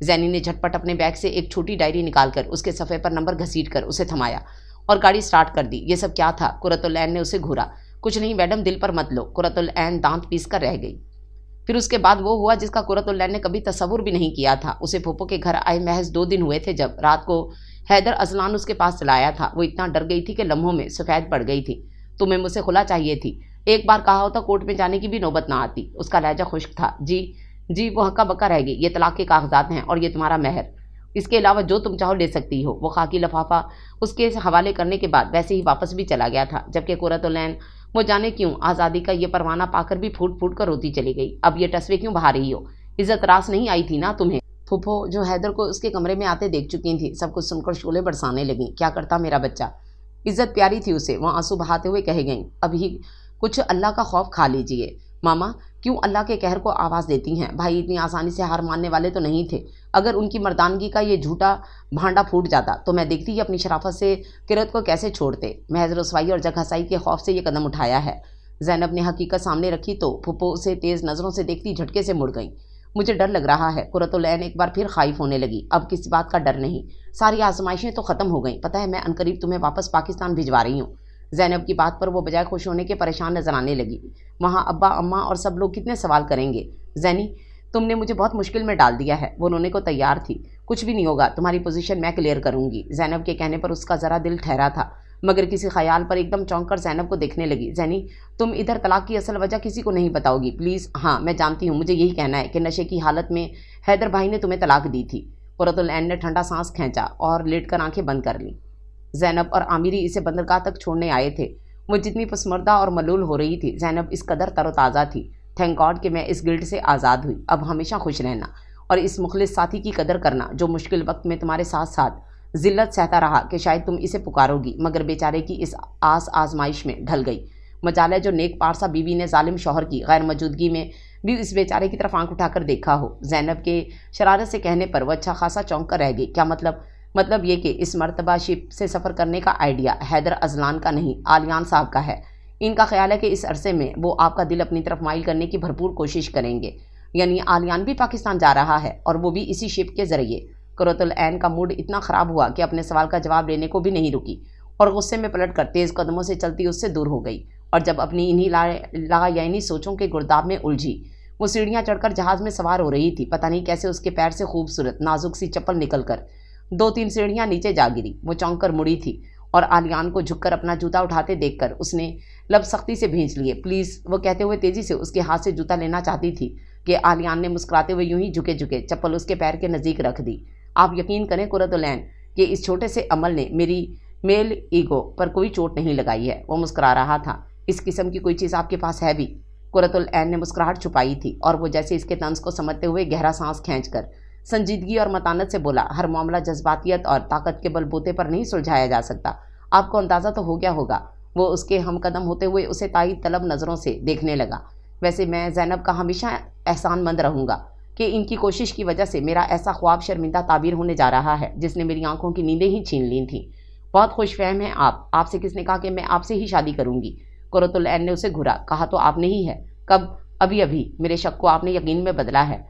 Speaker 1: زینی نے جھٹپٹ اپنے بیگ سے ایک چھوٹی ڈائری نکال کر اس کے صفحے پر نمبر گھسیٹ کر اسے تھمایا اور گاڑی سٹارٹ کر دی۔ یہ سب کیا تھا؟ قرۃ العین نے اسے گھورا۔ کچھ نہیں میڈم، دل پر مت لو۔ قرۃ العین دانت پیس کر رہ گئی۔ پھر اس کے بعد وہ ہوا جس کا قرۃ العین نے کبھی تصور بھی نہیں کیا تھا۔ اسے پھوپھو کے گھر آئے محض 2 دن ہوئے تھے جب رات کو حیدر اذلان اس کے پاس چلایا تھا۔ وہ اتنا ڈر گئی تھی کہ لمحوں میں سفید پڑ گئی تھی۔ تمہیں مجھ سے خلا چاہیے تھی، ایک بار کہا ہوتا کورٹ میں جانے کی بھی نوبت نہ آتی۔ اس کا لہجہ خشک تھا۔ جی وہ ہکا بکا رہ گئی۔ یہ طلاق کے کاغذات ہیں اور یہ تمہارا مہر، اس کے علاوہ جو تم چاہو لے سکتی ہو۔ وہ خاکی لفافہ اس کے حوالے کرنے کے بعد ویسے ہی واپس بھی چلا گیا تھا، جبکہ قرۃ العین وہ جانے کیوں آزادی کا یہ پروانہ پا کر بھی پھوٹ پھوٹ کر روتی چلی گئی۔ اب یہ ٹسوے کیوں بہا رہی ہو؟ عزت راس نہیں آئی تھی نا تمہیں؟ پھوپھو جو حیدر کو اس کے کمرے میں آتے دیکھ چکی تھی، سب کچھ سن کر شعلے برسانے لگیں۔ کیا کرتا میرا بچہ، عزت پیاری تھی اسے۔ وہ آنسو بہاتے ہوئے کہہ گئیں، ابھی کچھ اللہ کا خوف کھا لیجئے۔ ماما کیوں اللہ کے قہر کو آواز دیتی ہیں؟ بھائی اتنی آسانی سے ہار ماننے والے تو نہیں تھے۔ اگر ان کی مردانگی کا یہ جھوٹا بھانڈا پھوٹ جاتا تو میں دیکھتی ہی اپنی شرافت سے قرت کو کیسے چھوڑتے۔ محض رسوائی اور جگ ہنسائی کے خوف سے یہ قدم اٹھایا ہے۔ زینب نے حقیقت سامنے رکھی تو پھپھو اسے تیز نظروں سے دیکھتی جھٹکے سے مڑ گئیں۔ مجھے ڈر لگ رہا ہے۔ قرۃ العین ایک بار پھر خائف ہونے لگی۔ اب کسی بات کا ڈر نہیں، ساری آزمائشیں تو ختم ہو گئیں۔ پتہ ہے میں عنقریب تمہیں واپس پاکستان بھجوا رہی ہوں۔ زینب کی بات پر وہ بجائے خوش ہونے کے پریشان نظر آنے لگی۔ وہاں ابا اماں اور سب لوگ کتنے سوال کریں گے۔ زینی تم نے مجھے بہت مشکل میں ڈال دیا ہے۔ وہ رونے کو تیار تھی۔ کچھ بھی نہیں ہوگا، تمہاری پوزیشن میں کلیئر کروں گی۔ زینب کے کہنے پر اس کا ذرا دل ٹھہرا تھا، مگر کسی خیال پر ایک دم چونک کر زینب کو دیکھنے لگی۔ زینی تم ادھر طلاق کی اصل وجہ کسی کو نہیں بتاؤ گی پلیز؟ ہاں میں جانتی ہوں، مجھے یہی کہنا ہے کہ نشے کی حالت میں حیدر بھائی نے تمہیں طلاق دی تھی۔ قرۃ العین نے ٹھنڈا سانس کھینچا اور لیٹ کر آنکھیں بند کر لیں۔ زینب اور عامری اسے بندرگاہ تک چھوڑنے آئے تھے۔ وہ جتنی پسمردہ اور ملول ہو رہی تھی، زینب اس قدر تر و تازہ تھی۔ تھینک گاڈ کہ میں اس گلٹ سے آزاد ہوئی۔ اب ہمیشہ خوش رہنا اور اس مخلص ساتھی کی قدر کرنا جو مشکل وقت میں تمہارے ساتھ ساتھ ذلت سہتا رہا کہ شاید تم اسے پکارو گی، مگر بیچارے کی اس آزمائش میں ڈھل گئی۔ مجال ہے جو نیک پارسا بیوی نے ظالم شوہر کی غیر موجودگی میں بھی اس بیچارے کی طرف آنکھ اٹھا کر دیکھا ہو۔ زینب کے شرارت سے کہنے پر وہ اچھا خاصا چونک کر رہ گئی۔ کیا مطلب؟ مطلب یہ کہ اس مرتبہ شپ سے سفر کرنے کا آئیڈیا حیدر اذلان کا نہیں، آلیان صاحب کا ہے۔ ان کا خیال ہے کہ اس عرصے میں وہ آپ کا دل اپنی طرف مائل کرنے کی بھرپور کوشش کریں گے، یعنی آلیان بھی پاکستان جا رہا ہے اور وہ بھی اسی شپ کے ذریعے۔ قرۃ العین کا موڈ اتنا خراب ہوا کہ اپنے سوال کا جواب لینے کو بھی نہیں رکی اور غصے میں پلٹ کر تیز قدموں سے چلتی اس سے دور ہو گئی، اور جب اپنی انہی لا یعنی سوچوں کے گرداب میں الجھی، وہ سیڑھیاں چڑھ کر جہاز میں سوار ہو رہی تھی۔ پتہ نہیں کیسے اس کے پیر سے خوبصورت نازک سی چپل نکل کر 2-3 سیڑھیاں نیچے جا گری۔ وہ چونک کر مڑی تھی اور آلیان کو جھک کر اپنا جوتا اٹھاتے دیکھ کر اس نے لب سختی سے بھینچ لیے۔ پلیز، وہ کہتے ہوئے تیزی سے اس کے ہاتھ سے جوتا لینا چاہتی تھی کہ آلیان نے مسکراتے ہوئے یوں ہی جھکے چپل اس کے پیر کے نزدیک رکھ دی۔ آپ یقین کریں قرۃ العین کہ اس چھوٹے سے عمل نے میری میل ایگو پر کوئی چوٹ نہیں لگائی ہے۔ وہ مسکرا رہا تھا۔ اس قسم کی کوئی چیز آپ کے پاس ہے بھی؟ قرۃ العین نے مسکراہٹ چھپائی تھی اور وہ جیسے اس کے طنز کو سمجھتے ہوئے گہرا سانس کھینچ کر سنجیدگی اور متانت سے بولا، ہر معاملہ جذباتیت اور طاقت کے بل بوتے پر نہیں سلجھایا جا سکتا۔ آپ کو اندازہ تو ہو گیا ہوگا۔ وہ اس کے ہم قدم ہوتے ہوئے اسے تائید طلب نظروں سے دیکھنے لگا۔ ویسے میں زینب کا ہمیشہ احسان مند رہوں گا کہ ان کی کوشش کی وجہ سے میرا ایسا خواب شرمندہ تعبیر ہونے جا رہا ہے جس نے میری آنکھوں کی نیندیں ہی چھین لی تھیں۔ بہت خوش فہم ہیں آپ سے کس نے کہا کہ میں آپ سے ہی شادی کروں گی؟ قرۃ العین نے اسے گھورا۔ کہا تو آپ نے ہی ہے۔ کب؟ ابھی میرے شک کو آپ نے یقین میں بدلا ہے۔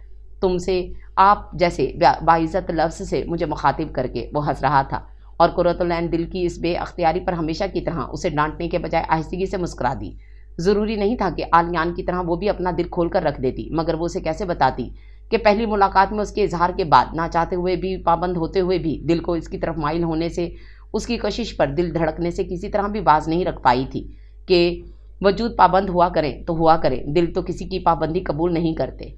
Speaker 1: تم سے آپ جیسے باعزت لفظ سے مجھے مخاطب کر کے وہ ہنس رہا تھا، اور قرۃ العین دل کی اس بے اختیاری پر ہمیشہ کی طرح اسے ڈانٹنے کے بجائے آہستگی سے مسکرا دی۔ ضروری نہیں تھا کہ آلیان کی طرح وہ بھی اپنا دل کھول کر رکھ دیتی، مگر وہ اسے کیسے بتاتی کہ پہلی ملاقات میں اس کے اظہار کے بعد نہ چاہتے ہوئے بھی، پابند ہوتے ہوئے بھی دل کو اس کی طرف مائل ہونے سے، اس کی کشش پر دل دھڑکنے سے کسی طرح بھی باز نہیں رکھ پائی تھی کہ وجود پابند ہوا کریں تو ہوا کریں، دل تو کسی کی پابندی قبول نہیں کرتے۔